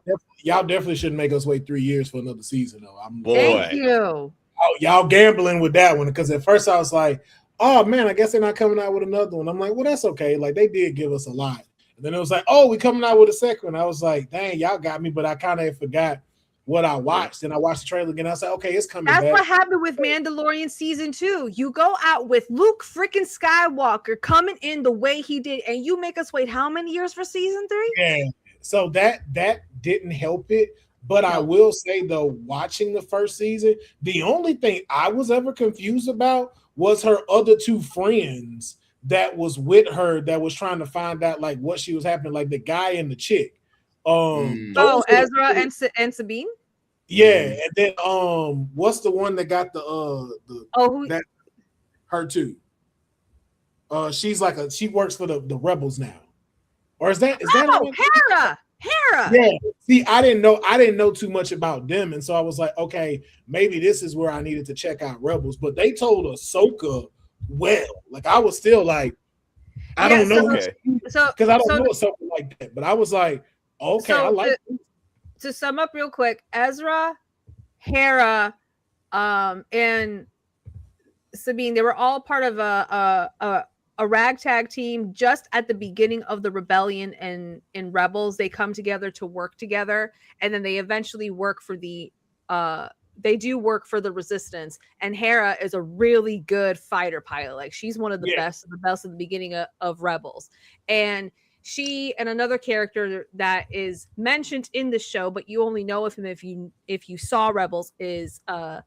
definitely shouldn't make us wait 3 years for another season, though. Thank you. Y'all gambling with that one, because at first I was like, oh man, I guess they're not coming out with another one. I'm like, well, that's okay. Like they did give us a lot. And then it was like, oh, we coming out with a second one. I was like, dang, y'all got me, but I kind of forgot what I watched. And I watched the trailer again. I was like, okay, it's coming back. That's what happened with Mandalorian season 2. You go out with Luke freaking Skywalker coming in the way he did, and you make us wait how many years for season 3? Yeah. So that didn't help it. But I will say though, watching the first season, the only thing I was ever confused about was her other 2 friends that was with her that was trying to find out like what she was happening, like the guy and the chick. Ezra and Sabine. Yeah, and then what's the one that got her too? She's like she works for the rebels now, or is that Hera? Yeah. See, I didn't know too much about them, and so I was like, okay, maybe this is where I needed to check out Rebels. But they told Ahsoka well, like I was still like, I don't know, because I don't know something like that. But I was like, okay, I like. To sum up real quick, Ezra, Hera, and Sabine, they were all part of a ragtag team just at the beginning of the rebellion, and in Rebels they come together to work together, and then they eventually work for the resistance. And Hera is a really good fighter pilot. Like she's one of the best of the beginning of Rebels. And she and another character that is mentioned in the show, but you only know of him if you saw Rebels, is Kanan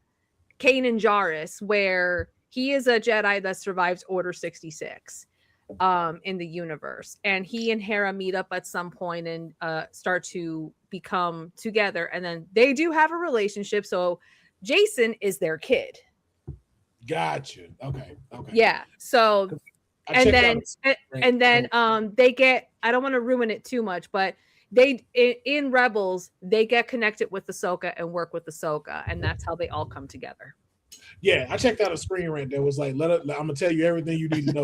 Jarrus, where he is a Jedi that survives Order 66 in the universe. And he and Hera meet up at some point and start to become together. And then they do have a relationship. So Jason is their kid. Gotcha. Okay. Yeah. So They get, I don't want to ruin it too much, but they in Rebels they get connected with Ahsoka and work with Ahsoka, and that's how they all come together. Yeah, I checked out a screen rant that was like, I'm gonna tell you everything you need to know.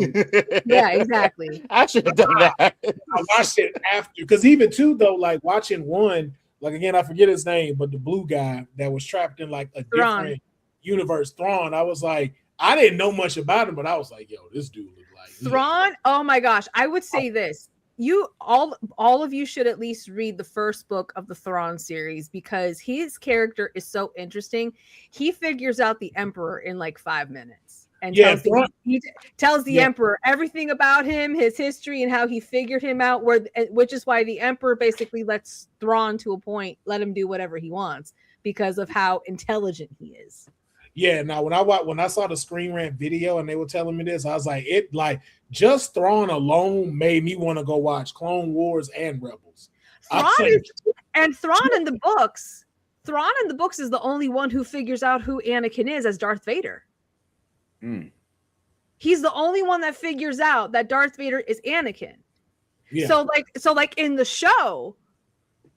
Yeah, exactly. I should have done that. I watched it after, because even too though, like watching one, like again, I forget his name, but the blue guy that was trapped in like a different universe, Thrawn. I was like, I didn't know much about him, but I was like, yo, this dude looked like Thrawn. Oh my gosh, I would say this. You all of you should at least read the first book of the Thrawn series, because his character is so interesting. He figures out the Emperor in like 5 minutes and tells the Emperor everything about him, his history, and how he figured him out, which is why the Emperor basically lets Thrawn to a point, let him do whatever he wants because of how intelligent he is. Yeah, now when I saw the screen rant video and they were telling me this, I was like, just Thrawn alone made me want to go watch Clone Wars and Rebels. Thrawn in the books is the only one who figures out who Anakin is as Darth Vader. He's the only one that figures out that Darth Vader is Anakin. Yeah. So like in the show,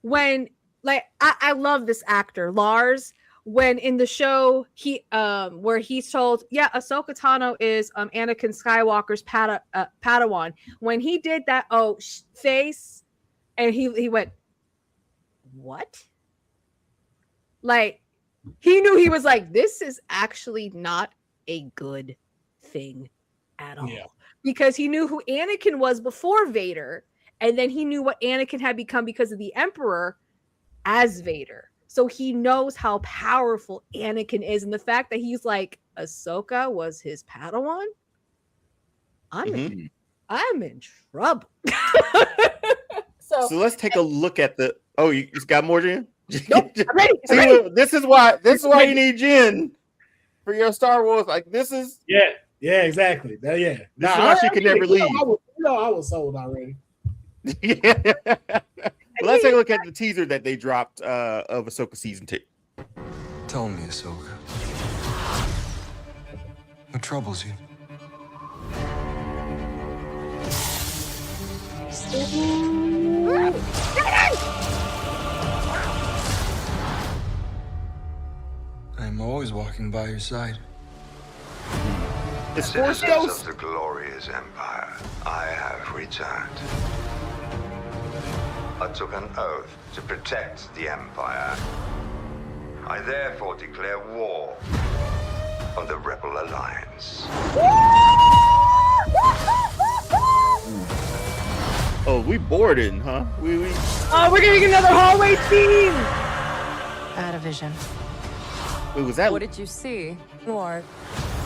when like I love this actor Lars. When in the show he where he's told, Ahsoka Tano is Anakin Skywalker's Padawan. When he did that face, and he went, what? Like he knew, he was like, this is actually not a good thing at all. Yeah. Because he knew who Anakin was before Vader, and then he knew what Anakin had become because of the Emperor as Vader. So he knows how powerful Anakin is, and the fact that he's like, Ahsoka was his Padawan. I'm in trouble. so let's take a look at the. Oh, you got more, Jen? Nope, I'm ready. This is why you need Jen for your Star Wars. Like this is. Yeah, exactly. This is why she can never leave. I was sold already. Yeah. Well, let's take a look at the teaser that they dropped of Ahsoka season 2. Tell me, Ahsoka, what troubles you? I'm always walking by your side. It's Force Ghost. Of the glorious Empire, I have returned. I took an oath to protect the Empire. I therefore declare war on the Rebel Alliance. Oh, we boarding, huh? Oh, we're gonna get another hallway scene. I had a vision. Wait, was that? What did you see? More.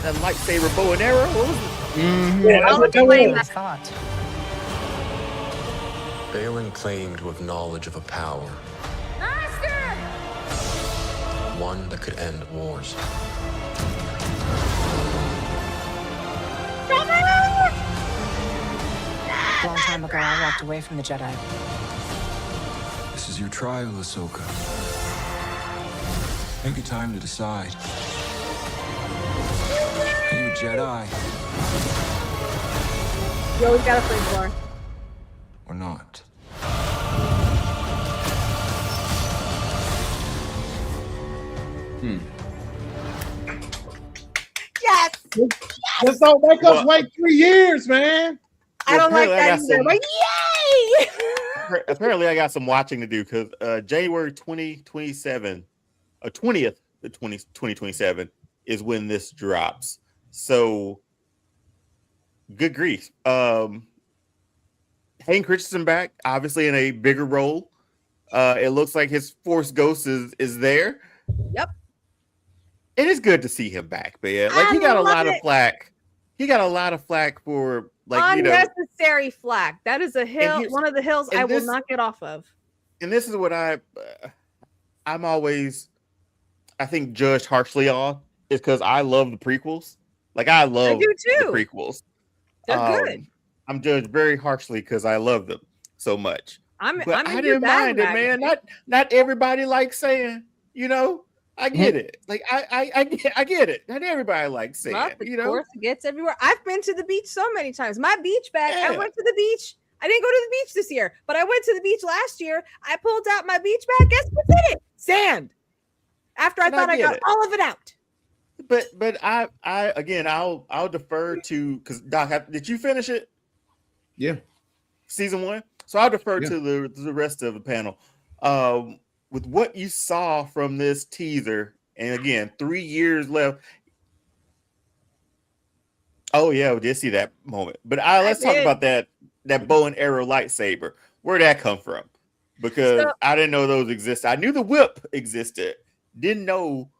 That lightsaber bow and arrow? What was it? Mm-hmm. Yeah, that's what that thought. Balin claimed to have knowledge of a power. Master! One that could end wars. A long time ago, I walked away from the Jedi. This is your trial, Ahsoka. Take your time to decide. Are you a Jedi? You always got a free floor. Or not? Yes! Just don't make us wait 3 years, man. I don't like that either. Like, yay! Apparently, I got some watching to do because January 2027, 20th, 2027 is when this drops. So, good grief. Hayden Christensen back, obviously in a bigger role. It looks like his Force Ghost is there. Yep. It is good to see him back, man. Like he got a lot of flack. He got a lot of flack for like unnecessary flack. That is a hill, one of the hills I will not get off of. And this is what I'm always, I think, judged harshly on is because I love the prequels. Like I love the prequels. They're good. I'm judged very harshly because I love them so much. I didn't mind it, man. Not everybody likes saying, you know, I get it. Like I get it. Not everybody likes sand, Well, the you know. course gets everywhere. I've been to the beach so many times. My beach bag. I Yeah. went to the beach. I didn't go to the beach this year, but I went to the beach last year. I pulled out my beach bag. Guess what's in it? Sand. After I And thought I get got it. all of it out. But I again I'll defer to, because Doc, did you finish it? Yeah. Season 1. So I'll defer Yeah. to the rest of the panel. With what you saw from this teaser, and again, 3 years left. Oh yeah, we did see that moment. But let's talk did. about that bow and arrow lightsaber. Where'd that come from? Because I didn't know those existed. I knew the whip existed. Didn't know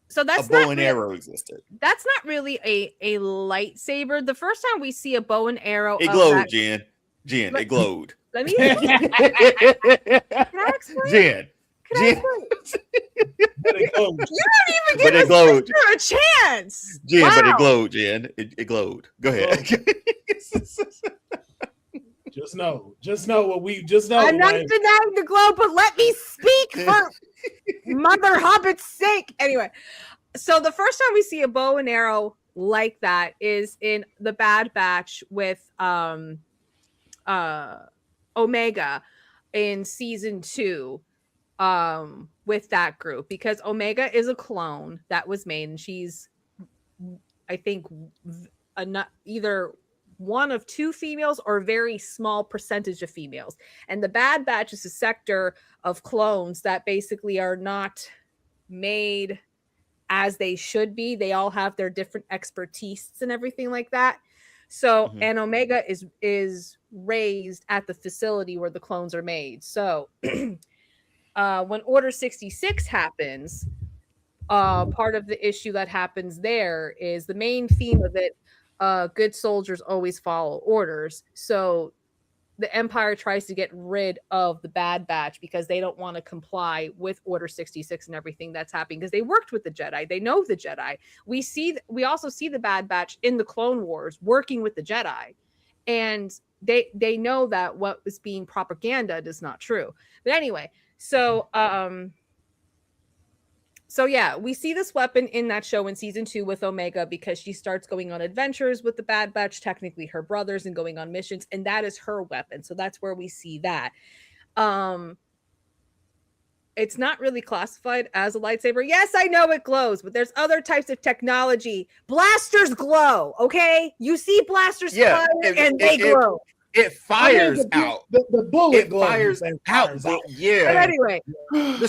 So a that's bow not and real- arrow existed. That's not really a lightsaber. The first time we see a bow and arrow, It of glowed, that- Jen. Jen, Let- it glowed. Let me. Can I explain? Jen. Can I Jen, explain? But it goes. You don't even but give it glowed. a chance. Jen, but Wow. it glowed, Jen. It glowed. Go ahead. Just know what we just know. I'm not like, denying the glow, but let me speak for Mother Hobbit's sake. Anyway, so the first time we see a bow and arrow like that is in the Bad Batch with Omega in season 2 with that group, because Omega is a clone that was made, and she's, I think, either one of 2 females or a very small percentage of females. And the Bad Batch is a sector of clones that basically are not made as they should be. They all have their different expertise and everything like that. So, and Omega is raised at the facility where the clones are made. So when Order 66 happens, part of the issue that happens there is the main theme of it, good soldiers always follow orders. So the Empire tries to get rid of the Bad Batch because they don't want to comply with Order 66 and everything that's happening, because they worked with the Jedi. They know the Jedi. We also see the Bad Batch in the Clone Wars working with the Jedi. And they know that what was being propaganda is not true. But anyway, so yeah, we see this weapon in that show in season 2 with Omega, because she starts going on adventures with the Bad Batch, technically her brothers, and going on missions, and that is her weapon. So that's where we see that. It's not really classified as a lightsaber. Yes, I know it glows, but there's other types of technology. Blasters glow, okay? You see blasters fire and they glow. It fires out. The bullet It fires out. Yeah. But anyway, the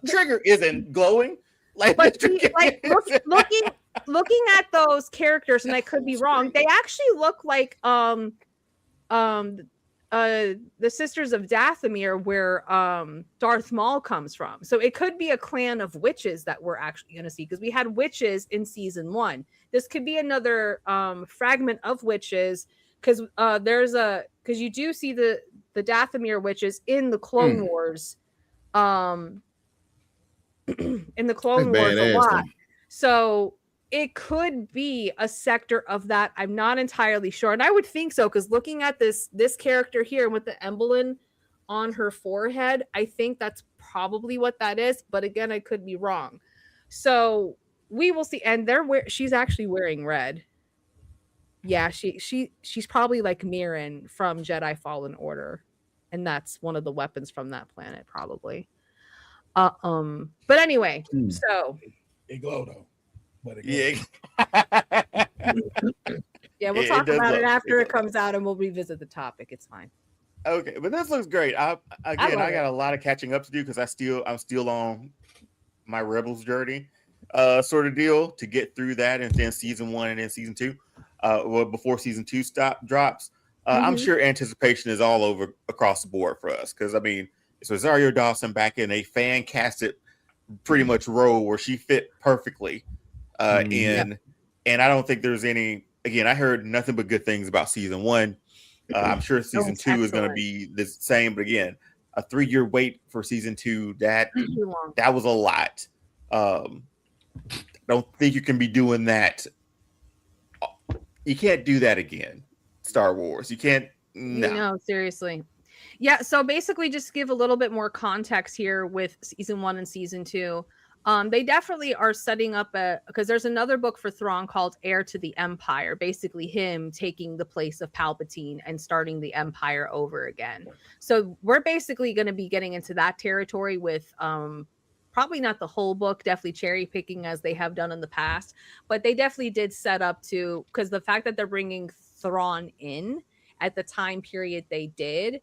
trigger isn't glowing. Like, but looking at those characters, and I could be wrong, they actually look like the Sisters of Dathomir, where Darth Maul comes from. So it could be a clan of witches that we're actually going to see, because we had witches in season 1. This could be another fragment of witches, because because you do see the Dathomir witches in the Clone Wars. In the Clone Wars a lot. So it could be a sector of that. I'm not entirely sure. And I would think so, because looking at this character here with the emblem on her forehead, I think that's probably what that is. But again, I could be wrong. So we will see. And she's actually wearing red. Yeah, she's probably like Mirren from Jedi Fallen Order. And that's one of the weapons from that planet, probably. But anyway, so it glow though. But yeah, we'll talk about it after it comes out, and we'll revisit the topic. It's fine. Okay, but this looks great. I got a lot of catching up to do, because I'm still on my Rebels journey, sort of deal, to get through that, and then season 1 and then season 2. Before season 2 drops. I'm sure anticipation is all over across the board for us, because I mean, it's Rosario Dawson back in a fan casted pretty much role where she fit perfectly in, and I don't think there's any. Again, I heard nothing but good things about season 1. I'm sure season 2 is going to be the same, but again, a 3-year wait for season 2, that was a lot. Don't think you can be doing that. You can't do that again. Star Wars. You can't. No. Seriously. Yeah, so basically just give a little bit more context here with season 1 and season 2. They definitely are setting up because there's another book for Thrawn called Heir to the Empire, basically him taking the place of Palpatine and starting the Empire over again. So we're basically going to be getting into that territory with probably not the whole book, definitely cherry picking as they have done in the past, but they definitely did set up to, because the fact that they're bringing Thrawn in at the time period they did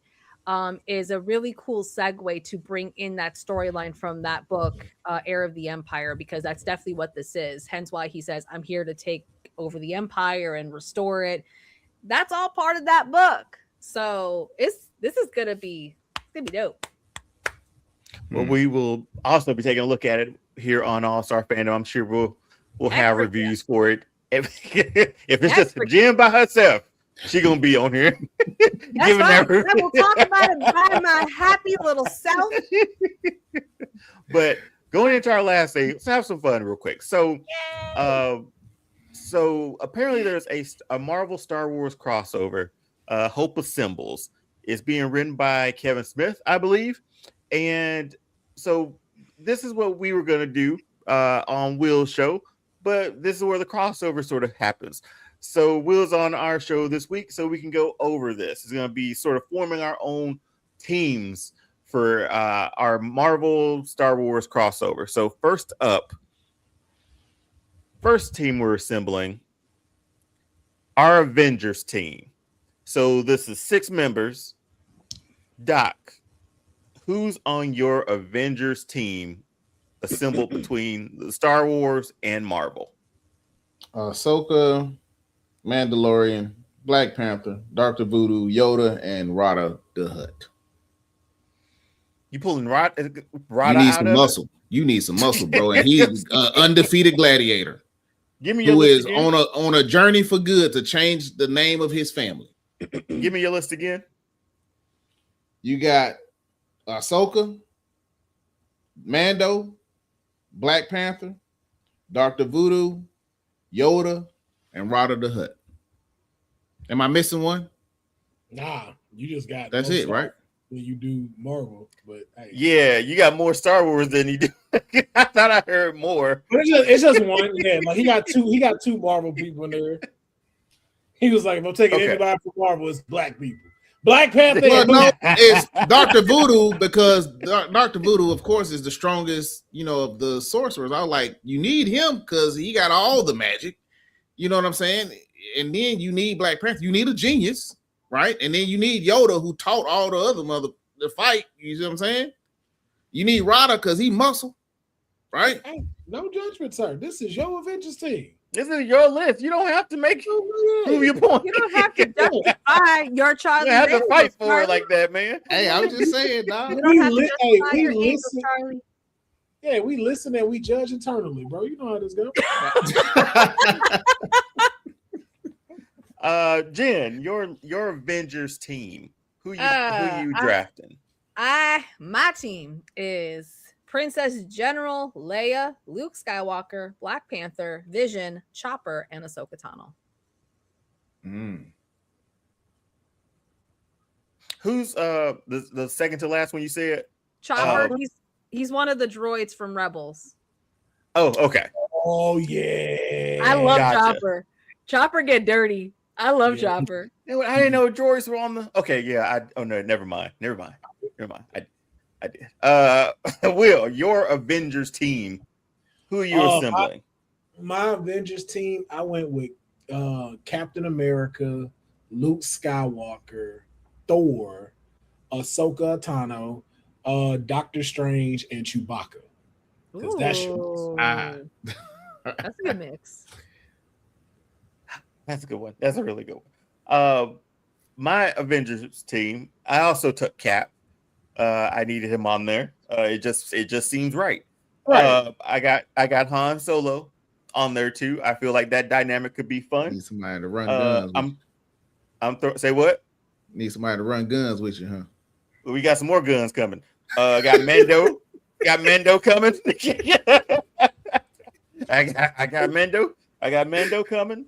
is a really cool segue to bring in that storyline from that book, Heir of the Empire, because that's definitely what this is. Hence why he says, I'm here to take over the Empire and restore it. That's all part of that book. So this is gonna be dope. Well, we will also be taking a look at it here on All Star Fandom. I'm sure we'll have reviews for it. If it's just Jen by herself, she gonna be on here. That's right. I will talk about it by my happy little self. But going into our last day, let's have some fun real quick. So, so apparently there's a Marvel Star Wars crossover, Hope Assembles. It's being written by Kevin Smith, I believe. And so this is what we were going to do on Will's show, but this is where the crossover sort of happens. So Will's on our show this week, so we can go over this. It's going to be sort of forming our own teams for our Marvel Star Wars crossover. So first team we're assembling, our Avengers team. So this is 6 members. Doc, who's on your Avengers team assembled between the Star Wars and Marvel? Ahsoka, Mandalorian, Black Panther, Dr. Voodoo, Yoda, and Rada the Hutt. You pulling Rada You need some muscle. You need some muscle, bro. And he's an undefeated gladiator. Give me your who list is again. on a journey for good to change the name of his family. Give me your list again. You got Ahsoka, Mando, Black Panther, Dr. Voodoo, Yoda, and Rada the Hutt. Am I missing one? Nah, you just got that's it, right? When you do Marvel, but hey. Yeah, you got more Star Wars than you do. I thought I heard more. But it's just one. Yeah, like he got two Marvel people in there. He was like, if I'm taking anybody from Marvel, it's black people. Black Panther. Well, no, it's Dr. Voodoo, because Dr. Voodoo, of course, is the strongest, of the sorcerers. I was like, you need him because he got all the magic. You know what I'm saying? And then you need Black Panther. You need a genius, right? And then you need Yoda, who taught all the other to fight. You see what I'm saying? You need Rada because he muscle, right? Hey, no judgment, sir. This is your Avengers team. This is your list. You don't have to prove your point. You don't have to justify your Charlie. You don't have to fight for it like that, man. Hey, I'm just saying, dog. You don't have to justify your angles, Charlie. Yeah, we listen and we judge internally, bro. You know how this goes. Jen, your Avengers team. Who you drafting? My team is Princess General Leia, Luke Skywalker, Black Panther, Vision, Chopper, and Ahsoka Tano. Who's the second to last one you said? Chopper. He's one of the droids from Rebels. Oh, okay. Oh yeah. I love Chopper. Chopper get dirty. I love Chopper. I didn't know droids were on the. Okay, yeah. Never mind. I did. Will, your Avengers team. Who are you assembling? My Avengers team, I went with Captain America, Luke Skywalker, Thor, Ahsoka Tano, Doctor Strange, and Chewbacca. Because that shit was that's a good mix. That's a good one. That's a really good one. My Avengers team, I also took Cap. I needed him on there. It just seems right. I got Han Solo on there too. I feel like that dynamic could be fun. Need somebody to run guns. Say what? Need somebody to run guns with you, huh? We got some more guns coming. Got Mando. Got Mando coming. I got Mando. I got Mando coming.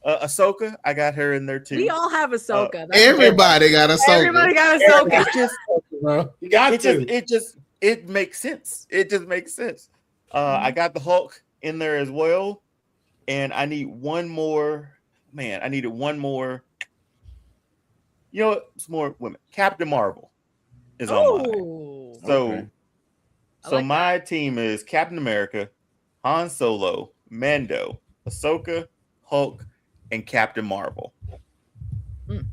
Ahsoka, I got her in there too. We all have Ahsoka. Everybody got Ahsoka. Everybody got Ahsoka. It just, Bro. You got it makes sense. It just makes sense. I got the Hulk in there as well, and I need one more. Man, I needed one more. You know what? Some more women. Captain Marvel is on mine. So, Okay. so my team is Captain America, Han Solo, Mando, Ahsoka, Hulk, and Captain Marvel. I'm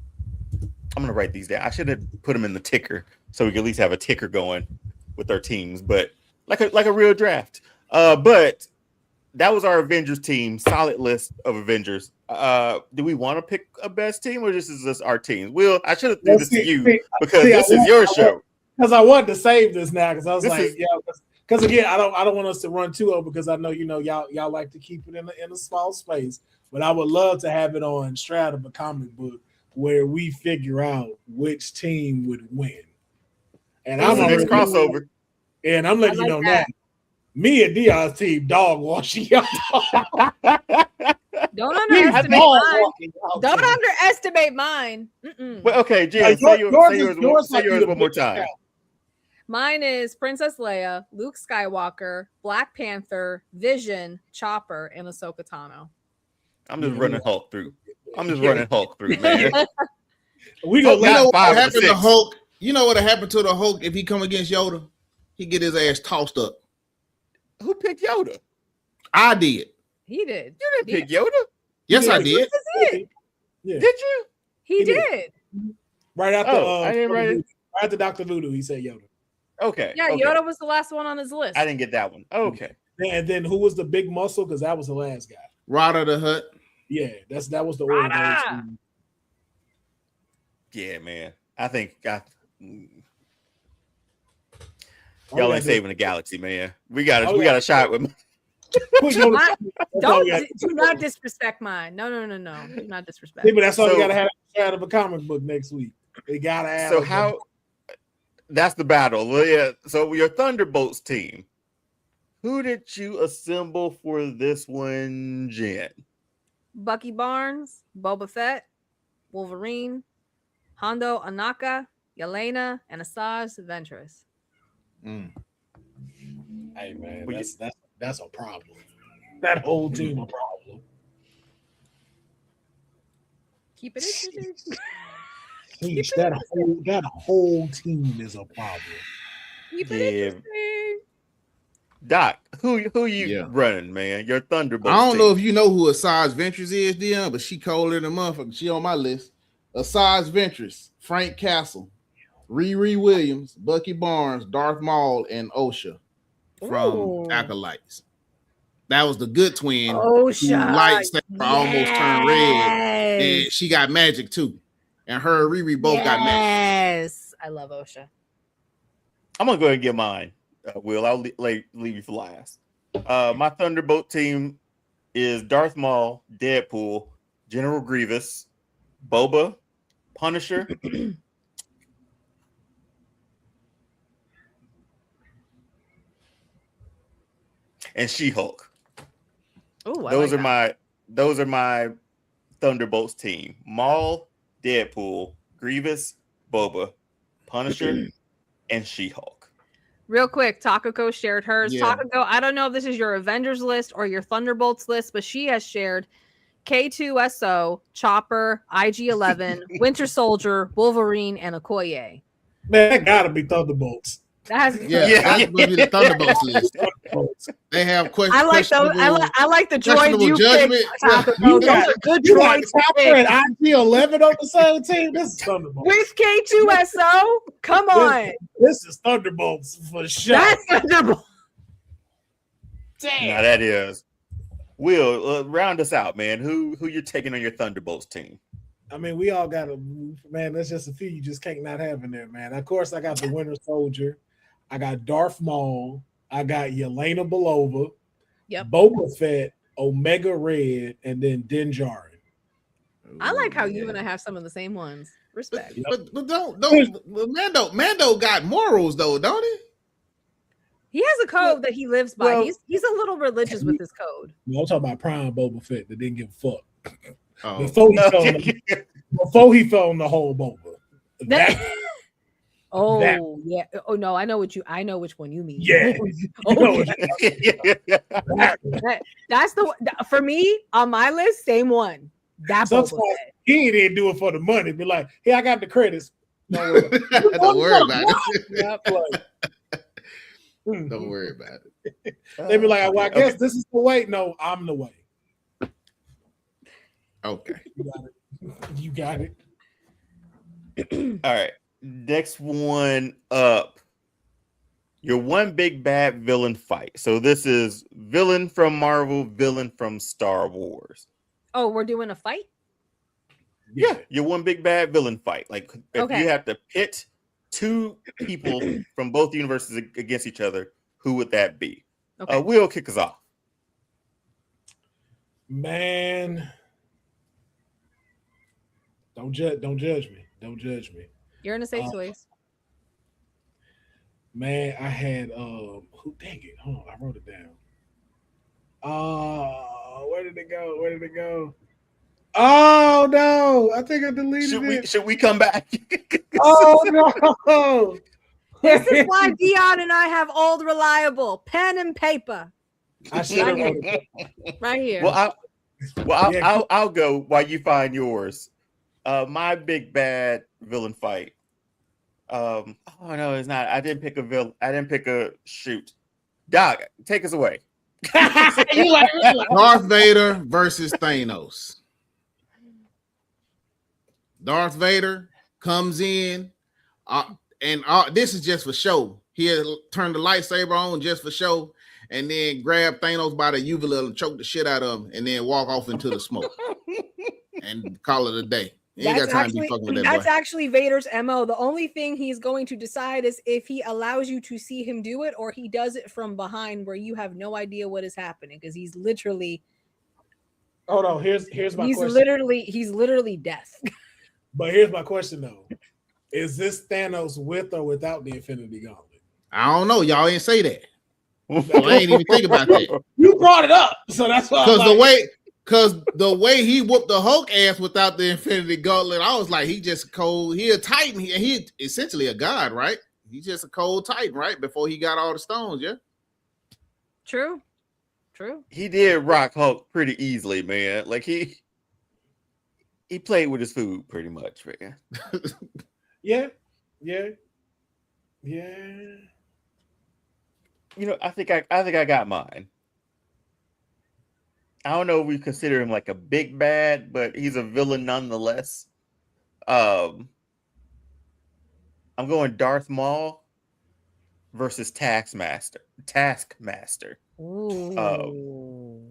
gonna write these down. I should have put them in the ticker so we can at least have a ticker going with our teams, but like a real draft. But that was our Avengers team. Solid list of Avengers. Do we want to pick a best team, or this is just our team? Will, I should have threw this to you because this is your show. Because I wanted to save this now because I was This is- because again, I don't want us to run too over because I know y'all like to keep it in a small space, but I would love to have it on Strat of a comic book where we figure out which team would win. And That's the next crossover. And I'm letting you know now. Me and Dion's team dog washing y'all. Don't underestimate mine. Don't underestimate mine. Well, okay, Jen, say yours one more time. Mine is Princess Leia, Luke Skywalker, Black Panther, Vision, Chopper, and Ahsoka Tano. I'm just running Hulk through. Man. We gonna You know what 5 or happened to 6. Hulk? You know what happened to the Hulk if he come against Yoda? He get his ass tossed up. Who picked Yoda? I did. He did. You didn't pick Yoda. Yes, I did. Yeah. Did you? He did. Right after I didn't write it. right after Dr. Voodoo, he said Yoda. Okay. Yeah, okay. Yoda was the last one on his list. I didn't get that one. Okay. And then who was the big muscle? Because that was the last guy. Rada the Hut. Yeah, that was the order. Rada. Yeah, man. I think All y'all we ain't gotta saving the galaxy, man. We got a shot with. Do not disrespect mine. No. Do not disrespect. Yeah, but that's all we So- gotta have out of a comic book next week. They gotta have. So how? That's the battle. Well, yeah. So your Thunderbolts team. Who did you assemble for this one, Jen? Bucky Barnes, Boba Fett, Wolverine, Hondo Anaka, Yelena, and Asajj Ventress. Hey man, Well, that's a problem. That whole team a problem. Keep it interesting. Jeez, that whole team is a problem. Keep it Yeah. interesting. Doc, who you running, man? Your Thunderbolts. I don't team. know if you know who Asajj Ventress is, Dion, but she colder than a motherfucker. She on my list. Asajj Ventress, Frank Castle, Riri Williams, Bucky Barnes, Darth Maul, and Osha from Ooh. Acolytes. That was the good twin. Osha, Lights that almost turned red. yes. And she got magic too. And her and Riri both got magic. Yes, I love Osha. I'm gonna go ahead and get mine. Will, I'll leave you for last. My Thunderbolt team is Darth Maul, Deadpool, General Grievous, Boba, Punisher, and She-Hulk. Oh, Those are my Thunderbolts team. Maul, Deadpool, Grievous, Boba, Punisher, and She-Hulk. Real quick, Takako shared hers. Yeah. Takako, I don't know if this is your Avengers list or your Thunderbolts list, but she has shared K2SO, Chopper, IG-11, Winter Soldier, Wolverine, and Okoye. Man, that gotta be Thunderbolts. That's That's gonna be the Thunderbolts list. They have questions. I like those. I like the droid you judgment. picked. Takako. You Those got- are good You got droids. to Chopper pick. and IG-11 on the same team. This is Thunderbolts. With K2SO, come on. This is Thunderbolts for sure. That's Thunderbolt. Now that is. Will, round us out, man. Who you're taking on your Thunderbolts team? I mean, we all got man. That's just a few you just can't not have in there, man. Of course, I got the Winter Soldier. I got Darth Maul. I got Yelena Belova. Yep. Boba Fett, Omega Red, and then Din Djarin. I like how you and I have some of the same ones. Respect. But don't Mando got morals though, don't he? He has a code that he lives by. Well- He's a little religious with his code. I'm talking about Prime Boba Fett that didn't give a fuck. Oh. Before he fell in the hole, Boba. Oh yeah. Oh no, I know which one you mean. Yeah. Oh, yeah. That's for me on my list. Same one. That Boba Sometimes Fett. he didn't do it for the money. Be like, hey, I got the credits. Don't worry. Don't worry about it. Yep. Don't worry about it. They be like, well, I guess this is the way. No, I'm the way. Okay. You got it. All right. Next one up. Your one big bad villain fight. So this is villain from Marvel, villain from Star Wars. Oh, we're doing a fight? Yeah, your one big bad villain fight. Like if you have to pit two people from both universes against each other, who would that be? Okay. Will kick us off. Man, don't judge me. Don't judge me. You're in a safe space. Man, I had who dang it. Hold on, I wrote it down. Where did it go? Oh no, I think I deleted it. Should we come back? Oh no. This is why Dion and I have old reliable pen and paper. I should have wrote it. Right here. I'll go while you find yours. My big bad villain fight. Oh no, it's not. I didn't pick a villain. I didn't pick a shoot. Doc, take us away. Darth Vader versus Thanos. Darth Vader comes in, and this is just for show. He'll turn the lightsaber on just for show, and then grab Thanos by the uvula and choke the shit out of him, and then walk off into the smoke and call it a day. That's actually Vader's MO. The only thing he's going to decide is if he allows you to see him do it, or he does it from behind where you have no idea what is happening, because he's literally. Hold on. Here's my question. He's literally death. But here's my question though: is this Thanos with or without the Infinity Gauntlet? I don't know. Y'all ain't say that. So I ain't even think about that. You brought it up, so that's why. Because the way he whooped the Hulk ass without the Infinity Gauntlet, I was like, he just cold. He a Titan. He essentially a god, right? He's just a cold Titan, right? Before he got all the stones, yeah. True. He did rock Hulk pretty easily, man. Like he played with his food pretty much, man. Yeah. You know, I think I got mine. I don't know if we consider him like a big bad, but he's a villain nonetheless. I'm going Darth Maul versus Taskmaster. Ooh.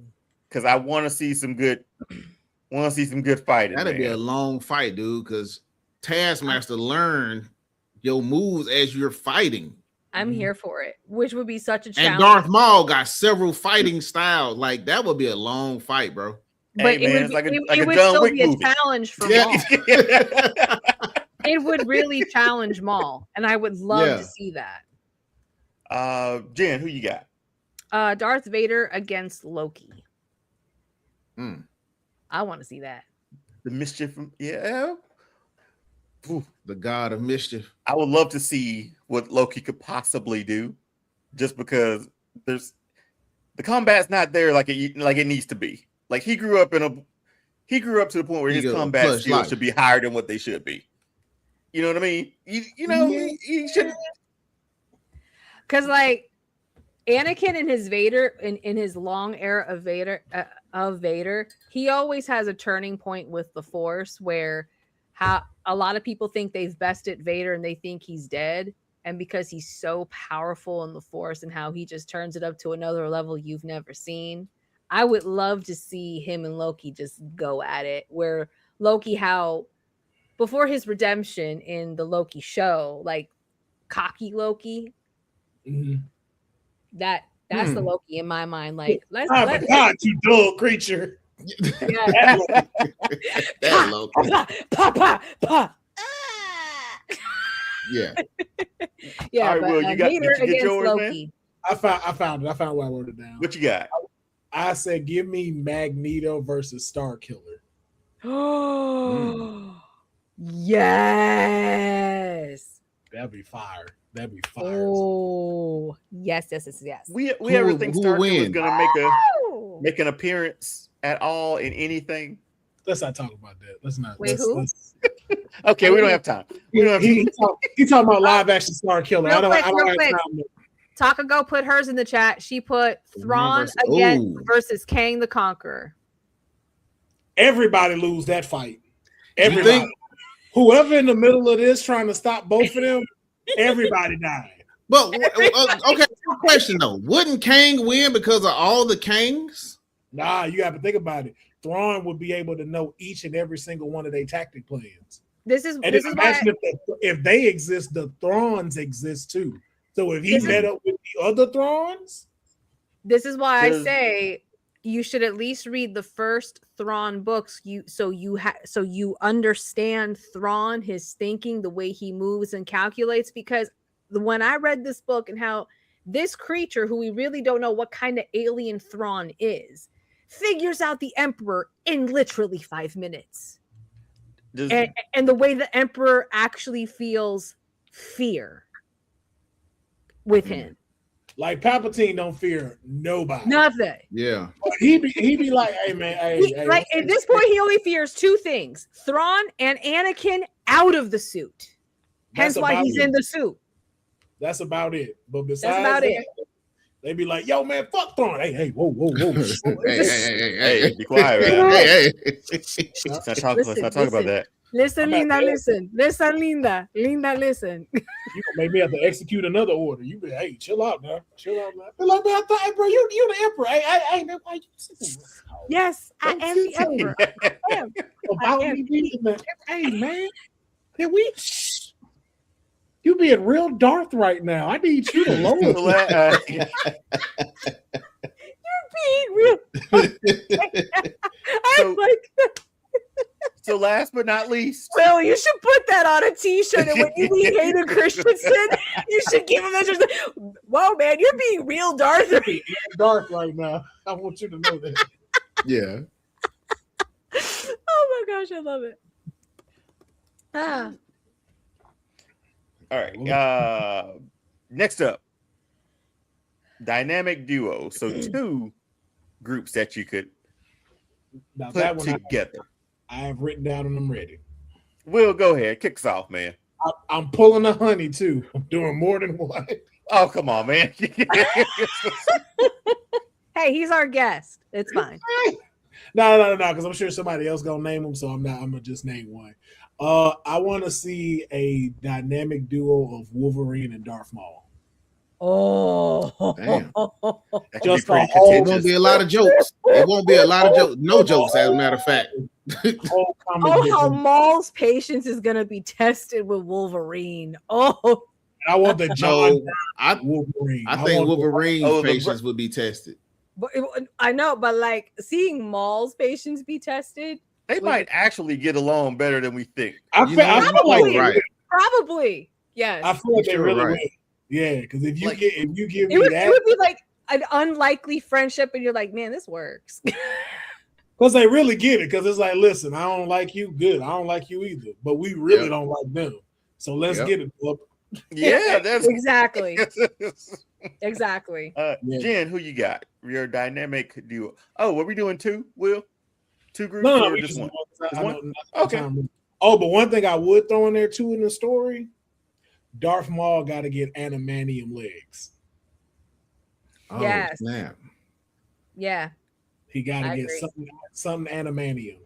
Because I want to see some good fighting. That'd be a long fight, dude. Because Taskmaster learned your moves as you're fighting. I'm here for it, which would be such a challenge. And Darth Maul got several fighting styles. Like that would be a long fight, bro. But it would still be a challenge for Maul. It would really challenge Maul, and I would love to see that. Jen, who you got? Darth Vader against Loki. I want to see that. The mischief, yeah. Ooh, the god of mischief. I would love to see what Loki could possibly do, just because the combat's not there like it needs to be. Like he grew up to the point where his combat skills should be higher than what they should be. You know what I mean? He should. Because like Anakin in his Vader in his long era of Vader, he always has a turning point with the Force where a lot of people think they've bested Vader and they think he's dead. And because he's so powerful in the Force and how he just turns it up to another level you've never seen, I would love to see him and Loki just go at it. Where Loki, how before his redemption in the Loki show, like cocky Loki, that's the Loki in my mind. Like, let's God, you dull creature. Yeah. That Loki. Pa. Yeah. Yeah. All right, but Will, you got Vader did you get against yours, Loki. Man? I found it. I found where I wrote it down. What you got? I said, give me Magneto versus Star Killer. Oh, yes. That'd be fire. That'd be fire. Oh, yes. We Who ever think will Star Killer was win? gonna Oh. make an appearance at all in anything? Let's not talk about that. Let's not. Wait, who? Okay, we don't have time. We don't have He talking about live action Star Killer. Real I don't quick. have time. Takago put hers in the chat. She put Thrawn again versus Kang the Conqueror. Everybody lose that fight. Everybody. Whoever in the middle of this trying to stop both of them, everybody died. But okay, question though. Wouldn't Kang win because of all the Kangs? Nah, you have to think about it. Thrawn would be able to know each and every single one of their tactic plans. This is imagine if they exist, the Thrawns exist too. So if he met up with the other Thrawns, this is why I say you should at least read the first Thrawn books. So you understand Thrawn, his thinking, the way he moves and calculates. Because when I read this book and how this creature, who we really don't know what kind of alien Thrawn is, figures out the Emperor in literally 5 minutes. And the way the Emperor actually feels fear with him. Like Palpatine don't fear nobody. Nothing. Yeah. He be like, hey man, hey, like at this point, he only fears two things: Thrawn and Anakin out of the suit. Hence why he's in the suit. That's about it. But besides that, they be like, yo, man, fuck Thrawn. Hey, whoa. Hey, be quiet, man. Hey. Let's not talk about that. Listen, Linda, listen. Listen, Linda. Linda, listen. You gonna make me have to execute another order. You be, hey, chill out, man. Chill out, man. Be like, man, I thought, hey, bro, you the emperor. Hey, man, why you sitting? Yes, I am the emperor. I am. Hey, man. Can we? You being real Darth right now. I need you to lower. You're being real. I'm like. So last but not least, Will, you should put that on a t-shirt, and when you meet Hayden Christensen, you should give him that. Whoa, man, you're being real Darth. Darth right now. I want you to know that. Yeah. Oh my gosh, I love it. All right. Next up, dynamic duo. So 2 groups that you could Now, put that one together. I have written down and I'm ready. Will, go ahead. Kick us off, man. I'm pulling a honey too. I'm doing more than one. Oh, come on, man. Hey, he's our guest. It's fine. No, because I'm sure somebody else gonna name them, so I'm gonna just name one. I want to see a dynamic duo of Wolverine and Darth Maul. Oh, damn. Just it won't be a lot of jokes. It won't be a lot of jokes. No jokes, as a matter of fact. How Maul's patience is gonna be tested with Wolverine. Oh, I want the Wolverine. I think Wolverine's patience would be tested. But I know, but like seeing Maul's patience be tested, they might actually get along better than we think. I feel like right. Probably, yes. I feel like they really would. Yeah, because if you give me that, it would be like an unlikely friendship, and you're like, man, this works. Because they really get it. Because it's like, listen, I don't like you. Good, I don't like you either. But we really don't like them. So let's get it. Yeah, that's exactly. Exactly. Jen, who you got? Your dynamic duo. Oh, what are we doing? 2, Will? 2 groups No, or just one? Okay. Oh, but one thing I would throw in there too in the story, Darth Maul got to get animanium legs. Oh, yes. Snap. Yeah. He got to get something animanium.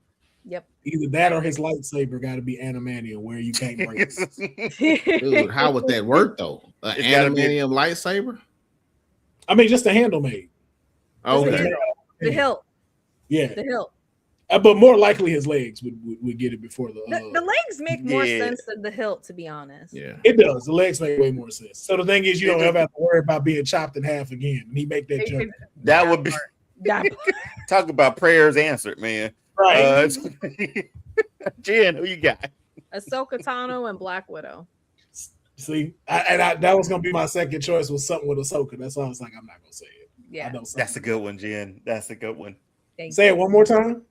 Yep. Either that or his lightsaber got to be animanium where you can't break it. Dude, how would that work though? An animanium lightsaber? I mean, just a handle made. Okay. The hilt. Yeah. The hilt. But more likely his legs would get it before the legs make more sense than the hilt, to be honest. Yeah, it does. The legs make way more sense. So the thing is, you don't ever have to worry about being chopped in half again. And he make that jump. That would be talk about prayers answered, man. Right. Jen, who you got? Ahsoka Tano and Black Widow. See, that was gonna be my second choice, was something with Ahsoka. That's why I was like, I'm not gonna say it. Yeah, that's a good one, Jen. That's a good one. Say it one more time.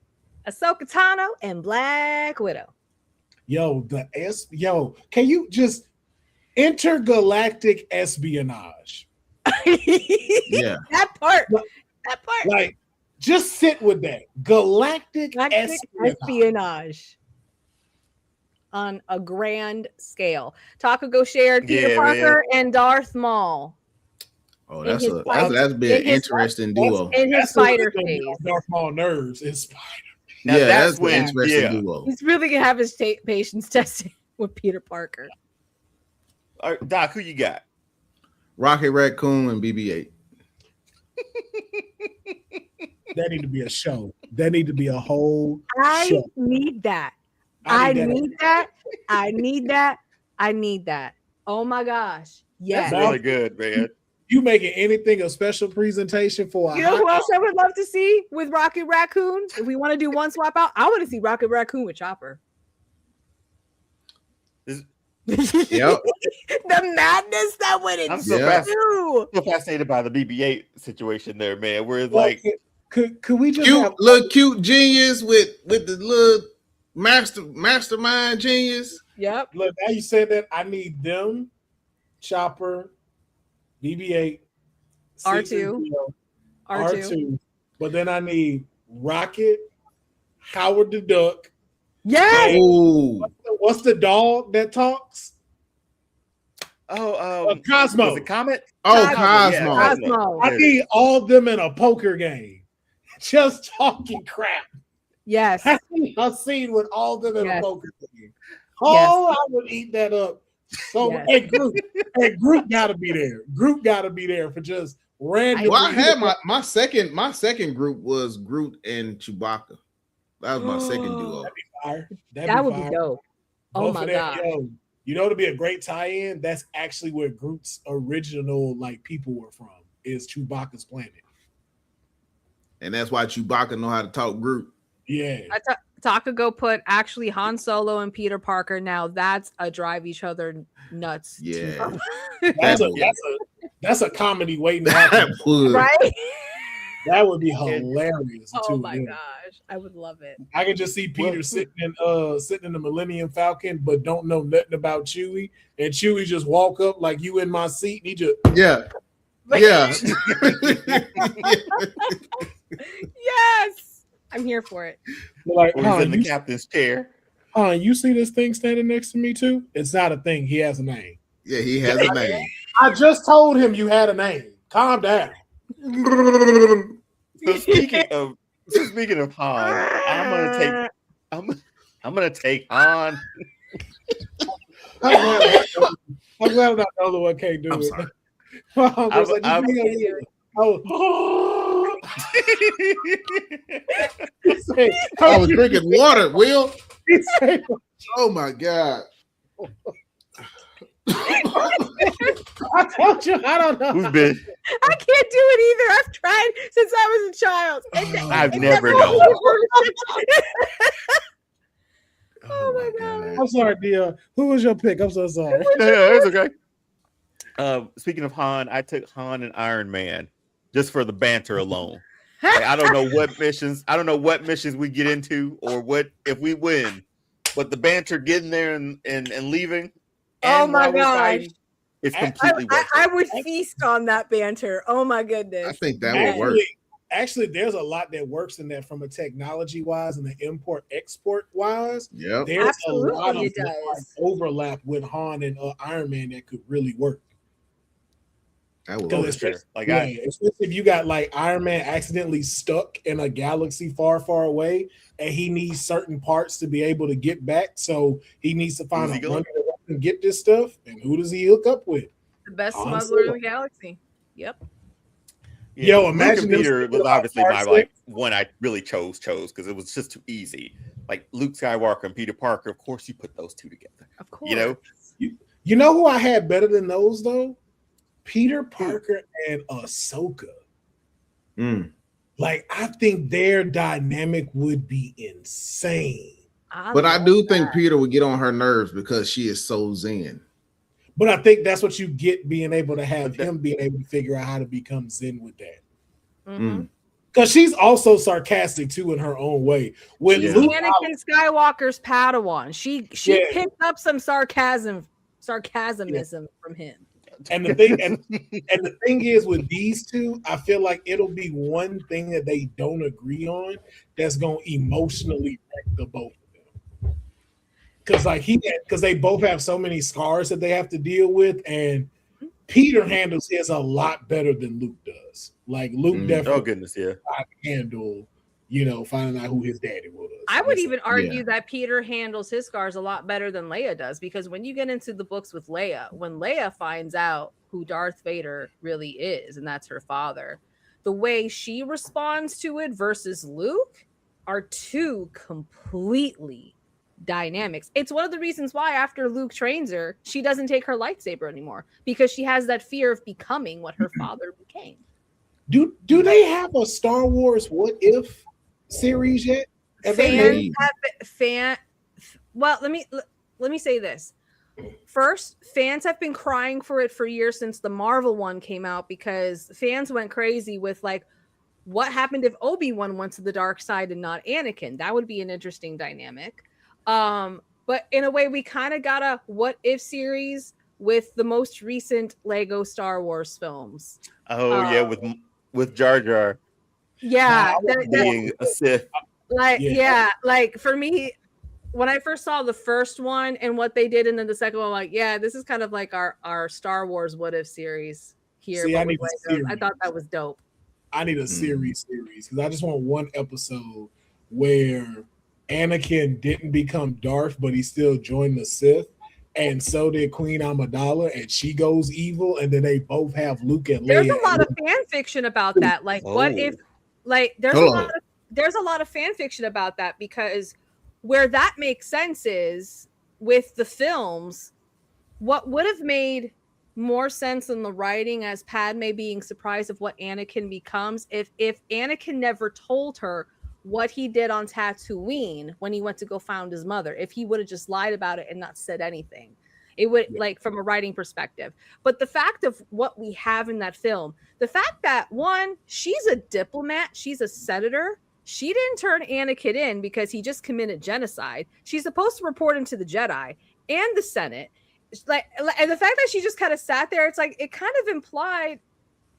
Ahsoka Tano and Black Widow. Yo, can you just intergalactic espionage? Yeah. That part. Like, just sit with that. Galactic espionage on a grand scale. Takago shared Peter Parker and Darth Maul. Oh, that's been an interesting duo. In his spider phase. Darth Maul nerves in spider. Yeah, that's an interesting duo. He's really gonna have his patience tested with Peter Parker. All right, Doc, who you got? Rocket Raccoon and BB-8. That need to be a show. That need to be a whole show. Need that. I need that. Oh my gosh. Yes. That's really good, man. You making anything a special presentation for? You know who else I would love to see with Rocket Raccoon? If we want to do one swap out, I want to see Rocket Raccoon with Chopper. Yep. The madness that went into. I'm so fascinated by the BB-8 situation there, man. Where it's like, could we just little cute genius with the little mastermind genius? Yep. Look, now you said that, I need them, Chopper, BB-8, R2, but then I need Rocket, Howard the Duck. Yes. What's the dog that talks? Cosmo. Was it Comet? Oh, Cosmo. Yeah, Cosmo. I need all of them in a poker game, just talking crap. Yes. A scene with all of them in a poker game. Oh, I would eat that up. So, hey, Groot gotta be there. Groot gotta be there for just random. Well, I had my second group was Groot and Chewbacca. That was my second duo. That would be dope. Oh my god! You know, to be a great tie-in, that's actually where Groot's original people were from. Is Chewbacca's planet, and that's why Chewbacca know how to talk Groot. Yeah. Takago put actually Han Solo and Peter Parker. Now that's a drive each other nuts. Yeah. That's a comedy waiting to happen. Right? That would be hilarious. Oh my gosh, I would love it. I can just see Peter sitting in the Millennium Falcon, but don't know nothing about Chewie, and Chewie just walk up like, you in my seat, and he just yeah. Yes, I'm here for it. Like, he's in the captain's chair. You see this thing standing next to me too? It's not a thing. He has a name. Yeah, he has a name. I just told him you had a name. Calm down. So speaking of Han, I'm gonna take Han. I'm glad I'm not the other one can't do I'm it. sorry. I was drinking water, Will. Oh my god. I told you, I don't know. Who's been? I can't do it either. I've tried since I was a child. I've never known. Oh my god. I'm sorry, Dia. Who was your pick? I'm so sorry. No, it's okay. Speaking of Han, I took Han and Iron Man just for the banter alone. Like, I don't know what missions we get into or what if we win, but the banter getting there and leaving. Oh my gosh. It's completely worth it. I would feast on that banter. Oh my goodness. I think that would work. Actually, there's a lot that works in that from a technology wise and the import export wise. Yeah, there's a lot of overlap with Han and Iron Man that could really work. That would especially if you got Iron Man accidentally stuck in a galaxy far, far away, and he needs certain parts to be able to get back. So he needs to find a runner and get this stuff. And who does he hook up with? The best smuggler in the galaxy. Yep. Yeah, Yo, imagine Peter was obviously my one I really chose because it was just too easy. Like Luke Skywalker and Peter Parker, of course you put those two together. Of course. You know who I had better than those though? Peter Parker and Ahsoka. I think their dynamic would be insane. But I do think Peter would get on her nerves because she is so zen. But I think that's what you get being able to have him being able to figure out how to become zen with that. Mm-hmm. Because she's also sarcastic too in her own way. When She's Luke, Anakin Skywalker's Padawan. She Yeah. picked up some sarcasmism from him. and the thing and the thing is with these two, I feel like it'll be one thing that they don't agree on that's gonna emotionally wreck the both of them. Because they both have so many scars that they have to deal with, and Peter handles his a lot better than Luke does. Like Luke definitely oh goodness, yeah, handle, finding out who his daddy was. I would even argue that Peter handles his scars a lot better than Leia does, because when you get into the books with Leia, when Leia finds out who Darth Vader really is, and that's her father, the way she responds to it versus Luke are two completely dynamics. It's one of the reasons why after Luke trains her, she doesn't take her lightsaber anymore, because she has that fear of becoming what her father became. Do they have a Star Wars What If series yet? Well, let me say this. First, fans have been crying for it for years since the Marvel one came out, because fans went crazy with like, what happened if Obi-Wan went to the dark side and not Anakin? That would be an interesting dynamic. But in a way, we kind of got a what if series with the most recent Lego Star Wars films. Oh yeah, with Jar Jar. Yeah, being a Sith. Like for me, when I first saw the first one and what they did, and then the second one, like, yeah, this is kind of like our Star Wars what if series here. See, I thought that was dope. I need a series because I just want one episode where Anakin didn't become Darth, but he still joined the Sith, and so did Queen Amidala, and she goes evil, and then they both have Luke and Leia. There's a lot of fan fiction about that. Like, what if, like, there's a lot of fan fiction about that, because where that makes sense is with the films, what would have made more sense in the writing as Padme being surprised of what Anakin becomes if Anakin never told her what he did on Tatooine when he went to go find his mother. If he would have just lied about it and not said anything, it would, like, from a writing perspective. But the fact of what we have in that film, the fact that, one, she's a diplomat, she's a senator, she didn't turn Anakin in because he just committed genocide. She's supposed to report him to the Jedi and the Senate. Like, and the fact that she just kind of sat there, it's like, it kind of implied,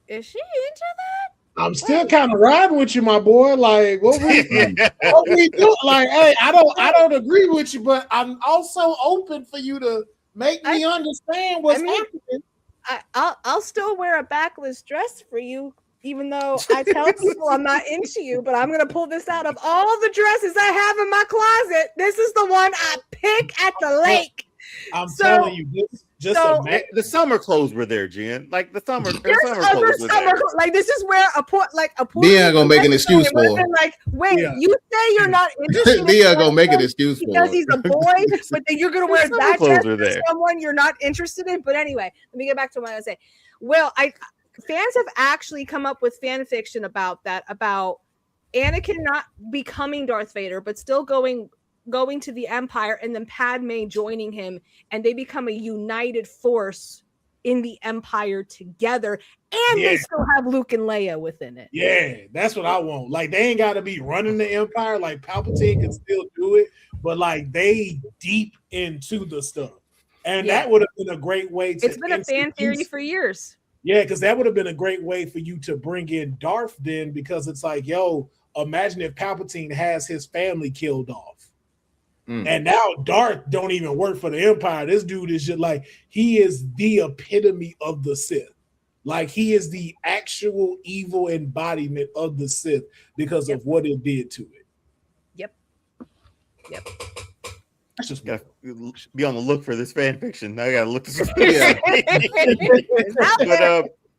is she into that? I'm still kind of riding with you, my boy. Like, what we do? Like, hey, I don't agree with you, but I'm also open for you to make me understand what's happening. I'll still wear a backless dress for you, even though I tell people I'm not into you. But I'm gonna pull this out of all the dresses I have in my closet. This is the one I pick at the lake. I'm telling you, the summer clothes were there, Jen. Like the summer clothes were there. Like, this is where a Dia gonna make an excuse for him. Like, wait, you say you're not interested? Dia gonna make an excuse for him because he's a boy, but then you're gonna wear that dress for someone you're not interested in. But anyway, let me get back to what I was saying. Well, fans have actually come up with fan fiction about that, about Anakin not becoming Darth Vader, but still going to the Empire, and then Padme joining him, and they become a united force in the Empire together, and they still have Luke and Leia within it. Yeah, that's what I want. Like, they ain't got to be running the Empire. Like, Palpatine can still do it, but like, they deep into the stuff, and that would have been a great way to. It's been a fan theory for years. Yeah, because that would have been a great way for you to bring in Darth then, because it's like, yo, imagine if Palpatine has his family killed off. And now Darth don't even work for the Empire. This dude is just like, he is the epitome of the Sith. Like, he is the actual evil embodiment of the Sith because of what it did to it. Yep. I just gotta be on the look for this fan fiction. I gotta look this up. It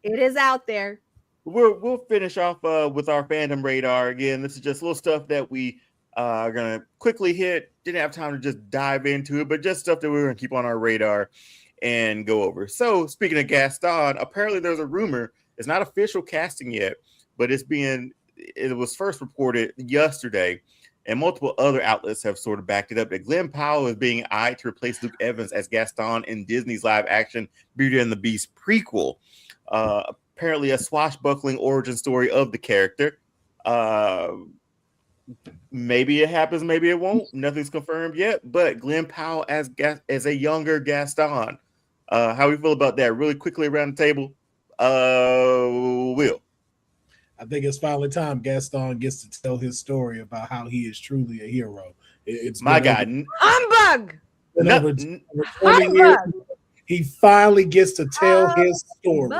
is out there. We'll finish off with our fandom radar again. This is just little stuff that we are gonna quickly hit. Didn't have time to just dive into it, but just stuff that we're gonna keep on our radar and go over. So, speaking of Gaston, apparently there's a rumor. It's not official casting yet, but it was first reported yesterday, and multiple other outlets have sort of backed it up, that Glenn Powell is being eyed to replace Luke Evans as Gaston in Disney's live-action Beauty and the Beast prequel. Apparently a swashbuckling origin story of the character. Maybe it happens, maybe it won't. Nothing's confirmed yet. But Glenn Powell as a younger Gaston. How we feel about that? Really quickly around the table. Will. I think it's finally time Gaston gets to tell his story about how he is truly a hero. It's my God. Humbug. Over 20 years. He finally gets to tell his story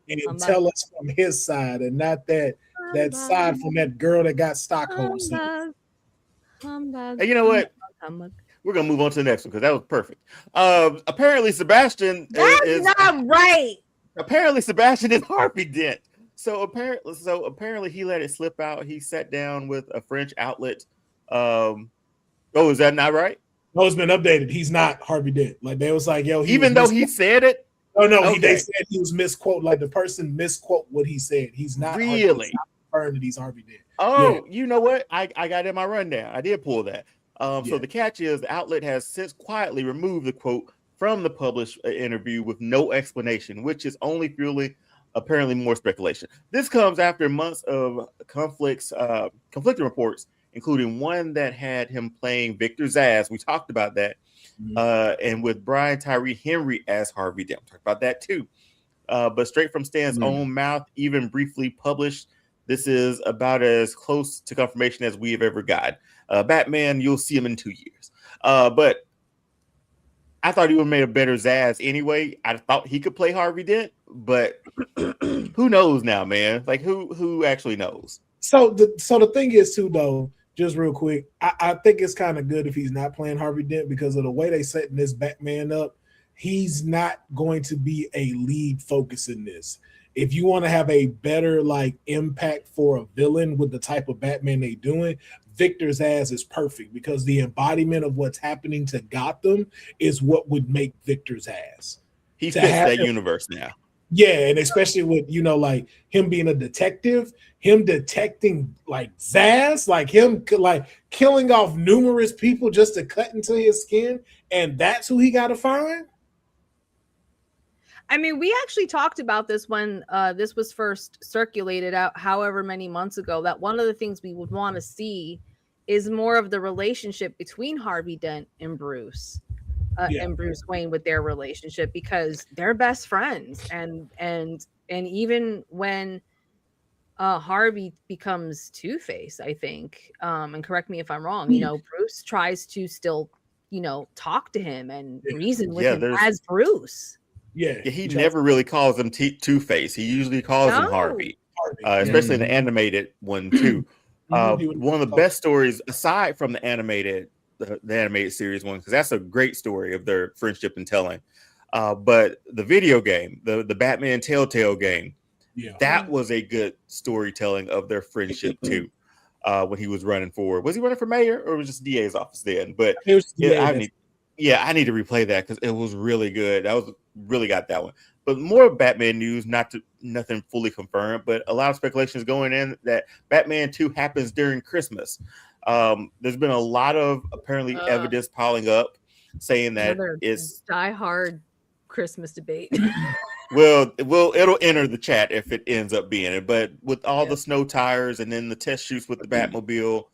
and tell us from his side and not that side from that girl that got Stockholm syndrome. Humbug. And you know what? We're gonna move on to the next one because that was perfect. Apparently, Sebastian is not right. Apparently, Sebastian is Harvey Dent. So apparently, he let it slip out. He sat down with a French outlet. Is that not right? No, it's been updated. He's not Harvey Dent. Like they was like, yo, even though he said it. Oh no, okay. They said he was misquote. Like the person misquote what he said. He's not really confirmed that he's Harvey Dent. Oh, yeah. You know what? I got in my rundown. I did pull that. So the catch is the outlet has since quietly removed the quote from the published interview with no explanation, which is only fueling apparently more speculation. This comes after months of conflicting reports, including one that had him playing Victor Zsasz. We talked about that. And with Brian Tyree Henry as Harvey Dent. Talked about that too. But straight from Stan's own mouth, even briefly published, this is about as close to confirmation as we have ever got. Batman, you'll see him in 2 years. But I thought he would have made a better Zsasz anyway. I thought he could play Harvey Dent, but who knows now, man? Like who actually knows? So the thing is too, though, just real quick, I think it's kind of good if he's not playing Harvey Dent because of the way they setting this Batman up. He's not going to be a lead focus in this. If you want to have a better like impact for a villain with the type of Batman they doing, Victor Zsasz is perfect because the embodiment of what's happening to Gotham is what would make Victor Zsasz. He fits that universe now. Yeah, and especially with, like him being a detective, him detecting like Zsasz, like him like killing off numerous people just to cut into his skin, and that's who he got to find. I mean, we actually talked about this when this was first circulated out however many months ago, that one of the things we would want to see is more of the relationship between Harvey Dent and Bruce. And Bruce Wayne with their relationship because they're best friends, and even when Harvey becomes Two-Face, I think, and correct me if I'm wrong, Bruce tries to still talk to him and reason with him as Bruce. He never really calls him Two-Face. He usually calls him Harvey, especially in the animated one too. One of the best stories aside from the animated series one, because that's a great story of their friendship and telling. But the video game, the Batman Telltale game, that was a good storytelling of their friendship too. When he was running was he running for mayor or was it just DA's office then? But I need to replay that because it was really good. That was really got that one. But more Batman news, nothing fully confirmed, but a lot of speculations going in that Batman 2 happens during Christmas. There's been a lot of apparently evidence piling up saying that it's die-hard Christmas debate. Well, it'll enter the chat if it ends up being it. But with all the snow tires and then the test shoots with the Batmobile,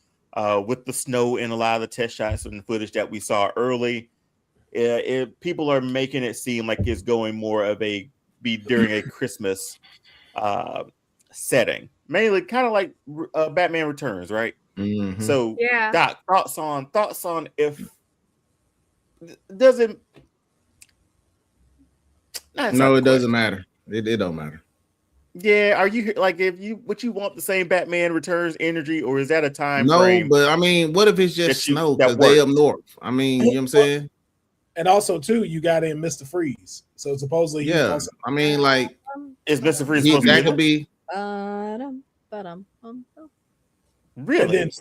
with the snow in a lot of the test shots and the footage that we saw early, people are making it seem like it's going more of be during a Christmas setting, mainly kind of like Batman Returns, right? Mm-hmm. So, Doc, thoughts on if doesn't. No, it doesn't matter. It don't matter. Yeah, are you like you want the same Batman Returns energy, or is that a time? No, frame but I mean, what if it's just snow because they up north? I mean, you know what I'm saying? And also, too, you got in Mr. Freeze, so supposedly, I mean, like, is Mr. Freeze supposed that could be? Really? And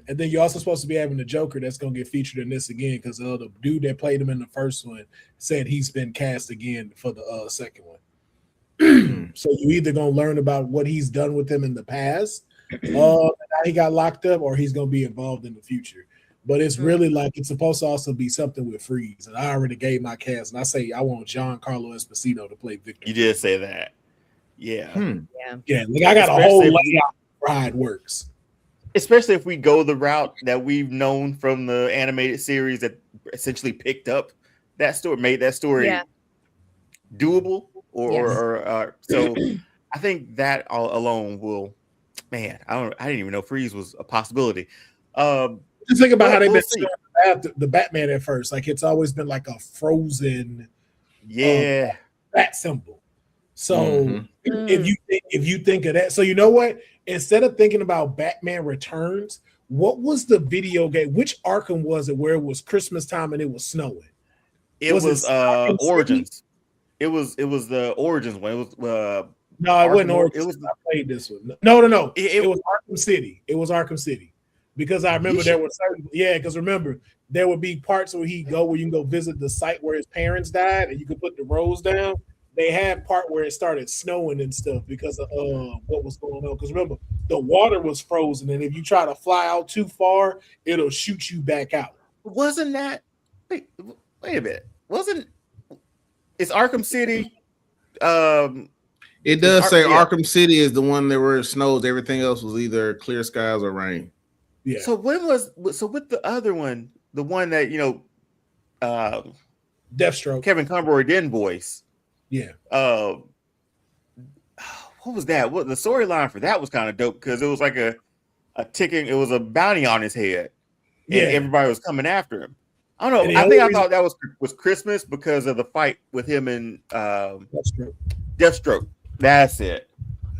then you're also supposed to be having the Joker that's going to get featured in this again because the dude that played him in the first one said he's been cast again for the second one. So you either going to learn about what he's done with him in the past, how he got locked up, or he's going to be involved in the future. But it's really like it's supposed to also be something with Freeze. And I already gave my cast, and I say I want Giancarlo Esposito to play Victor. You did say that. Yeah. Yeah. Like I got a whole layout ride works. Especially if we go the route that we've known from the animated series that essentially picked up that story, made that story doable, so I think that all alone will, man, I didn't even know freeze was a possibility. Just think about how they've we'll been showing the Batman at first. Like it's always been like a frozen bat symbol. So if you think of that, so you know what? Instead of thinking about Batman Returns, what was the video game? Which Arkham was it where it was Christmas time and it was snowing? It was Origins. It was the Origins one. It was no, it wasn't Origins. It was I played this one. No. It was Arkham City. It was Arkham City. Because I remember there was certain, because remember there would be parts where you can go visit the site where his parents died and you could put the rose down. They had part where it started snowing and stuff because of what was going on. Because remember, the water was frozen, and if you try to fly out too far, it'll shoot you back out. Wasn't that? Wait a minute. It's Arkham City? It does say Arkham City is the one that where it snows. Everything else was either clear skies or rain. Yeah. So with the other one, the one that Deathstroke, Kevin Conroy didn't voice. Yeah. What was that? What the storyline for that was kind of dope because it was like a ticking. It was a bounty on his head, and everybody was coming after him. I don't know. I thought that was Christmas because of the fight with him and Deathstroke. That's it.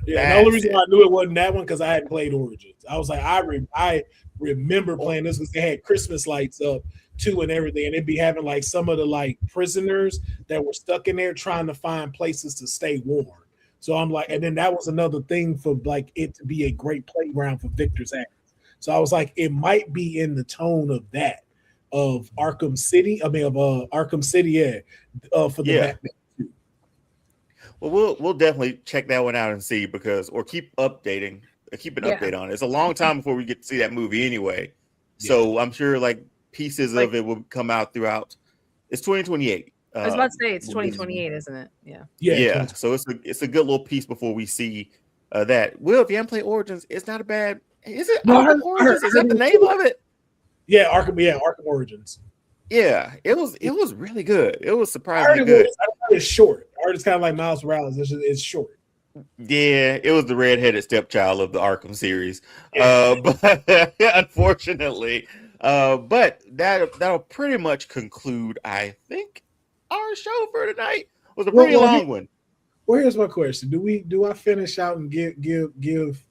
Yeah. The only reason I knew it wasn't that one because I hadn't played Origins. I was like, I remember playing this because they had Christmas lights up too and everything, and it'd be having like some of the like prisoners that were stuck in there trying to find places to stay warm. So I'm like, and then that was another thing for like it to be a great playground for Victor's actors. So I was like, it might be in the tone of that of Arkham City. I mean, of Arkham City, for the Batman. Well, we'll definitely check that one out and see keep an update on it. It's a long time before we get to see that movie anyway. So I'm sure like pieces of it will come out throughout. It's 2028. I was about to say it's 2028, isn't it? Yeah. So it's a good little piece before we see that. Will, if you haven't played Origins, it's not a bad. Is it Arkham Origins? Is that the name of it? Yeah, Arkham Origins. Yeah, it was really good. It was surprisingly good. It's short. It's kind of like Miles Morales. It's short. Yeah, it was the redheaded stepchild of the Arkham series. But unfortunately. But that'll pretty much conclude, I think, our show for tonight. It was a pretty long one. Well, here's my question: do I finish out and give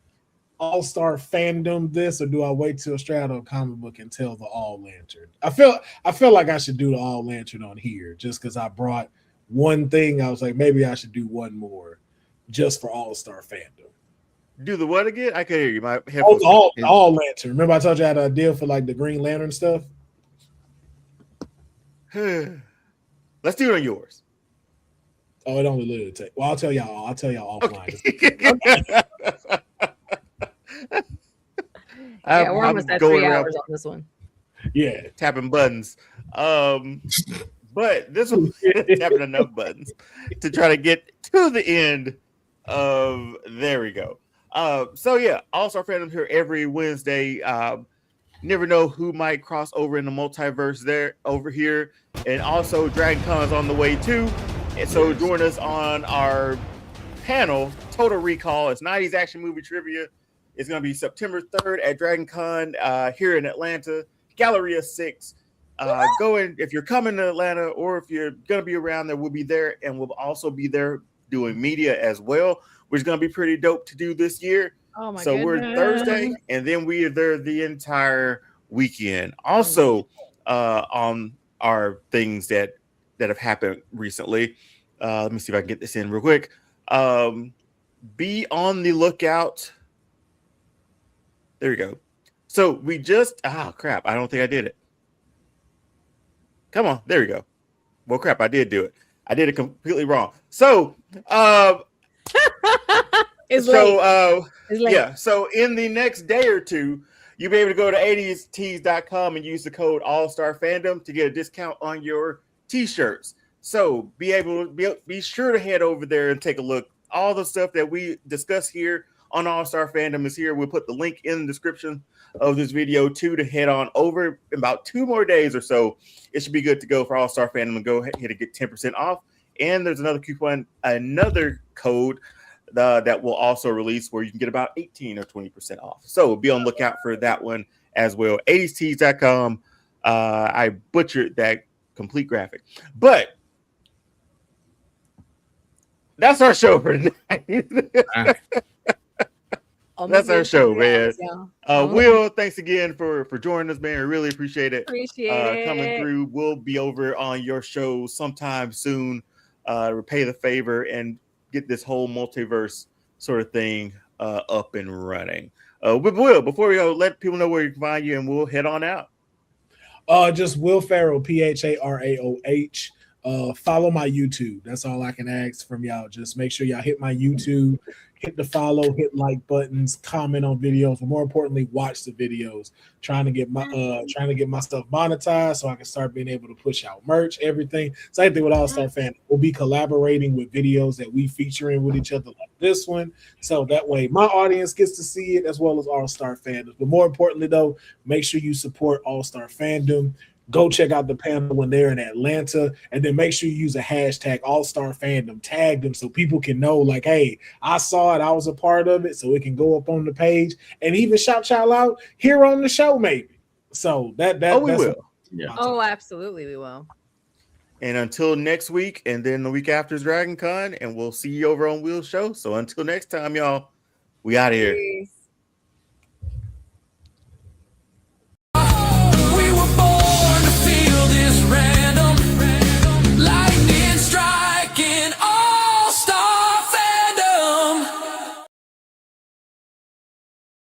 All-Star Fandom this, or do I wait till straight out of comic book and tell the All Lantern? I feel like I should do the All Lantern on here just because I brought one thing. I was like, maybe I should do one more just for All-Star Fandom. Do the what again? I can hear you. My headphones. All Lantern. Remember I told you I had a deal for like the Green Lantern stuff? Let's do it on yours. Oh, it only literally take. Well, I'll tell y'all offline. We're almost at 3 hours on this one. Yeah, tapping buttons. But this one tapping enough buttons to try to get to the end of. There we go. So yeah, All-Star Fandom here every Wednesday. Never know who might cross over in the multiverse over here. And also Dragon Con is on the way too. And so join us on our panel, Total Recall. It's 90s action movie trivia. It's going to be September 3rd at Dragon Con here in Atlanta, Galleria 6. If you're coming to Atlanta or if you're going to be around there, we'll be there. And we'll also be there doing media as well, which is going to be pretty dope to do this year. Oh my so goodness. We're Thursday, and then we are there the entire weekend. Also, on our things that have happened recently. Let me see if I can get this in real quick. Be on the lookout. There we go. So we just crap. I don't think I did it. Come on, there we go. Well, crap, I did do it. I did it completely wrong. So It's late. Yeah. So in the next day or two, you'll be able to go to 80stees.com and use the code All-Star Fandom to get a discount on your t-shirts. So be sure to head over there and take a look. All the stuff that we discuss here on All Star Fandom is here. We'll put the link in the description of this video too to head on over. In about 2 more days or so, it should be good to go for All Star Fandom and go ahead and get 10% off. And there's another coupon, another code that will also release where you can get about 18 or 20% off. So be on the lookout for that one as well. 80stees.com. I butchered that complete graphic, but that's our show for tonight. That's our show, man. Will, thanks again for joining us, man. I really appreciate it. Coming through. We'll be over on your show sometime soon. Repay the favor and get this whole multiverse sort of thing up and running. But Will, before we go, let people know where you can find you, and we'll head on out. Just Will Farrell, Pharaoh. Follow my YouTube. That's all I can ask from y'all. Just make sure y'all hit my YouTube, hit the follow, hit like buttons, comment on videos, but more importantly, watch the videos. Trying to get my stuff monetized so I can start being able to push out merch, everything. Same thing with All Star Fandom. We'll be collaborating with videos that we featuring with each other like this one. So that way my audience gets to see it as well as All Star Fandom. But more importantly though, make sure you support All Star Fandom. Go check out the panel when they're in Atlanta, and then make sure you use a hashtag All-Star Fandom. Tag them so people can know, like, hey, I saw it, I was a part of it, so it can go up on the page and even shout y'all out here on the show, maybe. So we will. Yeah. Oh, absolutely, we will. And until next week, and then the week after is Dragon Con, and we'll see you over on Will's show. So until next time, y'all, we out of here. Peace.